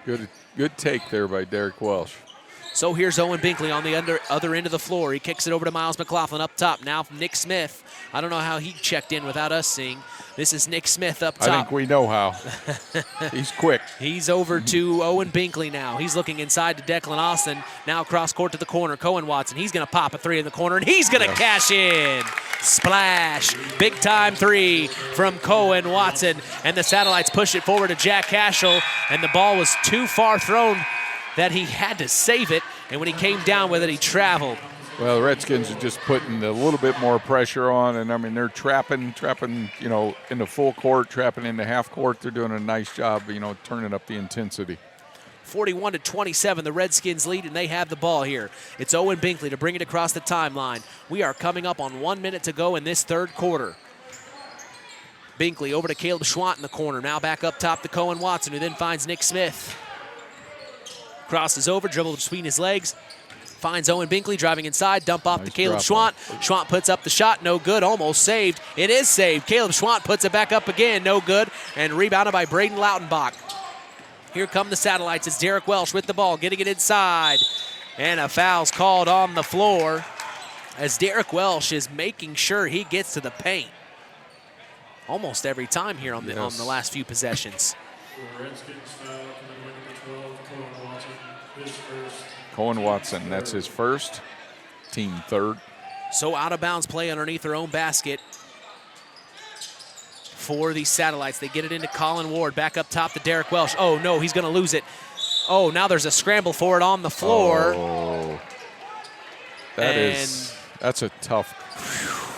S5: Good take there by Derek Welsh.
S4: So here's Owen Binkley on the other end of the floor. He kicks it over to Miles McLaughlin up top. Now Nick Smith. I don't know how he checked in without us seeing. This is Nick Smith up top.
S5: I think we know how. He's quick.
S4: He's over to Owen Binkley now. He's looking inside to Declan Austin. Now cross court to the corner. Cohen Watson. He's going to pop a three in the corner, and he's going to cash in. Splash. Big time three from Cohen Watson. And the Satellites push it forward to Jack Haschel, and the ball was too far thrown that he had to save it, and when he came down with it, he traveled.
S5: Well, the Redskins are just putting a little bit more pressure on, and I mean, they're trapping, you know, into full court, trapping into half court. They're doing a nice job, you know, turning up the intensity.
S4: 41-27, the Redskins lead, and they have the ball here. It's Owen Binkley to bring it across the timeline. We are coming up on 1 minute to go in this third quarter. Binkley over to Caleb Schwant in the corner. Now back up top to Cohen Watson, who then finds Nick Smith. Crosses over, dribble between his legs. Finds Owen Binkley driving inside, dump off to Caleb Schwant. Schwant puts up the shot, no good, almost saved. It is saved. Caleb Schwant puts it back up again, no good, and rebounded by Braden Lautenbach. Here come the Satellites. It's Derek Welsh with the ball, getting it inside. And a foul's called on the floor as Derek Welsh is making sure he gets to the paint. Almost every time here on the last few possessions.
S5: Cohen Watson, that's his first, team third.
S4: So out of bounds play underneath their own basket for the Satellites. They get it into Colin Ward, back up top to Derek Welsh. Oh no, he's gonna lose it. Oh, now there's a scramble for it on the floor.
S5: Oh, that's a tough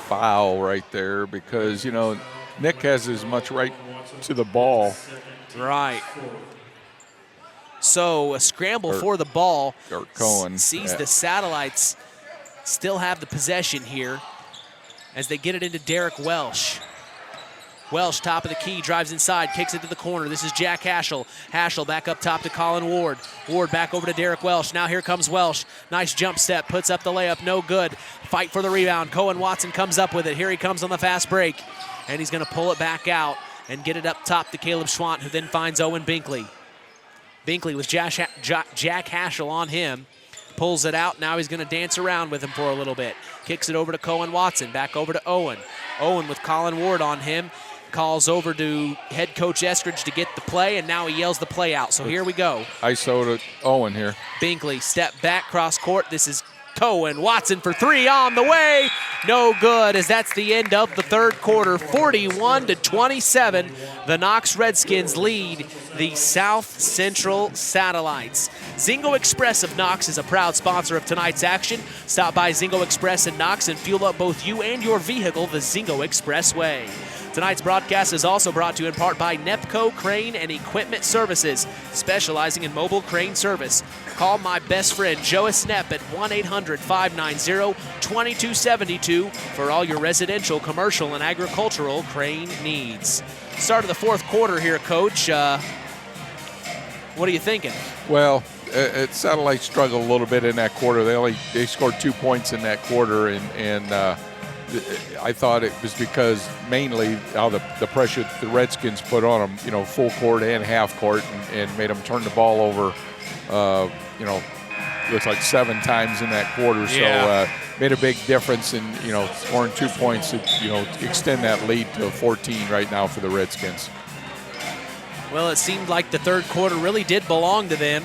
S5: foul right there because, you know, Nick has as much right to the ball.
S4: Right. So a scramble for the ball.
S5: Cohen
S4: sees the Satellites still have the possession here as they get it into Derek Welsh. Welsh, top of the key, drives inside, kicks it to the corner. This is Jack Haschel. Haschel back up top to Colin Ward. Ward back over to Derek Welsh. Now here comes Welsh. Nice jump step, puts up the layup, no good. Fight for the rebound. Cohen Watson comes up with it. Here he comes on the fast break. And he's going to pull it back out and get it up top to Caleb Schwant, who then finds Owen Binkley. Binkley with Jack Haschel on him. Pulls it out. Now he's going to dance around with him for a little bit. Kicks it over to Cohen Watson. Back over to Owen. Owen with Colin Ward on him. Calls over to head coach Eskridge to get the play, and now he yells the play out. So here we go.
S5: ISO to Owen here.
S4: Binkley, step back, cross court. This is Cohen Watson for three on the way. No good, as that's the end of the third quarter. 41-27. The Knox Redskins lead the South Central Satellites. Zingo Express of Knox is a proud sponsor of tonight's action. Stop by Zingo Express in Knox and fuel up both you and your vehicle the Zingo Express way. Tonight's broadcast is also brought to you in part by Nepco Crane and Equipment Services, specializing in mobile crane service. Call my best friend Joe Snep at 1-800-590-2272 for all your residential, commercial, and agricultural crane needs. Start of the fourth quarter here, Coach. What are you thinking?
S5: Well, Satellite struggled a little bit in that quarter. They scored 2 points in that quarter, and I thought it was because mainly how the pressure the Redskins put on them, full court and half court, and made them turn the ball over, looks like 7 times in that quarter.
S4: Yeah.
S5: So made a big difference in, scoring 2 points to, extend that lead to 14 right now for the Redskins.
S4: Well, it seemed like the third quarter really did belong to them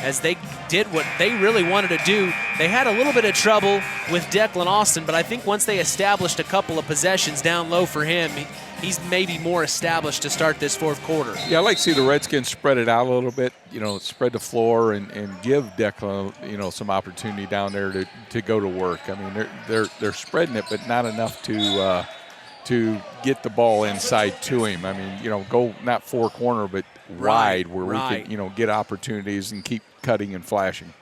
S4: as they did what they really wanted to do. They had a little bit of trouble with Declan Austin, but I think once they established a couple of possessions down low for him, he's maybe more established to start this fourth quarter.
S5: Yeah, I like to see the Redskins spread it out a little bit, spread the floor and give Declan, some opportunity down there to go to work. I mean, they're spreading it, but not enough to get the ball inside to him. I mean, go not four corner, but wide where we can, get opportunities and keep cutting and flashing.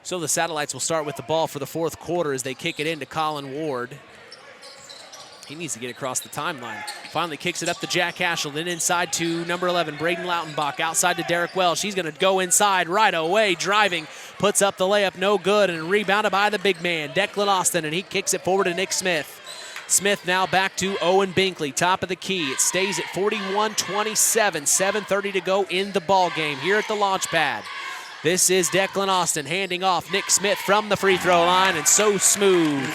S4: So the Satellites will start with the ball for the fourth quarter as they kick it into Colin Ward. He needs to get across the timeline. Finally kicks it up to Jack Haschel, then inside to number 11, Braden Lautenbach, outside to Derek Welsh. He's going to go inside right away, driving, puts up the layup, no good, and rebounded by the big man, Declan Austin, and he kicks it forward to Nick Smith. Smith now back to Owen Binkley, top of the key. It stays at 41-27, 7:30 to go in the ball game here at the launch pad. This is Declan Austin handing off Nick Smith from the free throw line, and so smooth.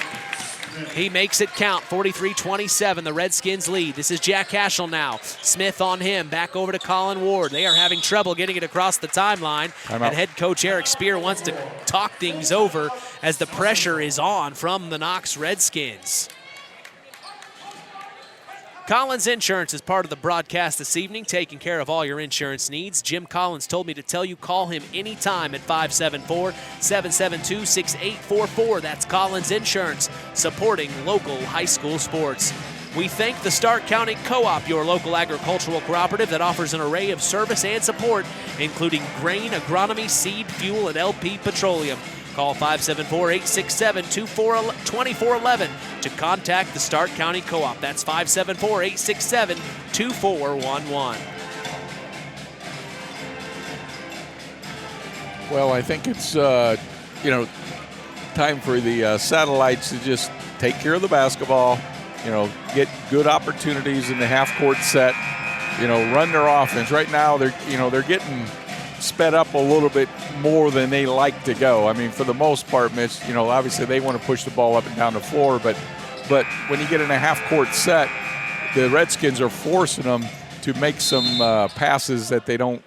S4: He makes it count, 43-27, the Redskins lead. This is Jack Haschel now. Smith on him, back over to Colin Ward. They are having trouble getting it across the timeline, and head coach Eric Spear wants to talk things over as the pressure is on from the Knox Redskins. Collins Insurance is part of the broadcast this evening, taking care of all your insurance needs. Jim Collins told me to tell you call him anytime at 574-772-6844. That's Collins Insurance, supporting local high school sports. We thank the Stark County Co-op, your local agricultural cooperative that offers an array of service and support, including grain, agronomy, seed, fuel, and LP petroleum. Call 574-867-2411 to contact the Stark County Co-op. That's 574-867-2411.
S5: Well, I think it's, time for the Satellites to just take care of the basketball, get good opportunities in the half-court set, run their offense. Right now, they're getting sped up a little bit more than they like to go. I mean, for the most part, Mitch, obviously they want to push the ball up and down the floor, but when you get in a half-court set, the Redskins are forcing them to make some passes that they don't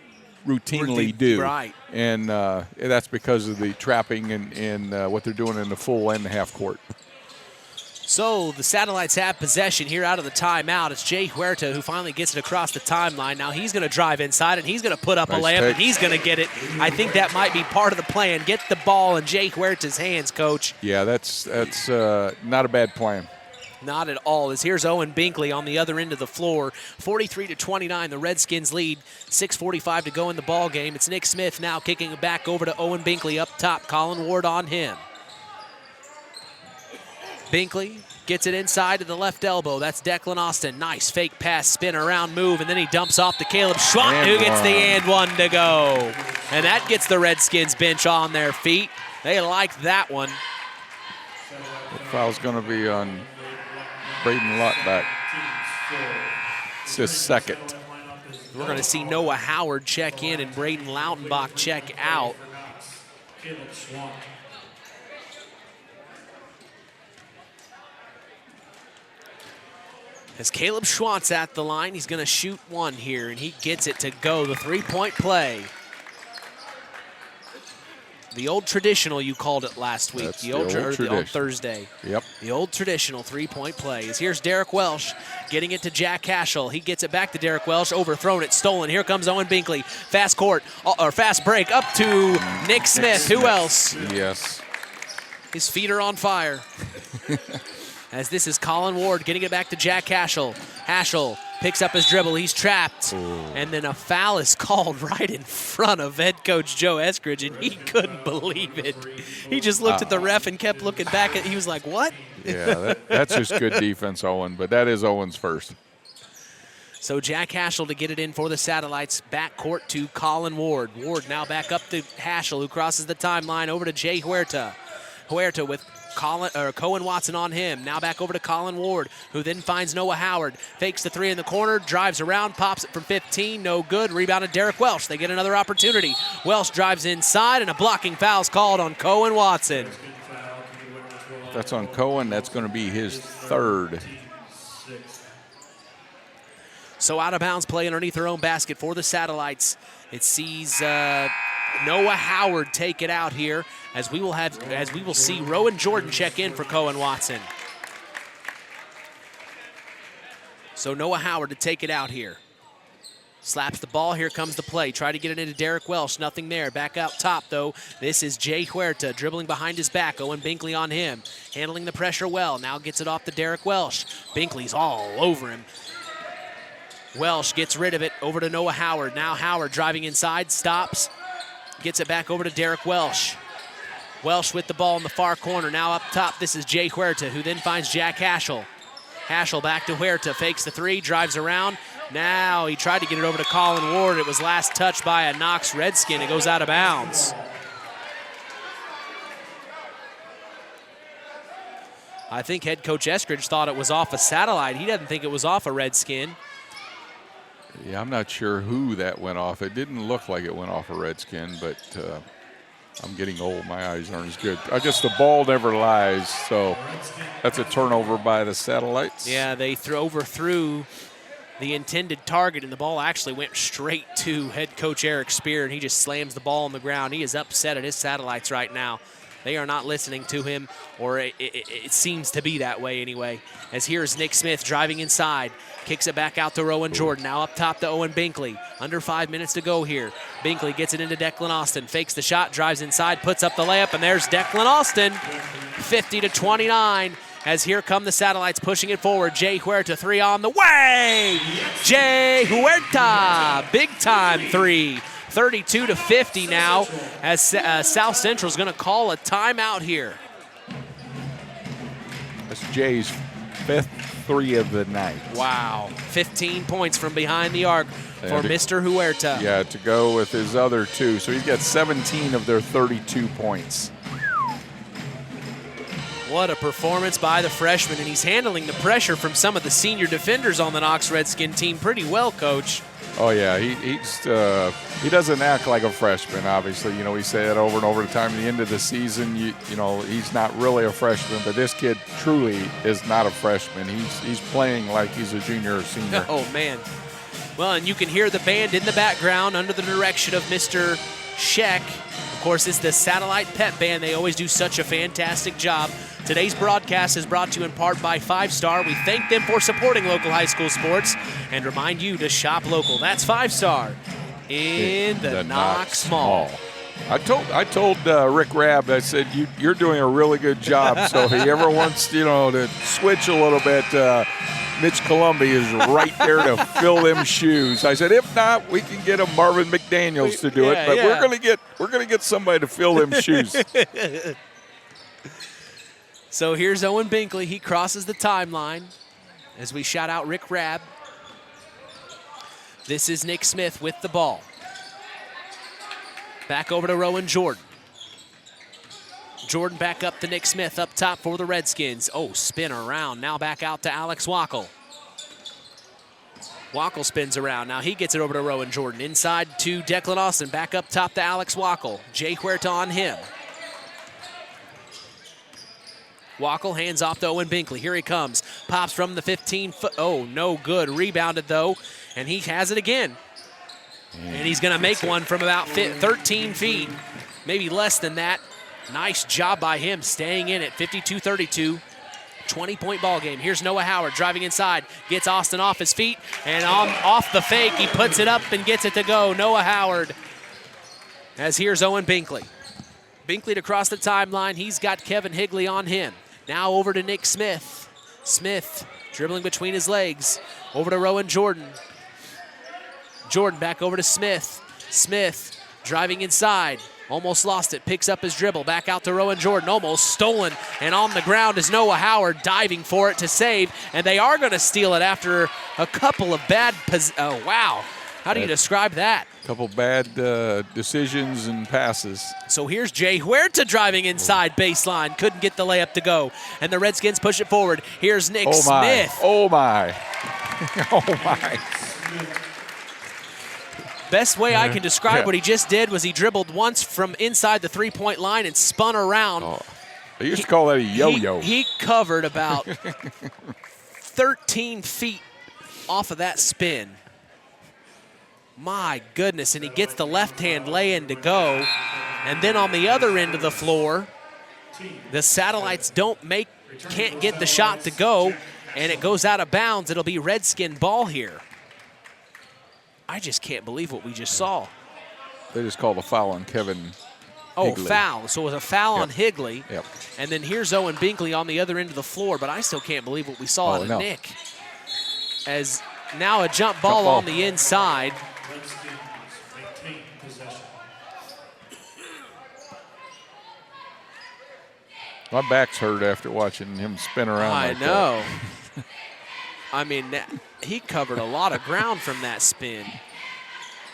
S5: routinely do.
S4: Right.
S5: And that's because of the trapping and what they're doing in the full and the half-court.
S4: So the Satellites have possession here out of the timeout. It's Jay Huerta who finally gets it across the timeline. Now he's going to drive inside, and he's going to put up a layup, and he's going to get it. I think that might be part of the plan. Get the ball in Jay Huerta's hands, Coach.
S5: Yeah, that's not a bad plan.
S4: Not at all, as here's Owen Binkley on the other end of the floor. 43-29, the Redskins lead. 6:45 to go in the ball game. It's Nick Smith now kicking it back over to Owen Binkley up top. Colin Ward on him. Binkley gets it inside to the left elbow. That's Declan Austin. Nice fake pass, spin around move, and then he dumps off to Caleb Schwant, who gets the and one to go. And that gets the Redskins bench on their feet. They like that one.
S5: The foul's going to be on Braden Lottbach. It's his second.
S4: We're going to see Noah Howard check in and Braden Lautenbach check out. As Caleb Schwant's at the line, he's going to shoot one here, and he gets it to go. The three-point play. The old traditional, you called it last week.
S5: That's the old traditional.
S4: On Thursday.
S5: Yep.
S4: The old traditional three-point play. Here's Derek Welsh getting it to Jack Cashel. He gets it back to Derek Welsh. Overthrown it, stolen. Here comes Owen Binkley. Fast break up to Nick Smith. Who else?
S5: Yes.
S4: His feet are on fire. As this is Colin Ward getting it back to Jack Hashel. Hashel picks up his dribble. He's trapped. Ooh. And then a foul is called right in front of head coach Joe Eskridge, and he couldn't believe it. He just looked at the ref and kept looking back. He was like, what?
S5: Yeah, that's just good defense, Owen, but that is Owen's first.
S4: So Jack Hashel to get it in for the Satellites. Backcourt to Colin Ward. Ward now back up to Hashel, who crosses the timeline over to Jay Huerta. Huerta with Cohen Watson on him. Now back over to Colin Ward, who then finds Noah Howard. Fakes the three in the corner, drives around, pops it from 15. No good. Rebounded Derek Welsh. They get another opportunity. Welsh drives inside, and a blocking foul is called on Cohen Watson.
S5: That's on Cohen. That's going to be his third.
S4: So out of bounds play underneath their own basket for the Satellites. It sees Noah Howard take it out here, as we will see Rowan Jordan check in for Cohen Watson. So Noah Howard to take it out here. Slaps the ball. Here comes the play. Try to get it into Derek Welsh. Nothing there. Back out top, though. This is Jay Huerta dribbling behind his back. Owen Binkley on him. Handling the pressure well. Now gets it off to Derek Welsh. Binkley's all over him. Welsh gets rid of it. Over to Noah Howard. Now Howard driving inside. Stops. Gets it back over to Derek Welsh. Welsh with the ball in the far corner. Now up top, this is Jay Huerta, who then finds Jack Hashel. Hashel back to Huerta, fakes the three, drives around. Now he tried to get it over to Colin Ward. It was last touched by a Knox Redskin. It goes out of bounds. I think head coach Eskridge thought it was off a Satellite. He doesn't think it was off a Redskin.
S5: Yeah, I'm not sure who that went off. It didn't look like it went off a Redskin, but I'm getting old. My eyes aren't as good. I guess the ball never lies, so that's a turnover by the Satellites.
S4: Yeah, they overthrew the intended target, and the ball actually went straight to head coach Eric Spear, and he just slams the ball on the ground. He is upset at his Satellites right now. They are not listening to him, or it seems to be that way anyway. As here's Nick Smith driving inside. Kicks it back out to Rowan Jordan. Now up top to Owen Binkley. Under 5 minutes to go here. Binkley gets it into Declan Austin. Fakes the shot, drives inside, puts up the layup, and there's Declan Austin. 50-29. As here come the Satellites pushing it forward. Jay Huerta, three on the way. Jay Huerta, big time three. 32-50 now, as South Central's going to call a timeout here.
S5: That's Jay's fifth three of the night.
S4: Wow. 15 points from behind the arc for Mr. Huerta.
S5: Yeah, to go with his other two. So he's got 17 of their 32 points.
S4: What a performance by the freshman, and he's handling the pressure from some of the senior defenders on the Knox Redskin team pretty well, Coach.
S5: Oh, yeah, he doesn't act like a freshman, obviously. You know, we say that over and over the time. At the end of the season, you know, he's not really a freshman, but this kid truly is not a freshman. He's playing like he's a junior or senior.
S4: Oh, man. Well, and you can hear the band in the background under the direction of Mr. Sheck. Of course, it's the Satellite Pep Band. They always do such a fantastic job. Today's broadcast is brought to you in part by 5 Star. We thank them for supporting local high school sports and remind you to shop local. That's 5 Star in the Knox Mall.
S5: I told Rick Rabb, I said, you're doing a really good job. So if he ever wants, to switch a little bit, Mitch Columbia is right there to fill them shoes. I said, if not, we can get a Marvin McDaniels to do it, but we're gonna get somebody to fill them shoes.
S4: So here's Owen Binkley. He crosses the timeline as we shout out Rick Rabb. This is Nick Smith with the ball. Back over to Rowan Jordan. Jordan back up to Nick Smith up top for the Redskins. Oh, spin around. Now back out to Alex Wackel. Wackel spins around. Now he gets it over to Rowan Jordan. Inside to Declan Austin. Back up top to Alex Wackel. Jay Huerta on him. Wackel hands off to Owen Binkley. Here he comes. Pops from the 15-foot. Oh, no good. Rebounded, though. And he has it again. And he's going to make one from about 13 feet. Maybe less than that. Nice job by him staying in at 52-32. 20-point ball game. Here's Noah Howard driving inside. Gets Austin off his feet. And off the fake, he puts it up and gets it to go. Noah Howard. As here's Owen Binkley. Binkley to cross the timeline. He's got Kevin Higley on him. Now over to Nick Smith. Smith dribbling between his legs. Over to Rowan Jordan. Jordan back over to Smith. Smith driving inside. Almost lost it. Picks up his dribble. Back out to Rowan Jordan. Almost stolen. And on the ground is Noah Howard diving for it to save. And they are going to steal it after a couple of bad oh, wow. How do you describe that?
S5: A couple bad decisions and passes.
S4: So here's Jay Huerta driving inside baseline. Couldn't get the layup to go. And the Redskins push it forward. Here's Nick Smith.
S5: Oh, my. Oh, my.
S4: Best way I can describe what he just did was he dribbled once from inside the three-point line and spun around.
S5: Oh, they used to call that a yo-yo.
S4: He covered about 13 feet off of that spin. My goodness, and he gets the left-hand lay-in to go. And then on the other end of the floor, the Satellites can't get the shot to go, and it goes out of bounds. It'll be Redskin ball here. I just can't believe what we just saw.
S5: They just called a foul on Kevin Higley.
S4: Foul. So it was a foul on Higley.
S5: Yep.
S4: And then here's Owen Binkley on the other end of the floor, but I still can't believe what we saw out of Nick. As now a jump ball on the inside.
S5: My back's hurt after watching him spin around
S4: I
S5: like
S4: know.
S5: that.
S4: I mean, he covered a lot of ground from that spin.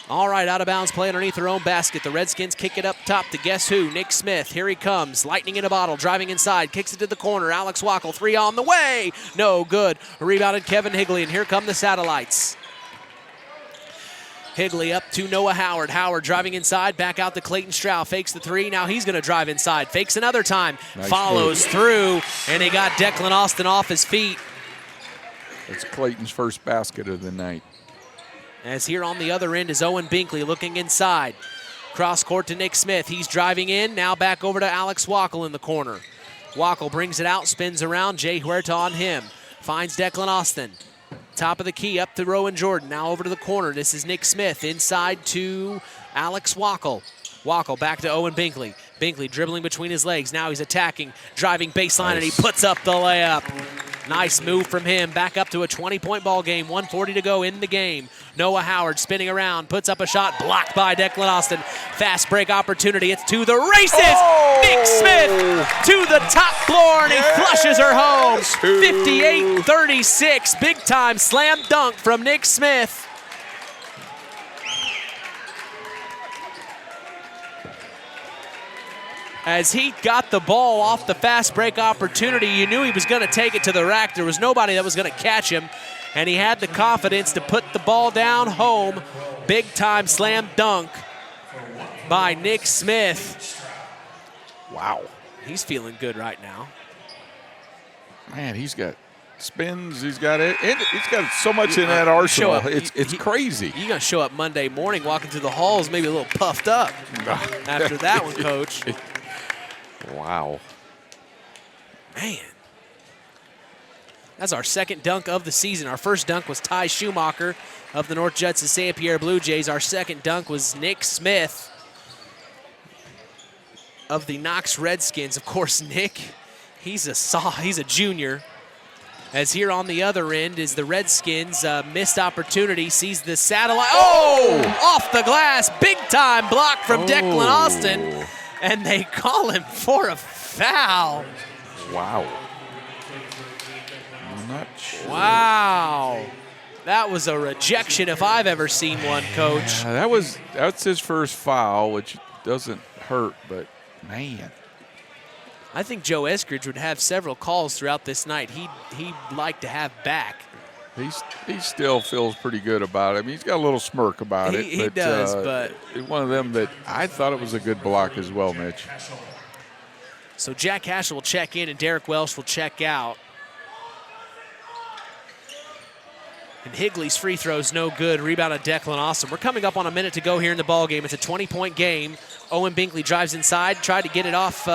S4: All right, out of bounds play underneath their own basket. The Redskins kick it up top to guess who? Nick Smith. Here he comes. Lightning in a bottle. Driving inside. Kicks it to the corner. Alex Wackel. 3 on the way. No good. Rebounded Kevin Higley, and here come the Satellites. Higley up to Noah Howard. Howard driving inside. Back out to Clayton Stroud. Fakes the 3. Now he's going to drive inside. Fakes another time.
S5: Nice
S4: follows
S5: move.
S4: through, and he got Declan Austin off his feet.
S5: It's Clayton's first basket of the night.
S4: As here on the other end is Owen Binkley looking inside. Cross court to Nick Smith. He's driving in. Now back over to Alex Wackel in the corner. Wackel brings it out, spins around. Jay Huerta on him. Finds Declan Austin. Top of the key up to Rowan Jordan. Now over to the corner. This is Nick Smith. Inside to Alex Wackel. Wackel back to Owen Binkley. Binkley dribbling between his legs. Now he's attacking, driving baseline, and he puts up the layup. Nice move from him. Back up to a 20-point ball game. 1:40 to go in the game. Noah Howard spinning around, puts up a shot, blocked by Declan Austin. Fast break opportunity. It's to the races.
S5: Oh!
S4: Nick Smith to the top floor, and he flushes her home. 58-36. Big-time slam dunk from Nick Smith. As he got the ball off the fast break opportunity, you knew he was going to take it to the rack. There was nobody that was going to catch him, and he had the confidence to put the ball down home. Big-time slam dunk by Nick Smith.
S5: Wow.
S4: He's feeling good right now.
S5: Man, he's got spins. He's got it. He's got so much in that arsenal. It's crazy.
S4: You're going to show up Monday morning walking through the halls maybe a little puffed up after that one, Coach.
S5: Wow.
S4: Man. That's our second dunk of the season. Our first dunk was Ty Schumacher of the North Judson St. Pierre Blue Jays. Our second dunk was Nick Smith. of the Knox Redskins. Of course, Nick, he's a junior. As here on the other end is the Redskins, missed opportunity, sees the satellite. Oh! Off the glass, big time block from Declan Austin, and they call him for a foul.
S5: Wow. I'm not sure.
S4: Wow. That was a rejection if I've ever seen one, Coach.
S5: That's his first foul, which doesn't hurt, but man.
S4: I think Joe Eskridge would have several calls throughout this night he'd like to have back.
S5: He still feels pretty good about it. I mean, he's got a little smirk about it.
S4: He does, but
S5: it's one of them that I thought it was a good block as well, Mitch.
S4: So Jack Hashel will check in and Derek Welsh will check out. And Higley's free throw's no good. Rebound on Declan Austin. We're coming up on a minute to go here in the ball game. It's a 20-point game. Owen Binkley drives inside, tried to get it off,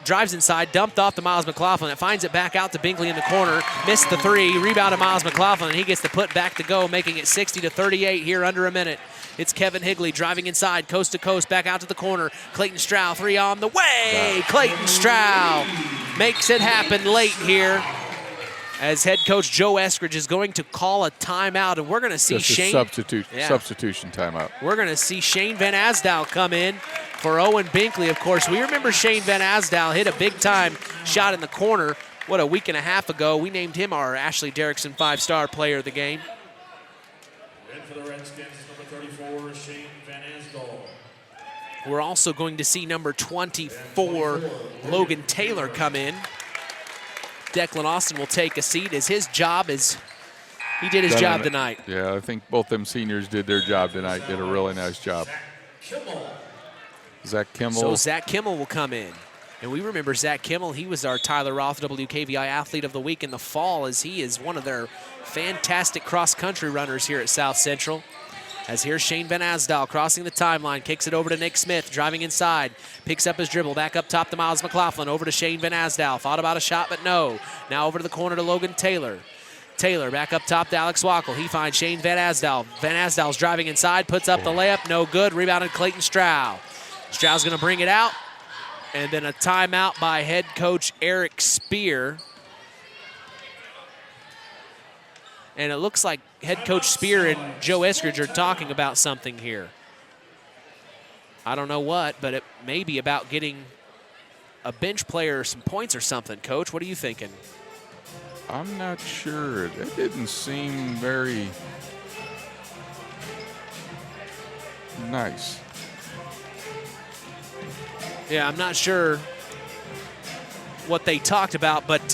S4: drives inside, dumped off to Miles McLaughlin. It finds it back out to Binkley in the corner. Missed the three. Rebound to Miles McLaughlin, and he gets the put back to go, making it 60-38 here under a minute. It's Kevin Higley driving inside, coast to coast, back out to the corner. Clayton Stroud, three on the way. Clayton Stroud makes it happen late here, as head coach Joe Eskridge is going to call a timeout, and we're going to see
S5: substitution timeout.
S4: We're going to see Shane Van Asdale come in for Owen Binkley. Of course, we remember Shane Van Asdale hit a big-time shot in the corner, a week and a half ago. We named him our Ashley Derrickson 5-star player of the game.
S10: And for the Redskins, number 34, Shane Van Asdale.
S4: We're also going to see number 24, Logan Taylor, come in. Declan Austin will take a seat as his job is, he did his job tonight.
S5: Yeah, I think both them seniors did their job tonight, did a really nice job. Zach Kimmel.
S4: So Zach Kimmel will come in. And we remember Zach Kimmel, he was our Tyler Roth WKVI Athlete of the Week in the fall, as he is one of their fantastic cross-country runners here at South Central. As here's Shane Van Asdale crossing the timeline, kicks it over to Nick Smith, driving inside, picks up his dribble, back up top to Miles McLaughlin, over to Shane Van Asdale. Thought about a shot, but no. Now over to the corner to Logan Taylor. Taylor back up top to Alex Wackel. He finds Shane Van Asdale. Van Asdale's driving inside, puts up the layup, no good. Rebounded Clayton Stroud. Stroud's going to bring it out, and then a timeout by head coach Eric Spear. And it looks like head coach Spear and Joe Eskridge are talking about something here. I don't know what, but it may be about getting a bench player some points or something. Coach, what are you thinking?
S5: I'm not sure. That didn't seem very nice.
S4: Yeah, I'm not sure what they talked about, but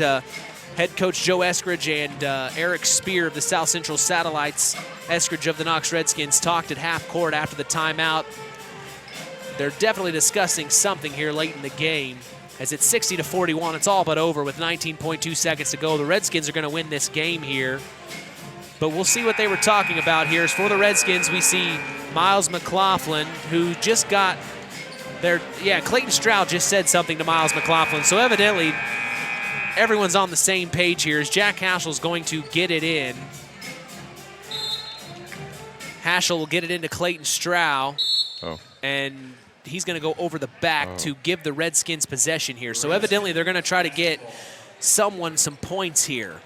S4: head coach Joe Eskridge and Eric Spear of the South Central Satellites, Eskridge of the Knox Redskins, talked at half court after the timeout. They're definitely discussing something here late in the game. As it's 60-41, it's all but over with 19.2 seconds to go. The Redskins are going to win this game here. But we'll see what they were talking about here. As for the Redskins, we see Miles McLaughlin, who just got their, Clayton Stroud just said something to Miles McLaughlin. So evidently, everyone's on the same page here as Jack Hashel's going to get it in. Hashel will get it into Clayton Stroud. And he's going to go over the back to give the Redskins possession here. So evidently they're going to try to get someone some points here.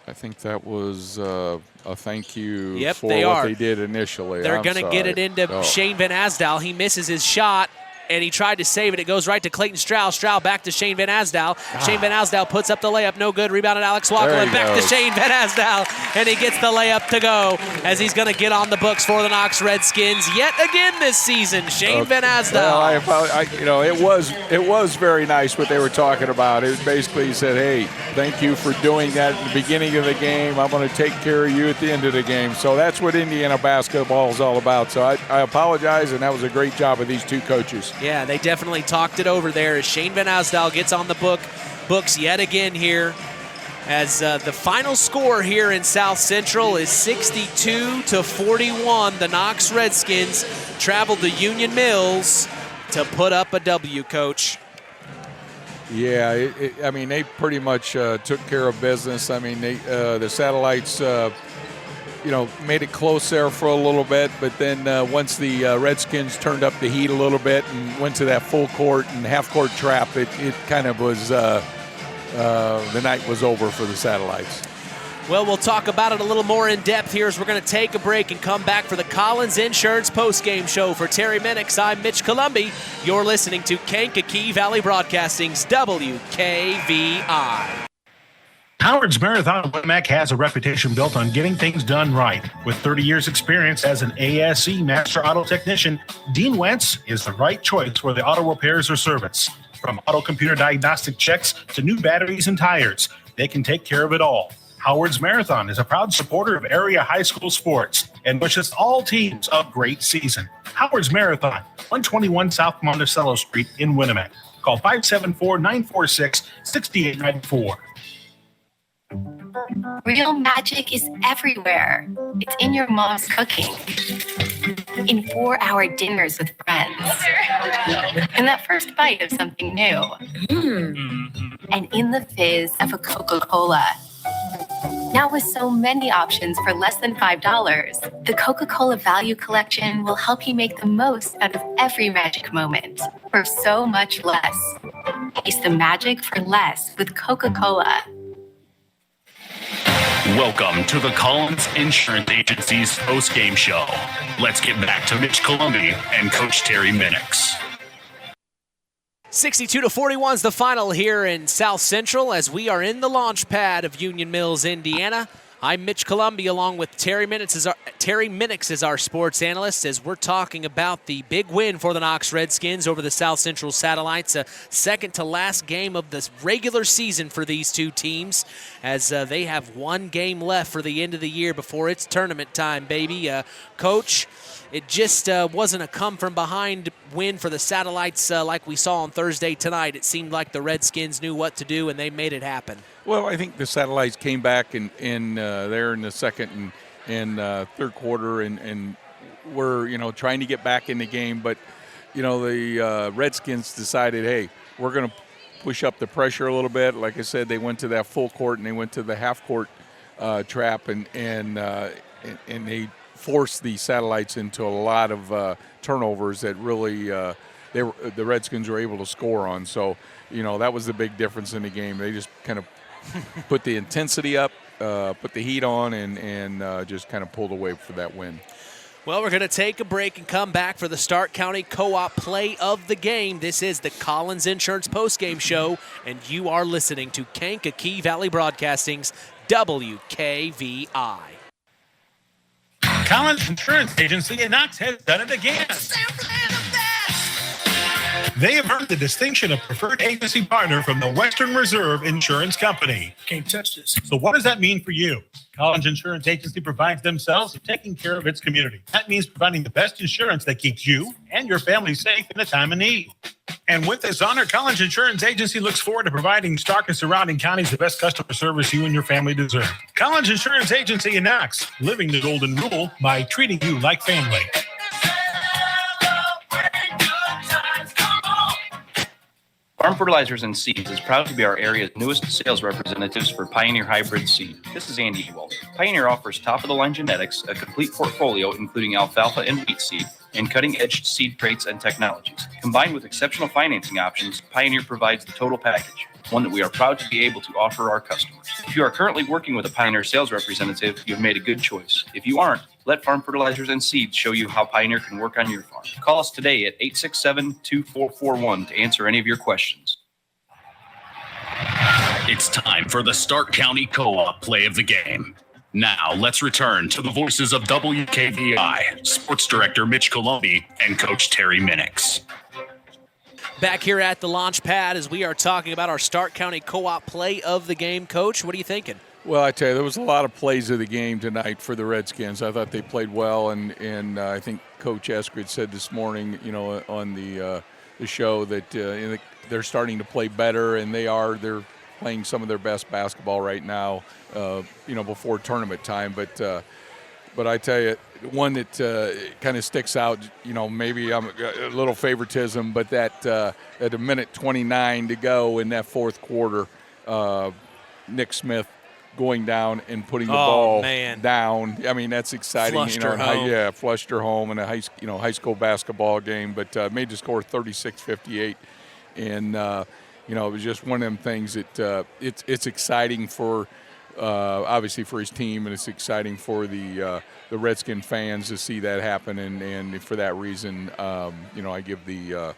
S5: I think that was a thank you for
S4: they
S5: what they did initially.
S4: They're going to get it into Shane Van Asdale. He misses his shot, and he tried to save it. It goes right to Clayton Stroud. Stroud back to Shane Van Asdale. Shane Van Asdale puts up the layup. No good. Rebounded Alex Wackel, and back to Shane Van Asdale. And he gets the layup to go as he's going to get on the books for the Knox Redskins yet again this season. Shane Van Asdale.
S5: Well, it was very nice what they were talking about. It was basically, he said, hey, thank you for doing that at the beginning of the game. I'm going to take care of you at the end of the game. So that's what Indiana basketball is all about. So I apologize, and that was a great job of these two coaches.
S4: Yeah, they definitely talked it over there as Shane Van Asdale gets on the books yet again here. As the final score here in South Central is 62-41. The Knox Redskins traveled to Union Mills to put up a W, Coach.
S5: Yeah, I mean, they pretty much took care of business. I mean, the Satellites made it close there for a little bit, but then once the Redskins turned up the heat a little bit and went to that full court and half court trap, it kind of was the night was over for the Satellites.
S4: Well, we'll talk about it a little more in depth here as we're going to take a break and come back for the Collins Insurance postgame show. For Terry Minix, I'm Mitch Columbi. You're listening to Kankakee Valley Broadcasting's WKVI.
S2: Howard's Marathon Winamac has a reputation built on getting things done right. With 30 years experience as an ASE Master Auto Technician, Dean Wentz is the right choice for the auto repairs or service. From auto computer diagnostic checks to new batteries and tires, they can take care of it all. Howard's Marathon is a proud supporter of area high school sports and wishes all teams a great season. Howard's Marathon, 121 South Monticello Street in Winamac. Call 574-946-6894.
S6: Real magic is everywhere. It's in your mom's cooking, in 4-hour dinners with friends, in that first bite of something new, and in the fizz of a Coca-Cola. Now with so many options for less than $5, the Coca-Cola Value Collection will help you make the most out of every magic moment for so much less. Taste the magic for less with Coca-Cola.
S1: Welcome to the Collins Insurance Agency's post-game show. Let's get back to Mitch Columbi and Coach Terry Minix.
S4: 62-41 is the final here in South Central as we are in the launch pad of Union Mills, Indiana. I'm Mitch Columbi along with Terry Minix is our sports analyst as we're talking about the big win for the Knox Redskins over the South Central Satellites, a second to last game of the regular season for these two teams as they have one game left for the end of the year before it's tournament time, baby. Coach, it just wasn't a come-from-behind win for the Satellites like we saw on Thursday tonight. It seemed like the Redskins knew what to do, and they made it happen.
S5: Well, I think the Satellites came back in there in the second and third quarter and were, trying to get back in the game. But, the Redskins decided, hey, we're going to push up the pressure a little bit. Like I said, they went to that full court and they went to the half-court trap, and they forced the Satellites into a lot of turnovers that really the Redskins were able to score on. So, that was the big difference in the game. They just kind of put the intensity up, put the heat on, and just kind of pulled away for that win.
S4: Well, we're going to take a break and come back for the Stark County Co-op play of the game. This is the Collins Insurance postgame show, and you are listening to Kankakee Valley Broadcasting's WKVI.
S2: Collins Insurance Agency in Knox has done it again. They have earned the distinction of preferred agency partner from the Western Reserve Insurance Company.
S16: Can't touch this.
S2: So what does that mean for you? Collins Insurance Agency provides themselves of taking care of its community. That means providing the best insurance that keeps you and your family safe in a time of need. And with this honor, Collins Insurance Agency looks forward to providing Stark and surrounding counties the best customer service you and your family deserve. Collins Insurance Agency in Knox, living the golden rule by treating you like family.
S17: Farm Fertilizers and Seeds is proud to be our area's newest sales representatives for Pioneer Hybrid Seed. This is Andy Ewald. Pioneer offers top-of-the-line genetics, a complete portfolio including alfalfa and wheat seed, and cutting-edge seed traits and technologies. Combined with exceptional financing options, Pioneer provides the total package, one that we are proud to be able to offer our customers. If you are currently working with a Pioneer sales representative, you have made a good choice. If you aren't, let Farm Fertilizers and Seeds show you how Pioneer can work on your farm. Call us today at 867-2441 to answer any of your questions.
S1: It's time for the Stark County Co-op play of the game. Now, let's return to the voices of WKVI, Sports Director Mitch Columbi and Coach Terry Minix.
S4: Back here at the launch pad as we are talking about our Stark County Co-op play of the game. Coach, what are you thinking?
S5: Well, I tell you, there was a lot of plays of the game tonight for the Redskins. I thought they played well, and I think Coach Eskridge said this morning, on the show that they're starting to play better, and they're playing some of their best basketball right now, before tournament time. But I tell you, one that kind of sticks out, maybe I'm a little favoritism, but that at a minute 29 to go in that fourth quarter, Nick Smith going down and putting the
S4: Oh,
S5: ball
S4: man.
S5: down. I mean, that's exciting.
S4: Flushed her home.
S5: Yeah, flushed her home in a high school basketball game, but made the score 36-58. And, it was just one of them things that it's exciting for, obviously for his team, and it's exciting for the Redskin fans to see that happen. And for that reason, I give the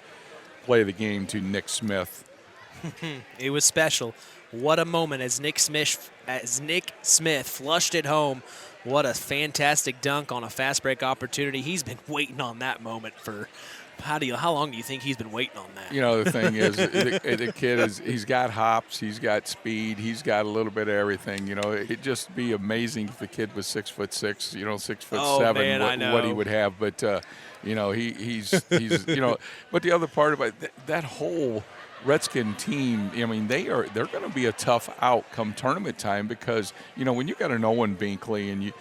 S5: play of the game to Nick Smith.
S4: It was special. What a moment as Nick Smith flushed it home. What a fantastic dunk on a fast break opportunity. He's been waiting on that moment for how long do you think he's been waiting on that?
S5: The thing is, the kid he's got hops, he's got speed, he's got a little bit of everything. It'd just be amazing if the kid was 6'6", 6'7",
S4: man,
S5: what he would have. But he's But the other part about that whole Redskin team, I mean, they're going to be a tough out come tournament time because when you got an Owen Binkley and you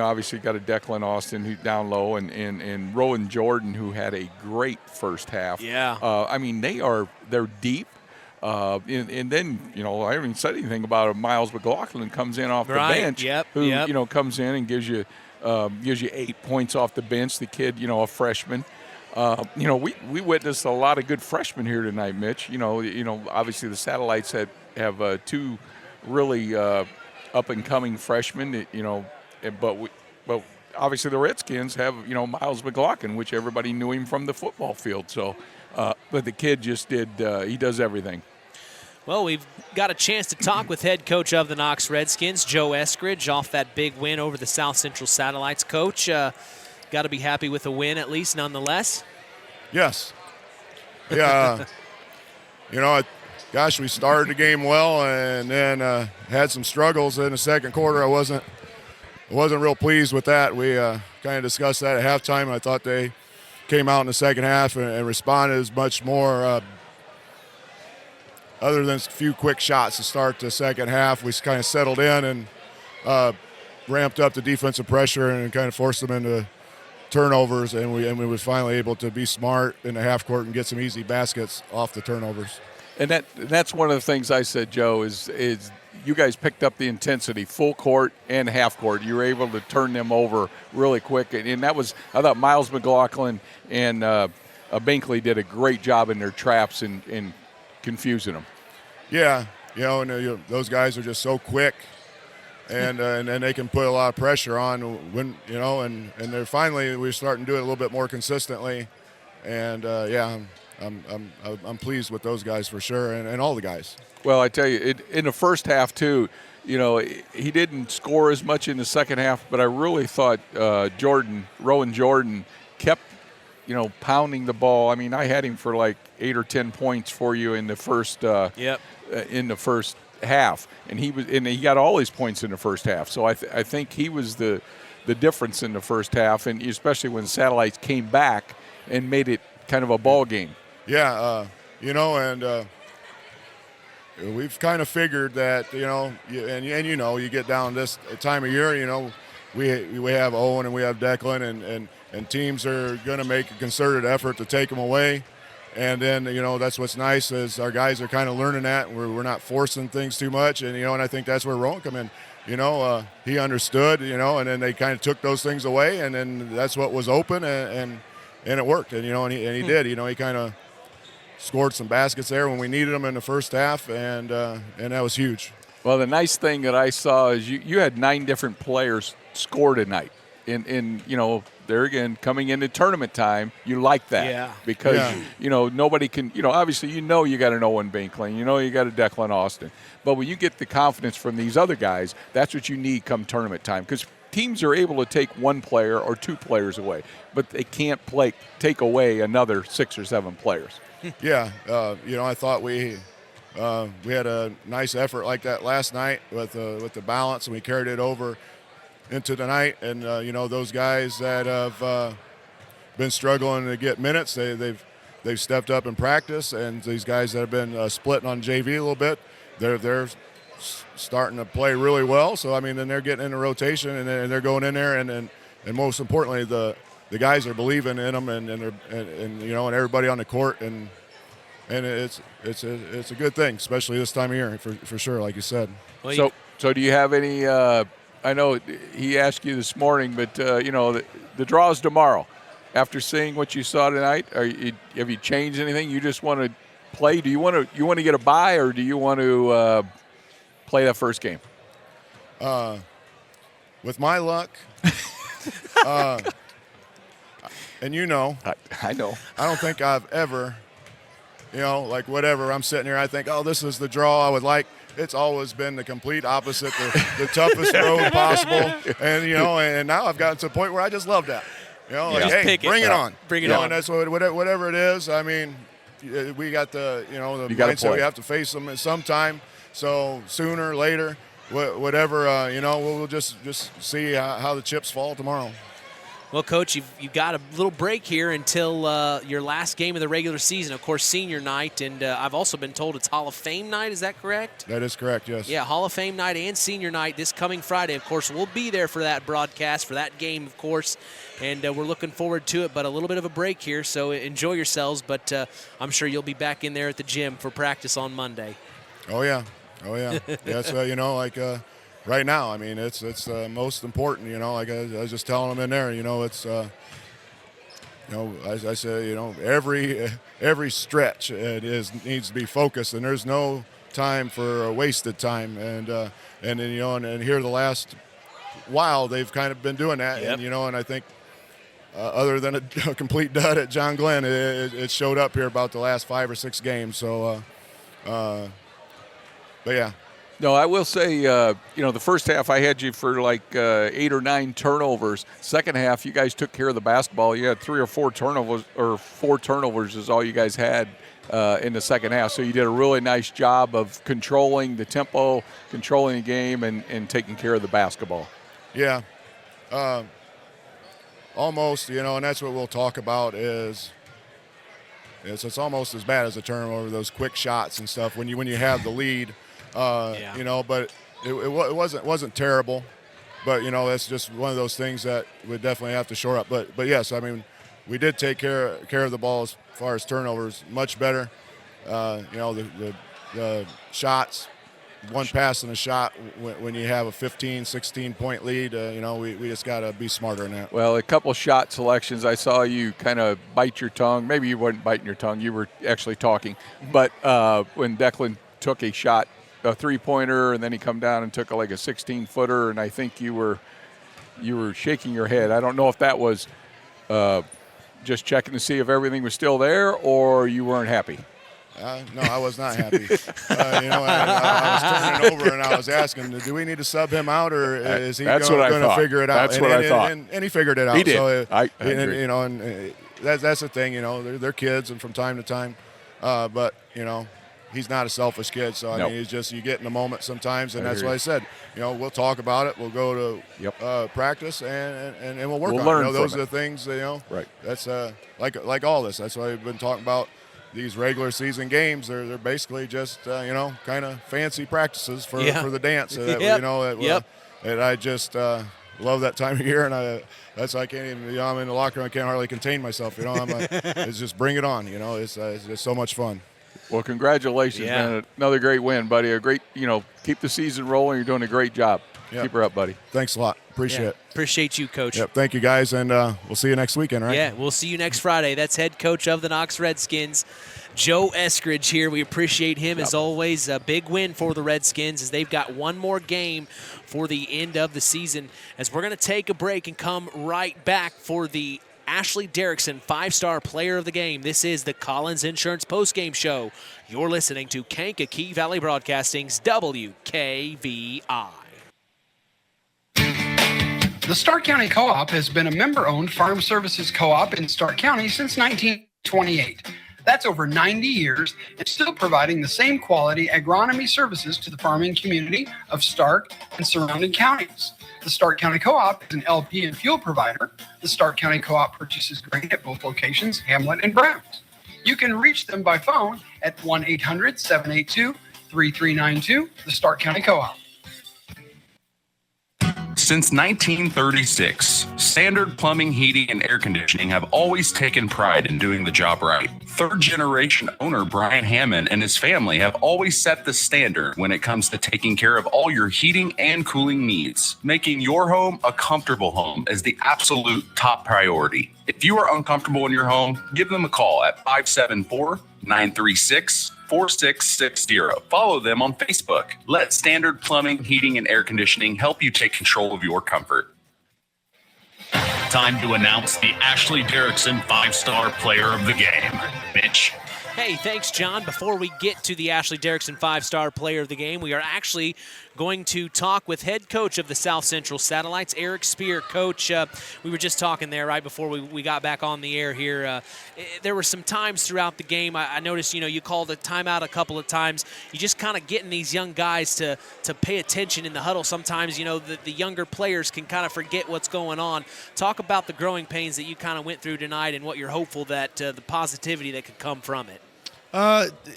S5: obviously got a Declan Austin who's down low and Rowan Jordan who had a great first half.
S4: Yeah.
S5: I mean, they're deep. And then, I haven't said anything about it. Miles McLaughlin comes in off the bench. Who comes in and gives you 8 points off the bench. The kid, a freshman. We witnessed a lot of good freshmen here tonight, Mitch. Obviously the Satellites have two really up and coming freshmen. But obviously the Redskins have Miles McLaughlin, which everybody knew him from the football field. So, but the kid just he does everything.
S4: Well, we've got a chance to talk with head coach of the Knox Redskins, Joe Eskridge, off that big win over the South Central Satellites. Coach, got to be happy with the win at least, nonetheless.
S8: Yes. Yeah. We started the game well and then had some struggles in the second quarter. I wasn't real pleased with that. We kind of discussed that at halftime. I thought they came out in the second half and responded as much more. Other than a few quick shots to start the second half, we kind of settled in and ramped up the defensive pressure and kind of forced them into turnovers. And we were finally able to be smart in the half court and get some easy baskets off the turnovers.
S5: And that's one of the things I said, Joe, is you guys picked up the intensity, full court and half court. You were able to turn them over really quick. And that was, I thought Miles McLaughlin and Binkley did a great job in their traps and confusing them.
S8: Yeah, those guys are just so quick, and they can put a lot of pressure on when and they're finally we're starting to do it a little bit more consistently, and I'm pleased with those guys for sure, and all the guys.
S5: Well, I tell you, in the first half too, he didn't score as much in the second half, but I really thought Rowan Jordan kept pounding the ball. I mean, I had him for like 8 or 10 points for you in the first in the first half, and he got all his points in the first half. So I think he was the difference in the first half, and especially when Satellites came back and made it kind of a ball game.
S8: Yeah, we've kind of figured that you get down this time of year, we have Owen and we have Declan and teams are going to make a concerted effort to take them away. And then, that's what's nice is our guys are kind of learning that. We're not forcing things too much. And, and I think that's where Rowan come in. He understood, and then they kind of took those things away. And then that's what was open and it worked. And, he did. He kind of scored some baskets there when we needed them in the first half. And that was huge.
S5: Well, the nice thing that I saw is you had 9 different players score tonight. And there again, coming into tournament time, you like that because nobody can. Obviously, you got an Owen Binkley, you got a Declan Austin, but when you get the confidence from these other guys, that's what you need come tournament time because teams are able to take 1 player or 2 players away, but they can't take away another 6 or 7 players.
S8: Yeah, I thought we had a nice effort like that last night with the balance, and we carried it over into the night, and those guys that have been struggling to get minutes, they've stepped up in practice, and these guys that have been splitting on JV a little bit, they're starting to play really well. So I mean, then they're getting into rotation, and they're going in there, and most importantly, the guys are believing in them, and everybody on the court, and it's a good thing, especially this time of year for sure, like you said.
S4: Well,
S5: So do you have any I know he asked you this morning, but, the draw is tomorrow. After seeing what you saw tonight, have you changed anything? You just want to play? Do you want to get a bye, or do you want to play that first game?
S8: With my luck, and
S5: I know.
S8: I don't think I've ever, like whatever, I'm sitting here, I think, oh, this is the draw I would like. It's always been the complete opposite, the toughest road possible. And, and now I've gotten to a point where I just love that. Hey, bring it on.
S4: Bring it on.
S8: And that's whatever it is. I mean, we got the mindset we have to face them at some time. So sooner or later, whatever, we'll just see how the chips fall tomorrow.
S4: Well, Coach, you've got a little break here until your last game of the regular season, of course, senior night, and I've also been told it's Hall of Fame night. Is that correct?
S8: That is correct, yes.
S4: Yeah, Hall of Fame night and senior night this coming Friday. Of course, we'll be there for that broadcast, for that game, of course, and we're looking forward to it, but a little bit of a break here, so enjoy yourselves, but I'm sure you'll be back in there at the gym for practice on Monday.
S8: Oh, yeah. That's, right now, I mean, it's most important, like I was just telling them in there, it's, as I say, every stretch needs to be focused, and there's no time for wasted time. And here the last while, they've kind of been doing that. Yep. And I think other than a complete dud at John Glenn, it showed up here about the last 5 or 6 games. So, but yeah.
S5: No, I will say, the first half I had you for like 8 or 9 turnovers. Second half, you guys took care of the basketball. You had 3 or 4 turnovers, or 4 turnovers is all you guys had in the second half. So you did a really nice job of controlling the tempo, controlling the game, and taking care of the basketball.
S8: Yeah, almost, and that's what we'll talk about is it's almost as bad as a turnover, those quick shots and stuff when you have the lead. But it wasn't terrible, but that's just one of those things that we definitely have to shore up. But yes, I mean, we did take care of the ball as far as turnovers, much better. The shots, one pass and a shot when you have a 15, 16 point lead, we just got to be smarter than that.
S5: Well, a couple shot selections, I saw you kind of bite your tongue. Maybe you weren't biting your tongue, you were actually talking. But when Declan took a shot, a three-pointer, and then he come down and took a 16-footer, and I think you were shaking your head. I don't know if that was just checking to see if everything was still there, or you weren't happy.
S8: No, I was not happy. I was turning over and I was asking, do we need to sub him out, or is he going to figure it out?
S5: That's what I thought.
S8: And he figured it out.
S5: He did.
S8: So,
S5: I agree.
S8: That's the thing. They're kids, and from time to time, but he's not a selfish kid, so I mean, he's just, you get in the moment sometimes, and that's why I said, we'll talk about it. We'll go to practice, and we'll work on
S5: learn
S8: it. Those are the things,
S5: Right.
S8: That's like all this. That's why we've been talking about these regular season games. They're basically just kind of fancy practices for the dance. And I just love that time of year, and I can't even. I'm in the locker room. I can't hardly contain myself. It's just bring it on. It's just so much fun.
S5: Well, congratulations, man. Another great win, buddy. A great, keep the season rolling. You're doing a great job.
S8: Yep.
S5: Keep her up, buddy.
S8: Thanks a lot. Appreciate it.
S4: Appreciate you, Coach.
S8: Yep. Thank you, guys, and we'll see you next weekend, right?
S4: Yeah, we'll see you next Friday. That's head coach of the Knox Redskins, Joe Eskridge here. We appreciate him as always. A big win for the Redskins as they've got one more game for the end of the season. As we're going to take a break and come right back for the Ashley Derrickson 5-star player of the game. This is the Collins Insurance postgame show. You're listening to Kankakee Valley Broadcasting's WKVI.
S16: The Stark County Co-op has been a member-owned farm services co-op in Stark County since 1928. That's over 90 years and still providing the same quality agronomy services to the farming community of Stark and surrounding counties. The Stark County Co-op is an LP and fuel provider. The Stark County Co-op purchases grain at both locations, Hamlet and Browns. You can reach them by phone at 1-800-782-3392, the Stark County Co-op.
S1: Since 1936, Standard Plumbing, Heating, and Air Conditioning have always taken pride in doing the job right. Third-generation owner Brian Hammond and his family have always set the standard when it comes to taking care of all your heating and cooling needs. Making your home a comfortable home is the absolute top priority. If you are uncomfortable in your home, give them a call at 574-936-4660. Follow them on Facebook. Let Standard Plumbing, Heating, and Air Conditioning help you take control of your comfort. Time to announce the Ashley Derrickson 5-Star Player of the Game. Mitch.
S4: Hey, thanks, John. Before we get to the Ashley Derrickson 5-Star Player of the Game, we are actually going to talk with head coach of the South Central Satellites, Eric Spear. Coach, we were just talking there right before we got back on the air here. There were some times throughout the game, I noticed, you called a timeout a couple of times. You just kind of getting these young guys to pay attention in the huddle. Sometimes, the younger players can kind of forget what's going on. Talk about the growing pains that you kind of went through tonight and what you're hopeful that the positivity that could come from it.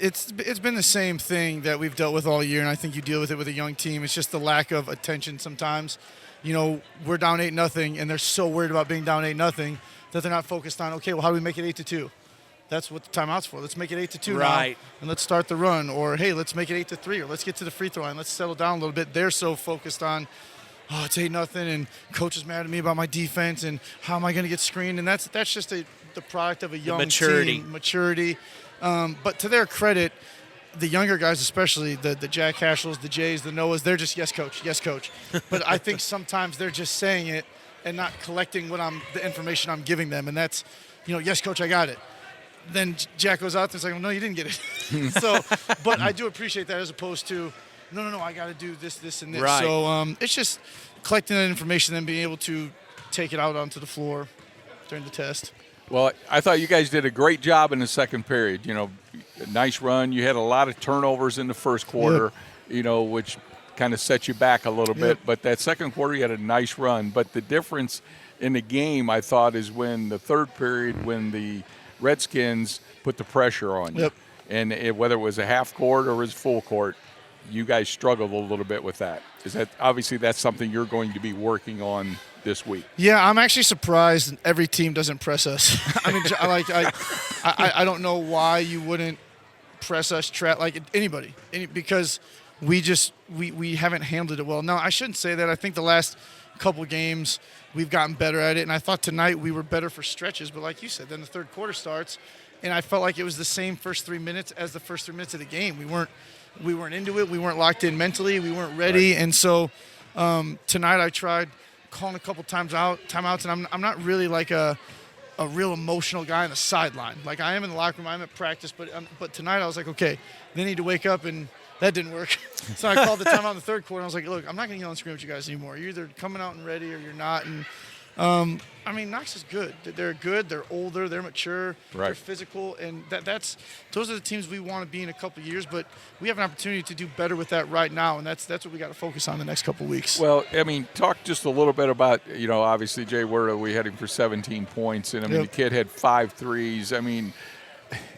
S9: It's been the same thing that we've dealt with all year, and I think you deal with it with a young team. It's just the lack of attention sometimes. We're down 8-0, and they're so worried about being down 8-0 that they're not focused on, okay, well, how do we make it 8-2? That's what the timeout's for. Let's make it 8-2
S4: right
S9: now, and let's start the run. Or, hey, let's make it 8-3, or let's get to the free throw line. Let's settle down a little bit. They're so focused on, oh, it's 8-0, and coach is mad at me about my defense, and how am I going to get screened? And that's just the product of a young team. Maturity. But to their credit, the younger guys, especially the Jack Hashells, the Jays, the Noahs, they're just yes, coach. But I think sometimes they're just saying it and not collecting the information I'm giving them, and that's, yes, coach, I got it. Then Jack goes out there and says, well, no, you didn't get it. But I do appreciate that as opposed to, no, I got to do this, and this.
S4: Right.
S9: So it's just collecting that information and being able to take it out onto the floor during the test.
S5: Well, I thought you guys did a great job in the second period. Nice run. You had a lot of turnovers in the first quarter, which kind of set you back a little bit. But that second quarter, you had a nice run. But the difference in the game, I thought, is when the third period, when the Redskins put the pressure on you. And whether it was a half court or it was full court, you guys struggled a little bit with that. Obviously that's something you're going to be working on this week?
S9: Yeah, I'm actually surprised every team doesn't press us. I mean, I don't know why you wouldn't press us, anybody, because we haven't handled it well. Now, I shouldn't say that. I think the last couple games we've gotten better at it, and I thought tonight we were better for stretches. But like you said, then the third quarter starts, and I felt like it was the same first 3 minutes as the first 3 minutes of the game. We weren't into it. We weren't locked in mentally. We weren't ready, right. And so tonight I tried calling a couple timeouts, and I'm not really like a real emotional guy on the sideline. Like I am in the locker room, I'm at practice, but tonight I was like, okay, they need to wake up, and that didn't work. So I called the timeout in the third quarter, and I was like, look, I'm not going to yell and scream at you guys anymore. You're either coming out and ready or you're not. And I mean, Knox is good. They're good. They're older. They're mature.
S5: Right.
S9: They're physical, and those are the teams we want to be in a couple of years. But we have an opportunity to do better with that right now, and that's what we got to focus on the next couple of weeks.
S5: Well, I mean, talk just a little bit about obviously Jay Werder. We had him for 17 points, and I mean the kid had 5 threes. I mean,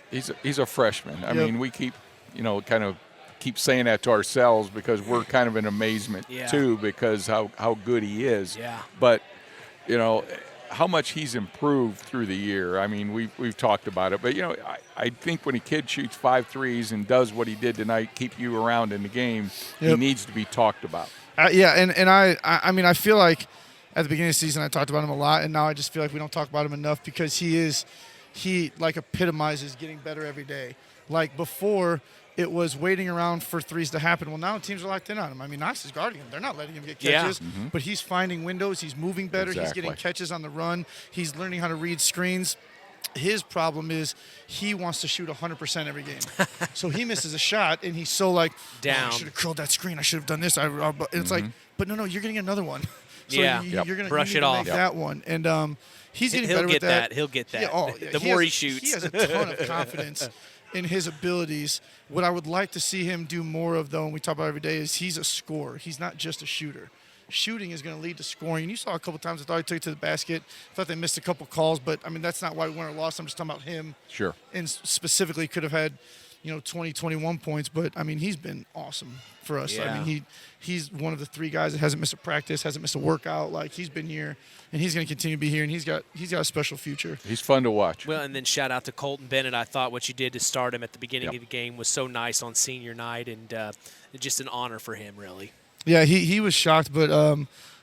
S5: he's a freshman. I mean, we keep kind of keep saying that to ourselves because we're kind of in amazement too because how good he is.
S4: Yeah.
S5: But how much he's improved through the year. I mean, we've talked about it, but I think when a kid shoots 5 threes and does what he did tonight, keep you around in the game, he needs to be talked about.
S9: And I mean, I feel like at the beginning of the season I talked about him a lot, and now I just feel like we don't talk about him enough because he like epitomizes getting better every day. Like before, it was waiting around for threes to happen. Well, now teams are locked in on him. I mean, Knox is guarding him. They're not letting him get catches, but he's finding windows. He's moving better. Exactly. He's getting catches on the run. He's learning how to read screens. His problem is he wants to shoot 100% every game. So he misses a shot, and he's so like,
S4: down.
S9: I should have curled that screen. I should have done this. And it's like, but no, you're getting another one. So you're going to
S4: brush it off.
S9: Make that one. And he's getting better with that.
S4: He'll get that. The
S9: more
S4: he shoots.
S9: He has a ton of confidence in his abilities. What I would like to see him do more of, though, and we talk about every day, is he's a scorer. He's not just a shooter. Shooting is going to lead to scoring. And you saw a couple times I thought he took it to the basket. I thought they missed a couple calls, but, I mean, that's not why we won or lost. I'm just talking about him.
S5: Sure.
S9: And specifically could have had 20, 21 points, but I mean, he's been awesome for us.
S4: Yeah.
S9: I mean, he's one of the 3 guys that hasn't missed a practice, hasn't missed a workout. Like, he's been here, and he's going to continue to be here, and he's got a special future.
S5: He's fun to watch.
S4: Well, and then shout out to Colton Bennett. I thought what you did to start him at the beginning of the game was so nice on senior night, and just an honor for him, really.
S9: Yeah, he was shocked, but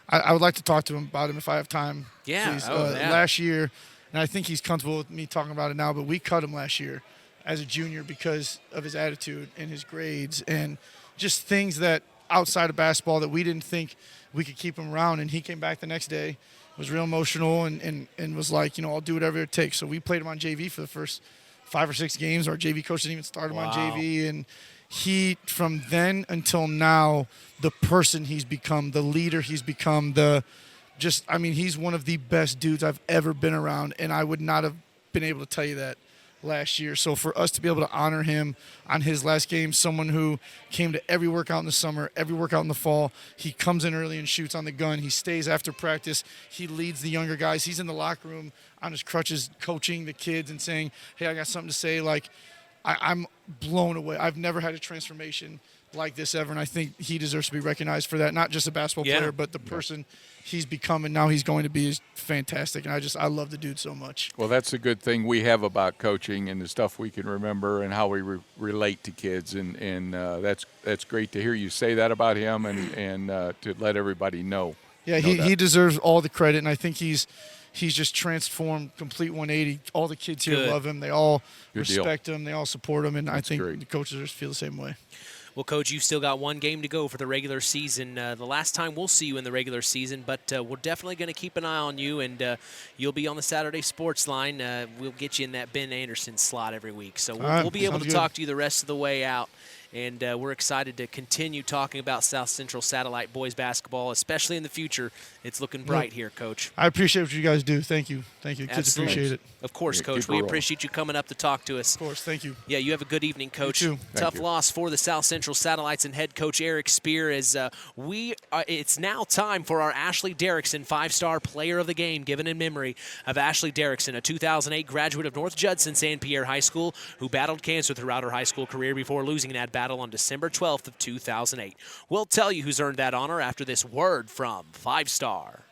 S9: I would like to talk to him about him if I have time.
S4: Yeah.
S9: Please.
S4: Yeah.
S9: Last year, and I think he's comfortable with me talking about it now, but we cut him last year as a junior because of his attitude and his grades and just things that outside of basketball that we didn't think we could keep him around. And he came back the next day, was real emotional and was like, I'll do whatever it takes. So we played him on JV for the first 5 or 6 games. Our JV coach didn't even start him on JV. And he, from then until now, the person he's become, the leader he's become, he's one of the best dudes I've ever been around. And I would not have been able to tell you that last year. So for us to be able to honor him on his last game, someone who came to every workout in the summer, every workout in the fall, he comes in early and shoots on the gun. He stays after practice. He leads the younger guys. He's in the locker room on his crutches, coaching the kids and saying, hey, I got something to say. Like, I'm blown away. I've never had a transformation like this ever, and I think he deserves to be recognized for that. Not just a basketball player, but the person he's become and now he's going to be is fantastic. And I love the dude so much.
S5: Well, that's a good thing we have about coaching and the stuff we can remember and how we relate to kids, and that's great to hear you say that about him and to let everybody know.
S9: Yeah, he deserves all the credit, and I think he's just transformed, complete 180. All the kids here love him. They all respect him. They all support him, and I think the coaches feel the same way.
S4: Well, Coach, you've still got 1 game to go for the regular season. The last time we'll see you in the regular season, but we're definitely going to keep an eye on you, and you'll be on the Saturday Sports Line. We'll get you in that Ben Anderson slot every week. So we'll be able to talk to you the rest of the way out. And we're excited to continue talking about South Central Satellite boys basketball, especially in the future. It's looking bright here, Coach.
S9: I appreciate what you guys do. Thank you. Thank you. Kids
S4: Absolutely.
S9: appreciate it.
S4: Of course, Coach. We appreciate you coming up to talk to us.
S9: Of course. Thank you.
S4: Yeah, you have a good evening, Coach.
S9: You too.
S4: Tough loss for the South Central Satellites and head coach Eric Spear as it's now time for our Ashley Derrickson 5-star player of the game, given in memory of Ashley Derrickson, a 2008 graduate of North Judson St. Pierre High School who battled cancer throughout her high school career before losing that battle on December 12th of 2008. We'll tell you who's earned that honor after this word from 5-star.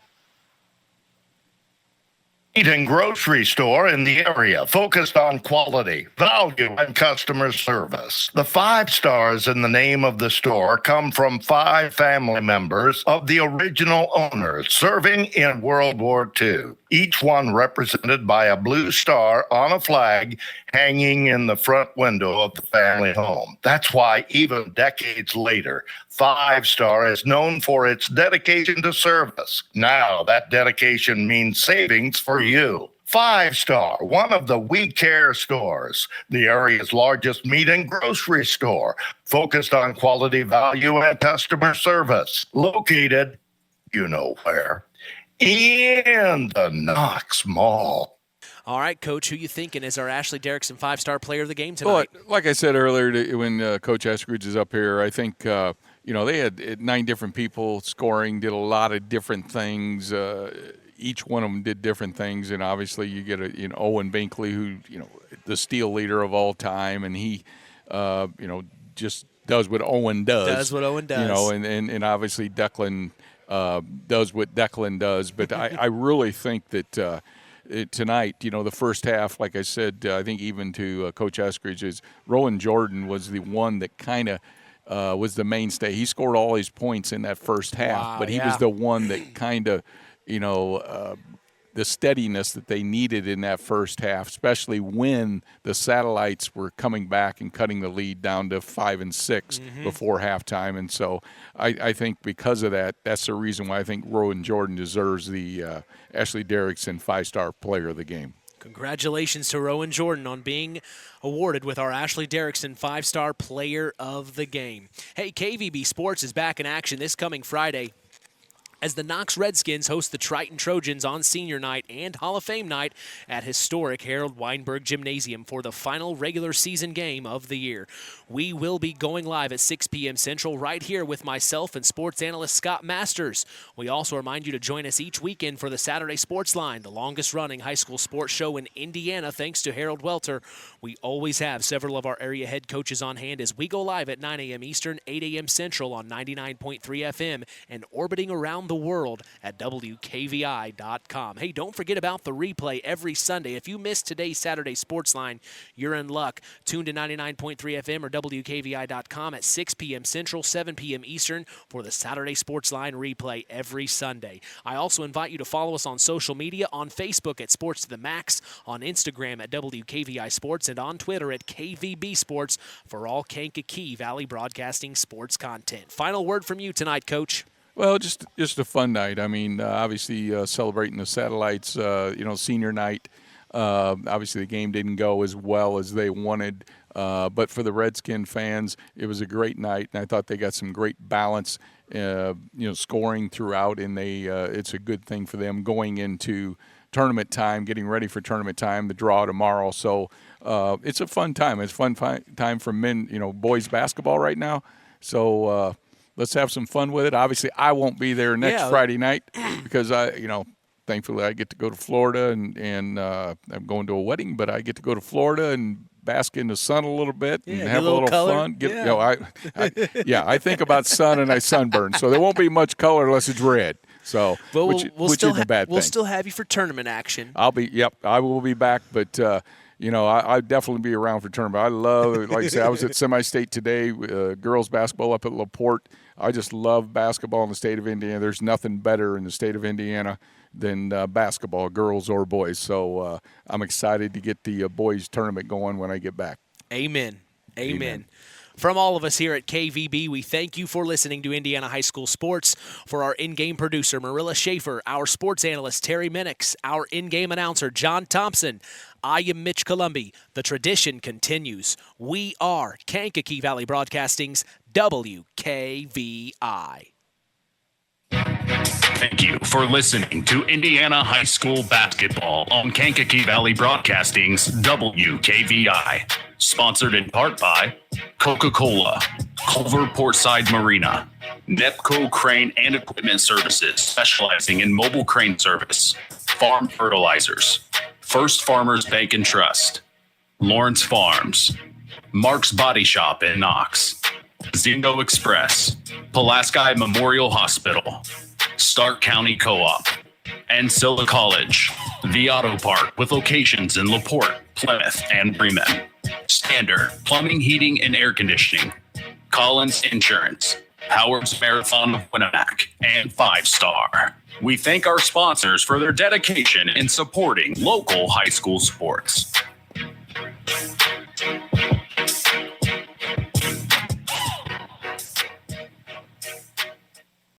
S14: Meat and grocery store in the area focused on quality, value, and customer service. The 5 stars in the name of the store come from 5 family members of the original owners serving in World War II, each one represented by a blue star on a flag hanging in the front window of the family home. That's why even decades later, 5 Star is known for its dedication to service. Now that dedication means savings for you. 5 Star, one of the We Care stores, the area's largest meat and grocery store, focused on quality, value, and customer service. Located, you know where, in the Knox Mall.
S4: All right, Coach, who you thinking is our Ashley Derrickson 5-star player of the game tonight?
S5: Well, like I said earlier when Coach Eskridge is up here, I think they had 9 different people scoring, did a lot of different things. Each one of them did different things, and obviously you get Owen Binkley, who the steal leader of all time, and he just does what Owen does.
S4: Does what Owen does.
S5: And obviously Declan does what Declan does. But I really think that tonight, the first half, like I said, I think even to Coach Eskridge, is Rowan Jordan was the one that kind of was the mainstay. He scored all his points in that first half, but he was the one that kind of, the steadiness that they needed in that first half, especially when the Satellites were coming back and cutting the lead down to 5 and 6 before halftime. And so I think because of that, that's the reason why I think Rowan Jordan deserves the Ashley Derrickson 5-star player of the game.
S4: Congratulations to Rowan Jordan on being awarded with our Ashley Derrickson 5-star player of the game. Hey, KVB Sports is back in action this coming Friday as the Knox Redskins host the Triton Trojans on Senior Night and Hall of Fame Night at historic Harold Weinberg Gymnasium for the final regular season game of the year. We will be going live at 6 p.m. Central right here with myself and sports analyst Scott Masters. We also remind you to join us each weekend for the Saturday Sports Line, the longest-running high school sports show in Indiana, thanks to Harold Welter. We always have several of our area head coaches on hand as we go live at 9 a.m. Eastern, 8 a.m. Central on 99.3 FM and orbiting around the world at WKVI.com. Hey, don't forget about the replay every Sunday. If you missed today's Saturday Sports Line, you're in luck. Tune to 99.3 FM or WKVI.com at 6 p.m. Central, 7 p.m. Eastern for the Saturday Sports Line replay every Sunday. I also invite you to follow us on social media, on Facebook at Sports to the Max, on Instagram at WKVI Sports, and on Twitter at KVB Sports for all Kankakee Valley Broadcasting sports content. Final word from you tonight, Coach.
S5: Well, just a fun night. I mean, obviously celebrating the Satellites, senior night. Obviously the game didn't go as well as they wanted, but for the Redskin fans, it was a great night, and I thought they got some great balance, scoring throughout, and it's a good thing for them going into tournament time, getting ready for tournament time, the draw tomorrow. So it's a fun time. It's a fun time for men, boys basketball right now. So let's have some fun with it. Obviously, I won't be there next Friday night because thankfully I get to go to Florida and I'm going to a wedding, but I get to go to Florida and bask in the sun a little bit and have a little fun. I think about sun and I sunburn, so there won't be much color unless it's red. So, which isn't a bad thing.
S4: We'll still have you for tournament action.
S5: I will be back, but I'll definitely be around for tournament. I love, like I said, I was at semi-state today, girls basketball up at LaPorte. I just love basketball in the state of Indiana. There's nothing better in the state of Indiana than basketball, girls or boys. So I'm excited to get the boys tournament going when I get back.
S4: Amen. From all of us here at KVB, we thank you for listening to Indiana High School Sports. For our in-game producer, Marilla Schaefer, our sports analyst, Terry Minix, our in-game announcer, John Thompson, I am Mitch Columbi. The tradition continues. We are Kankakee Valley Broadcasting's WKVI.
S1: Thank you for listening to Indiana High School Basketball on Kankakee Valley Broadcasting's WKVI. Sponsored in part by Coca-Cola, Culver Portside Marina, Nepco Crane and Equipment Services, specializing in mobile crane service, Farm Fertilizers, First Farmers Bank and Trust, Lawrence Farms, Mark's Body Shop in Knox, Zindo Express, Pulaski Memorial Hospital, Stark County Co-op, and Silla College, the Auto Park with locations in LaPorte, Plymouth, and Bremen, Standard Plumbing, Heating, and Air Conditioning, Collins Insurance, Howard's Marathon of Winamac, and 5 Star. We thank our sponsors for their dedication in supporting local high school sports.